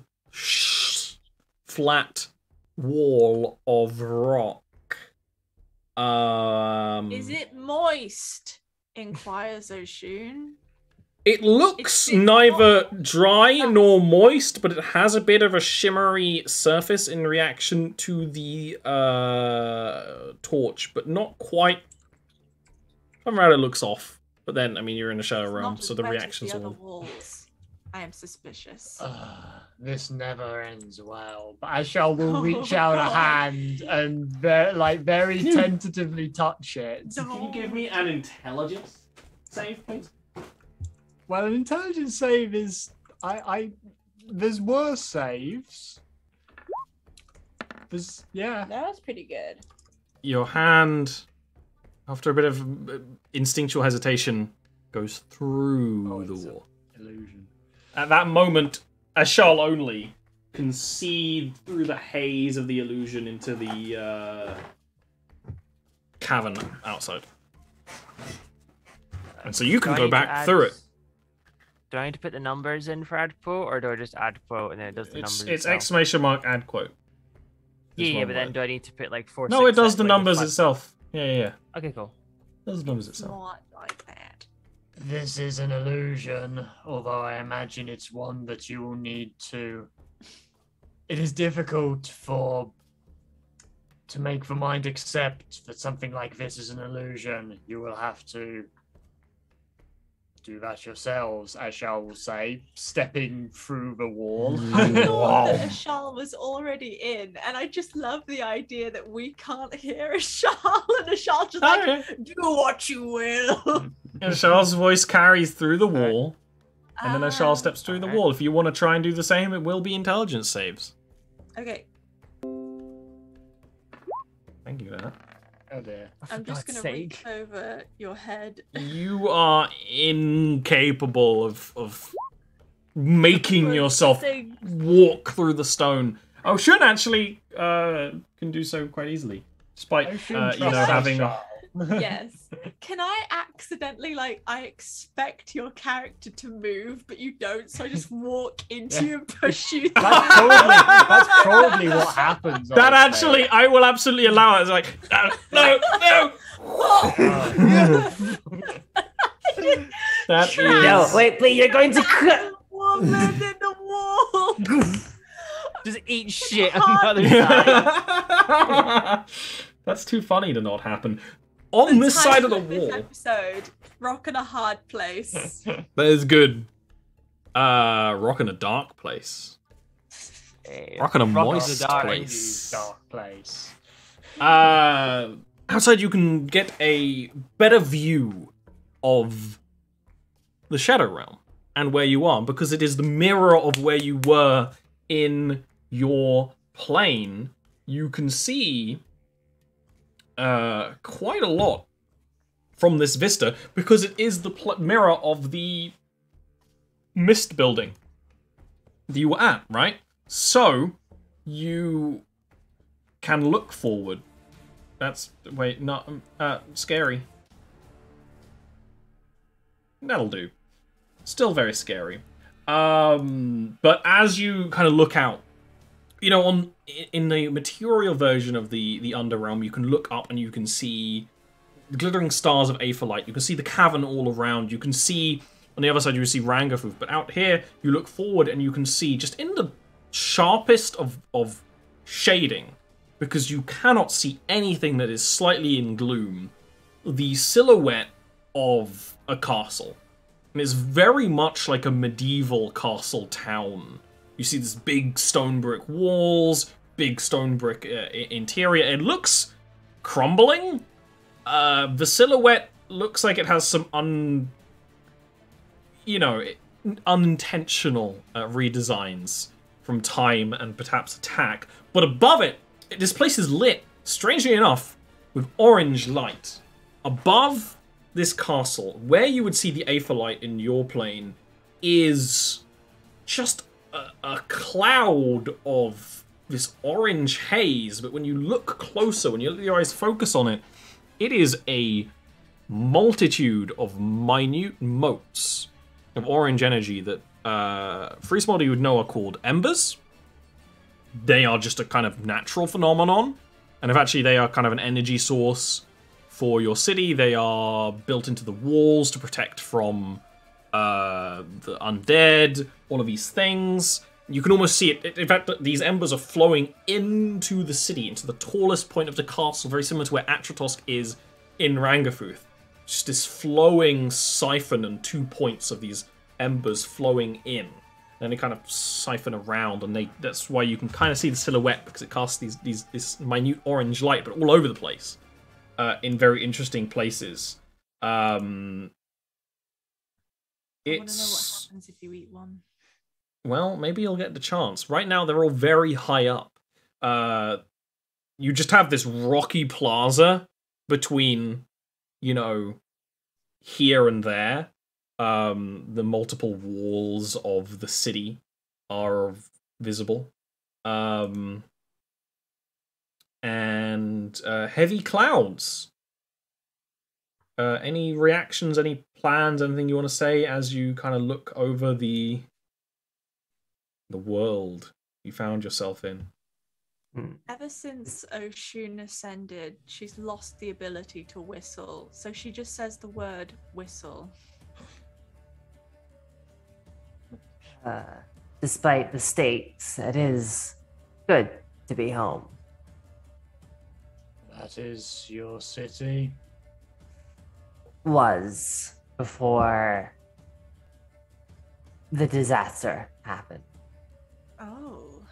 flat wall of rock. Is it moist? Inquires Oshun. It looks It's neither not- dry nor moist, but it has a bit of a shimmery surface in reaction to the torch, but not quite. Somehow it looks off. But then, I mean, you're in the shadow realm, Not so as the wet as reactions the other all. walls. I am suspicious. This never ends well. But Ashal will reach out a hand and very tentatively touch it. Can you give me an intelligence save, please? Well, an intelligence save is there's worse saves. Yeah. That's pretty good. Your hand, after a bit of instinctual hesitation, goes through the it's wall. Illusion. At that moment, Ashal only can see through the haze of the illusion into the cavern outside. And so you can Do I go need to back add- through it. Do I need to put the numbers in for add quote, or do I just add quote and then it does the It's numbers itself? exclamation mark add quote. Yeah, It's yeah, one but then word. do I need to put like 4? No, it 6, does the like, numbers five- itself. Yeah. Okay, cool. It does the numbers itself. Smart like that. This is an illusion, although I imagine it's one that you will need to. It is difficult to make the mind accept that something like this is an illusion. You will have to do that yourselves, Ashal will say, stepping through the wall. I thought Wow. that Ashal was already in, and I just love the idea that we can't hear Ashal, and Ashal just like, Okay. do what you will. And Ashal's voice carries through the wall, and then Ashal Um, steps through the alright. wall. If you want to try and do the same, it will be intelligence saves. Okay, Thank you for that. Oh dear. For I'm just God's gonna sake. reach over your head. You are incapable of making yourself Processing. walk through the stone. Oshun actually can do so quite easily, despite Oshun you know trusts having Ashal. Yes. Can I accidentally, like, I expect your character to move, but you don't, so I just walk into you and push you. That's probably what happens. That I would say. actually, I will absolutely allow it. It's like, no. That is... No, wait, you're going to cut. Woman in the wall. Just eat shit on the other side. That's too funny to not happen. On this side of the This wall. episode, rock in a hard place. That is good. Rock in a dark place. Rock in a moist place. Dark place. Outside you can get a better view of the Shadow Realm and where you are, because it is the mirror of where you were in your plane. You can see quite a lot from this vista, because it is the mirror of the mist building that you were at, right? So you can look forward. That's wait, not scary. That'll do. Still very scary. But as you kind of look out, you know, in the material version of the Underrealm, you can look up and you can see the glittering stars of Aetherlight. You can see the cavern all around. You can see on the other side you see Rangafuth. But out here, you look forward and you can see just in the sharpest of shading, because you cannot see anything that is slightly in gloom, the silhouette of a castle. And it's very much like a medieval castle town. You see this big stone brick walls, big stone brick interior. It looks crumbling. The silhouette looks like it has some unintentional redesigns from time and perhaps attack. But above it, this place is lit, strangely enough, with orange light. Above this castle, where you would see the Aetherlight in your plane, is just a cloud of this orange haze. But when you look closer, when you let your eyes focus on it, it is a multitude of minute motes of orange energy that Free Smolder you would know are called embers. They are just a kind of natural phenomenon, and if actually they are kind of an energy source for your city. They are built into the walls to protect from the undead, all of these things. You can almost see it. In fact, these embers are flowing into the city, into the tallest point of the castle, very similar to where Atratosk is in Rangafuth. Just this flowing siphon and 2 points of these embers flowing in. And they kind of siphon around, and that's why you can kind of see the silhouette, because it casts this minute orange light, but all over the place, in very interesting places. I want to know what happens if you eat one. Well, maybe you'll get the chance. Right now, they're all very high up. You just have this rocky plaza between, here and there. The multiple walls of the city are visible. And heavy clouds. Any reactions, any plans, anything you want to say as you kind of look over the world you found yourself in? Ever since Oshun ascended, she's lost the ability to whistle, so she just says the word whistle. Despite the stakes, it is good to be home. That is your city? Was before the disaster happened. Oh.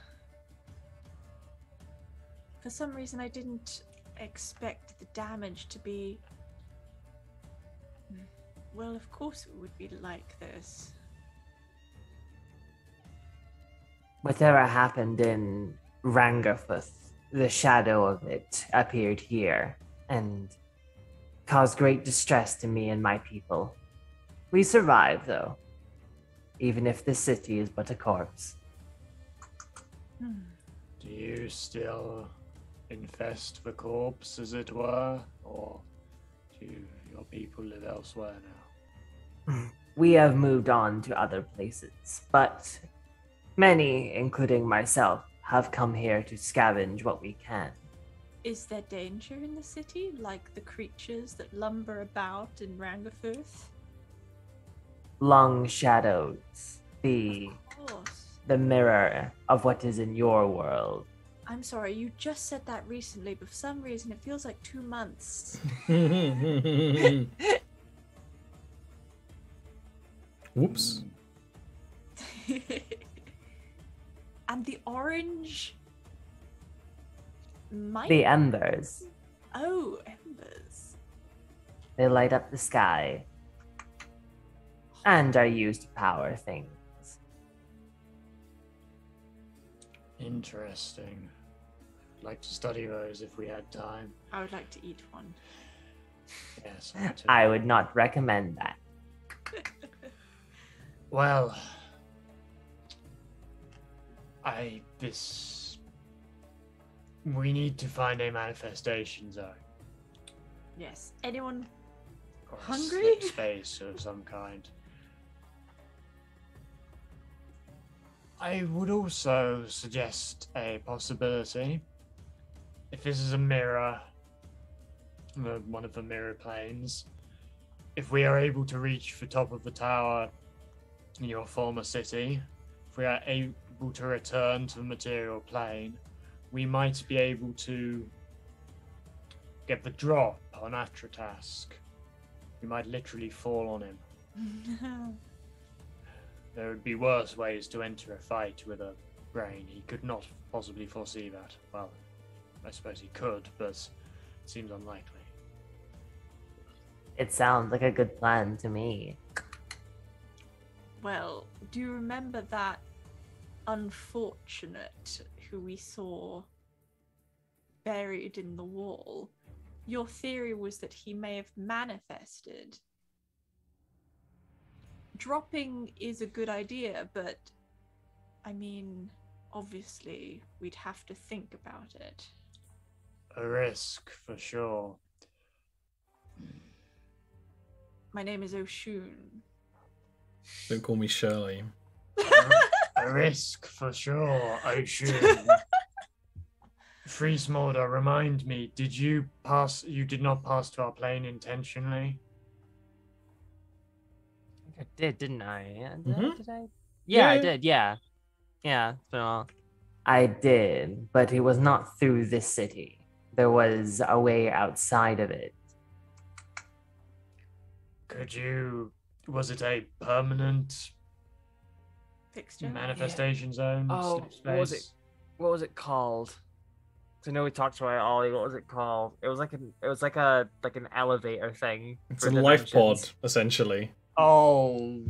For some reason, I didn't expect the damage to be... Well, of course it would be like this. Whatever happened in Rangafuth, the shadow of it appeared here and caused great distress to me and my people. We survived, though, even if the city is but a corpse. Do you still infest the corpse, as it were? Or Your people live elsewhere now. We have moved on to other places, but many, including myself, have come here to scavenge what we can. Is there danger in the city, like the creatures that lumber about in Rangerfirth? Long shadows, the Of course. mirror of what is in your world. I'm sorry, you just said that recently, but for some reason it feels like 2 months. Whoops. And the orange might... The embers, Oh, embers. they light up the sky and are used to power things. Interesting. I'd like to study those if we had time. I would like to eat one. Yes, I would not recommend that. Well, we need to find a manifestation zone. Yes. Anyone Or a hungry? slip space of some kind. I would also suggest a possibility. If this is a mirror, one of the mirror planes, if we are able to reach the top of the tower in your former city, if we are able to return to the material plane, we might be able to get the drop on Atratask. We might literally fall on him. There would be worse ways to enter a fight with a brain. He could not possibly foresee that. Well, I suppose he could, but it seems unlikely. It sounds like a good plan to me. Well, do you remember that unfortunate who we saw buried in the wall? Your theory was that he may have manifested. Dropping is a good idea, but I mean, obviously, we'd have to think about it. A risk, for sure. My name is Oshun. Don't call me Shirley. A risk, for sure, Ocean. Free Smolder, remind me, you did not pass to our plane intentionally? I did, didn't I? Yeah, Mhm. did I? Yeah. I did, yeah. Yeah, it's been a while. I did, but it was not through this city. There was a way outside of it. Was it a permanent Fixture? manifestation zone? Oh, slip what was it? space? What was it called? 'Cause I know we talked about it, Ollie. What was it called? It was like an elevator thing. It's for a life pod, dimensions. essentially. Oh.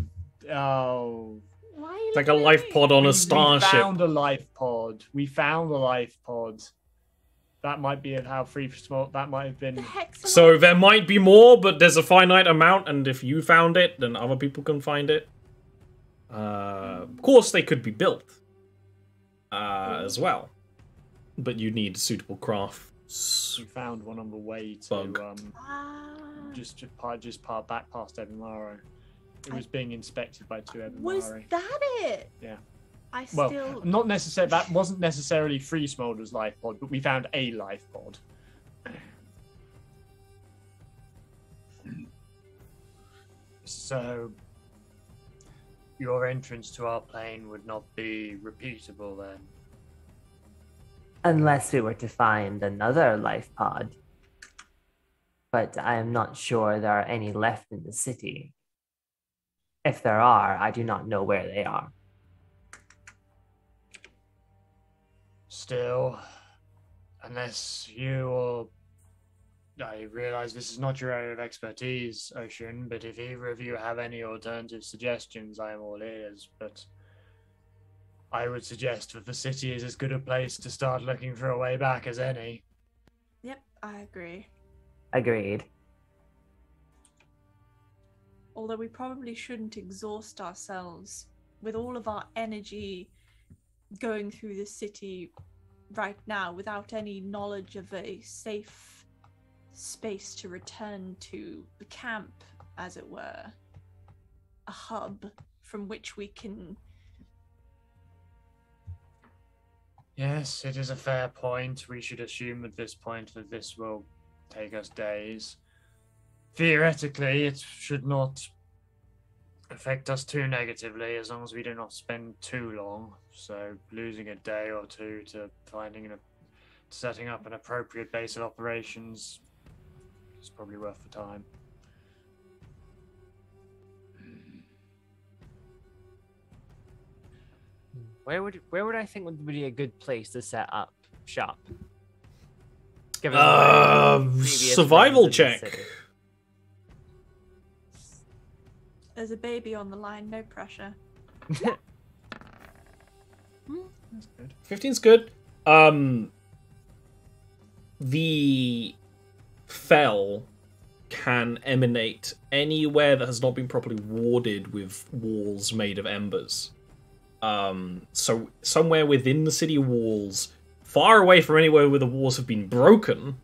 Why are you It's like a looking at life me? pod on a We starship. found a life pod. That might be how Free Small. That might have been. The heck's a So life there pod? might be more, but there's a finite amount, and if you found it, then other people can find it. Of course, they could be built as well, but you need suitable crafts. We found one on the way to Bug. Ah. just back past Evanmaro. It was being inspected by two Evanmaro. Was that it? Yeah. I Well, still. not necessarily. That wasn't necessarily Free Smolder's life pod, but we found a life pod. So, your entrance to our plane would not be repeatable then. Unless we were to find another life pod. But I am not sure there are any left in the city. If there are, I do not know where they are. Still, unless you or I realize this is not your area of expertise, Ocean, but if either of you have any alternative suggestions, I am all ears. But I would suggest that the city is as good a place to start looking for a way back as any. Yep, I agree. Agreed. Although we probably shouldn't exhaust ourselves with all of our energy going through the city right now without any knowledge of a safe space to return to the camp, as it were. A hub from which we can... Yes, it is a fair point. We should assume at this point that this will take us days. Theoretically, it should not affect us too negatively as long as we do not spend too long. So losing a day or two to setting up an appropriate base of operations is probably worth the time. Where would I think would be a good place to set up shop? Given my previous survival runs in the check. city. There's a baby on the line, no pressure. That's good. 15's good. The fell can emanate anywhere that has not been properly warded with walls made of embers. So somewhere within the city walls, far away from anywhere where the walls have been broken,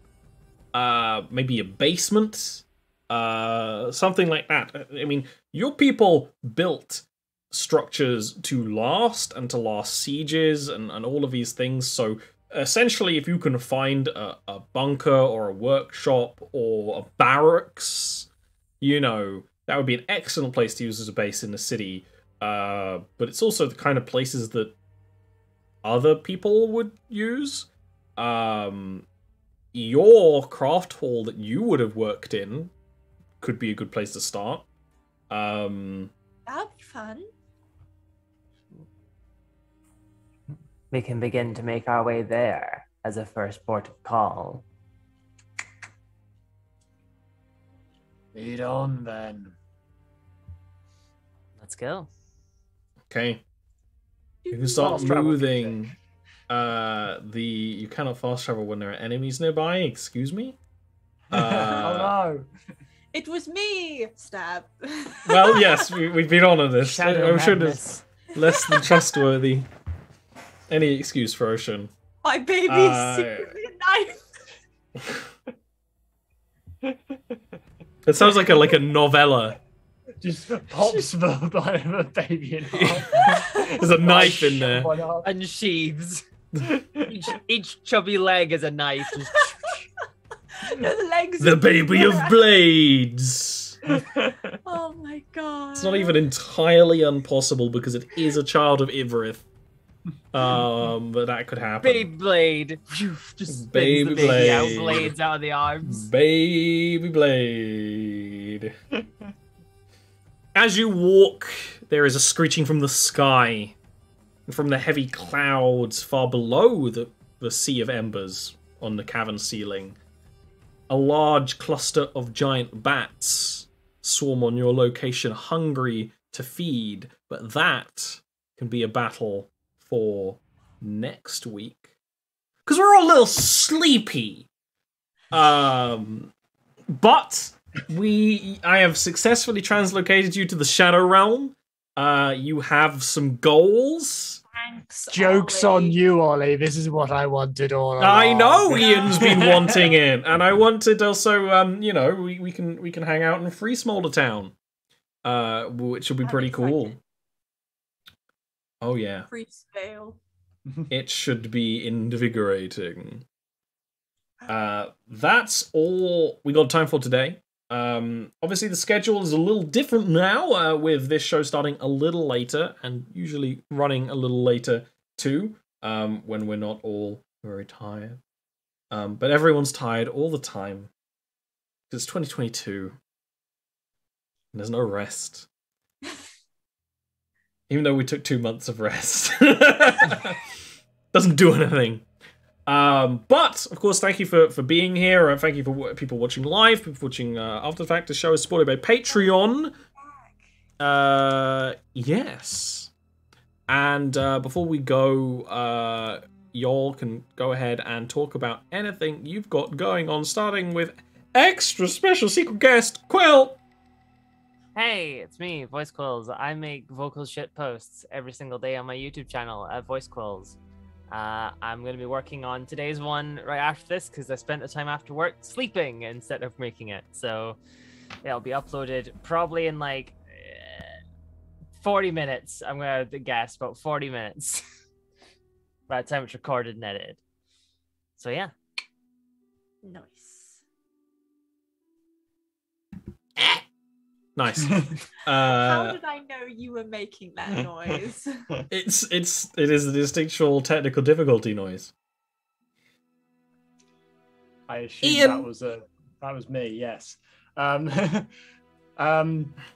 maybe a basement, something like that. I mean, your people built structures to last and to last sieges and all of these things. So essentially, if you can find a bunker or a workshop or a barracks, you know, that would be an excellent place to use as a base in the city. But it's also the kind of places that other people would use. Your craft hall that you would have worked in could be a good place to start. That'd be fun. We can begin to make our way there as a first port of call. Lead on then. Let's go. Okay. You can start Fast travel moving. You cannot fast travel when there are enemies nearby. Excuse me. Oh no! It was me! Stab. Well, yes, we've been on this. Shadow I'm sure madness. it's less than trustworthy. Any excuse for Ocean. My baby's secretly a knife. It sounds like a novella. Just pops the baby in half. There's a knife in there. One up. And sheaths. each chubby leg is a knife. Just No, the legs. The baby of blades. Oh my god. It's not even entirely impossible because it is a child of Ivrith. But that could happen. Beyblade. Just spins Baby the baby out, blade. blades out of the arms. Baby blade. As you walk, there is a screeching from the sky, and from the heavy clouds far below the sea of embers on the cavern ceiling. A large cluster of giant bats swarm on your location, hungry to feed, but that can be a battle for next week. Because we're all a little sleepy. But I have successfully translocated you to the Shadow Realm. You have some goals. Thanks, Joke's Ollie. on you, Ollie. This is what I wanted all along. I know Ian's been wanting it, and I wanted also, we can hang out in Free Smolder Town, which will be I'm pretty cool. excited. Oh yeah, Free scale. it should be invigorating. That's all we got time for today. Obviously the schedule is a little different now, with this show starting a little later and usually running a little later too, when we're not all very tired. But everyone's tired all the time because it's 2022 and there's no rest. Even though we took 2 months of rest. Doesn't do anything. But, of course, thank you for being here. And thank you for people watching live, people watching after the fact. The show is supported by Patreon. Yes. And before we go, y'all can go ahead and talk about anything you've got going on, starting with extra special secret guest, Quill. Hey, it's me, Voice Quills. I make vocal shit posts every single day on my YouTube channel at Voice Quills. I'm going to be working on today's one right after this because I spent the time after work sleeping instead of making it. So it'll be uploaded probably in like 40 minutes. I'm going to guess about 40 minutes by the time it's recorded and edited. So yeah. Nice. Nice. How did I know you were making that noise? It is a distinctual technical difficulty noise. I assume Ian. that was me. Yes.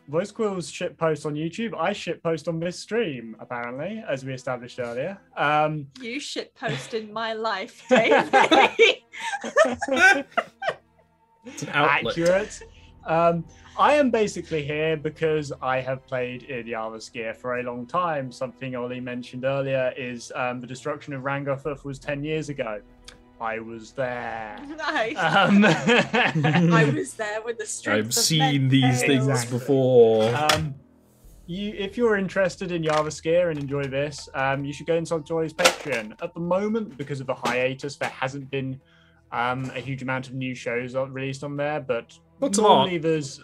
Voice Quill's shit post on YouTube. I shit post on this stream, apparently, as we established earlier. You shit posted my life, Dave. It's an outlet. Accurate. I am basically here because I have played in Jarviskjir for a long time. Something Ollie mentioned earlier is the destruction of Rangothuf was 10 years ago. I was there. Nice. I was there with the strength. I've seen these things Exactly. before. If you're interested in Jarviskjir and enjoy this, you should go and subscribe his Patreon. At the moment, because of the hiatus, there hasn't been a huge amount of new shows released on there, but normally there's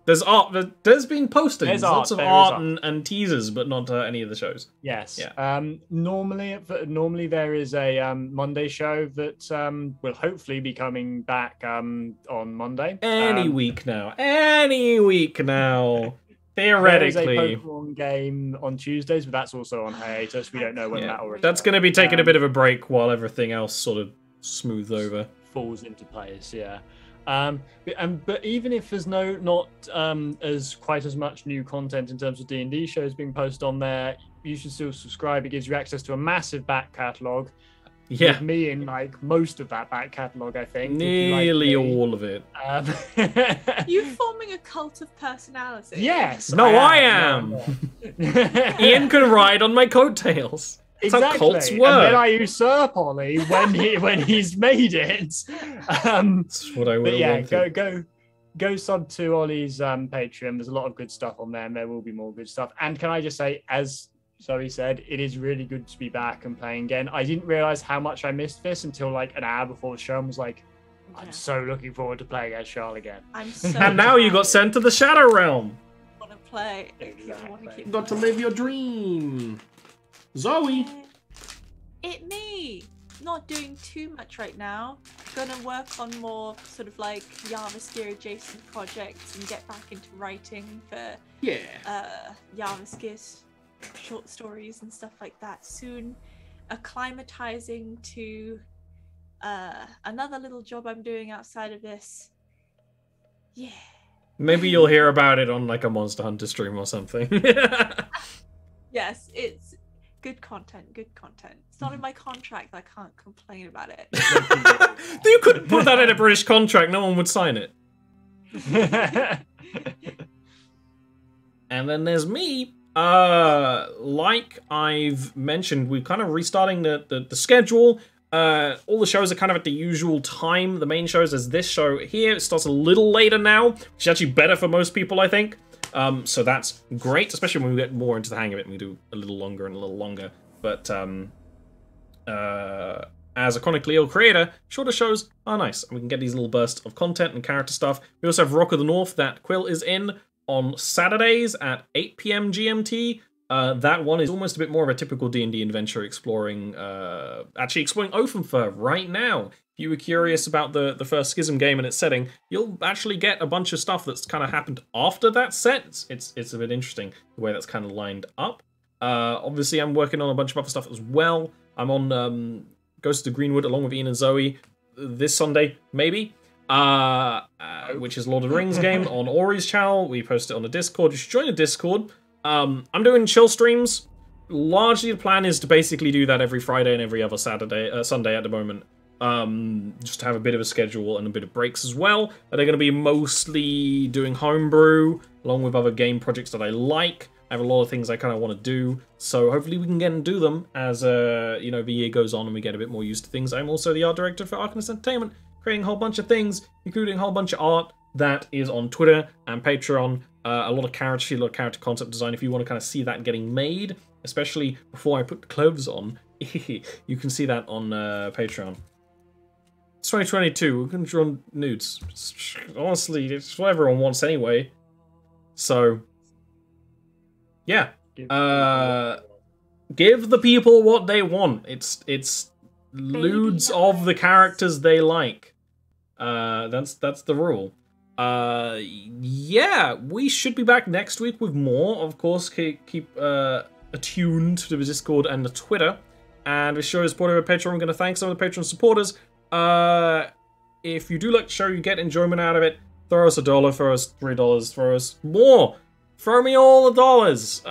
There's art. There's been postings. There's lots art, of there art is and teasers, but not any of the shows. Yes. Yeah. Normally there is a Monday show that will hopefully be coming back on Monday. Any week now. Any week now. There is a Theoretically. Pokemon game on Tuesdays, but that's also on hiatus. We don't know when that will That's going to be taking a bit of a break while everything else sort of smooths over. falls into place. Yeah. But even if there's not as quite as much new content in terms of D&D shows being posted on there, you should still subscribe. It gives you access to a massive back catalogue. Yeah. With me in like most of that back catalogue, I think. Nearly all of it. You forming a cult of personality. Yes. No, I am. Ian can ride on my coattails. That's how cults work. And then I usurp Ollie when he's made it. That's what I would But yeah, want. go sub to Ollie's Patreon. There's a lot of good stuff on there, and there will be more good stuff. And can I just say, as Zoe said, it is really good to be back and playing again. I didn't realize how much I missed this until like an hour before the show, and was like, I'm so looking forward to playing as Charles again. I'm so And now you got sent to the Shadow Realm. want to play. I want to keep Got to live your dream. Zoe. It me. Not doing too much right now. Gonna work on more sort of like Jarviskjir adjacent projects and get back into writing for Jarviskjir short stories and stuff like that soon. Acclimatizing to another little job I'm doing outside of this. Yeah. Maybe you'll hear about it on like a Monster Hunter stream or something. Yes, it's good content, good content. It's not in my contract, I can't complain about it. You couldn't put that in a British contract, no one would sign it. And then there's me. Like I've mentioned, we're kind of restarting the schedule. All the shows are kind of at the usual time. The main shows is this show here. It starts a little later now, which is actually better for most people, I think. So that's great, especially when we get more into the hang of it and we do a little longer and a little longer. But as a chronically ill creator, shorter shows are nice. And we can get these little bursts of content and character stuff. We also have Rock of the North that Quill is in on Saturdays at 8 p.m. GMT. That one is almost a bit more of a typical D&D adventure exploring Oakenfur right now. If you were curious about the first Schism game and its setting, you'll actually get a bunch of stuff that's kind of happened after that set. It's a bit interesting the way that's kind of lined up. Obviously, I'm working on a bunch of other stuff as well. I'm on Ghost of Greenwood along with Ian and Zoe this Sunday, maybe. Which is Lord of the Rings game on Ori's channel. We post it on the Discord. You should join the Discord. I'm doing chill streams. Largely, the plan is to basically do that every Friday and every other Sunday at the moment. Just to have a bit of a schedule and a bit of breaks as well. They're going to be mostly doing homebrew, along with other game projects that I like. I have a lot of things I kind of want to do, so hopefully we can get and do them as the year goes on and we get a bit more used to things. I'm also the art director for Arcanist Entertainment, creating a whole bunch of things, including a whole bunch of art that is on Twitter and Patreon A lot of character sheet, a lot of character concept design. If you want to kind of see that getting made, especially before I put the clothes on, you can see that on Patreon. It's 2022. We're going to draw nudes. Honestly, it's what everyone wants anyway. So, yeah. Give the people what they want. It's lewds of the characters they like. That's the rule. Yeah, we should be back next week with more. Of course, keep attuned to the Discord and the Twitter. And the show is supported by Patreon. I'm going to thank some of the Patreon supporters. If you do like the show, you get enjoyment out of it. Throw us $1, throw us $3, throw us more. Throw me all the dollars.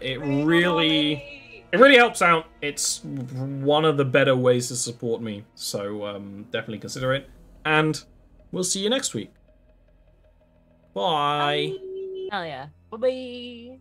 It really helps out. It's one of the better ways to support me. So definitely consider it. And we'll see you next week. Bye. Hell yeah. Bye-bye.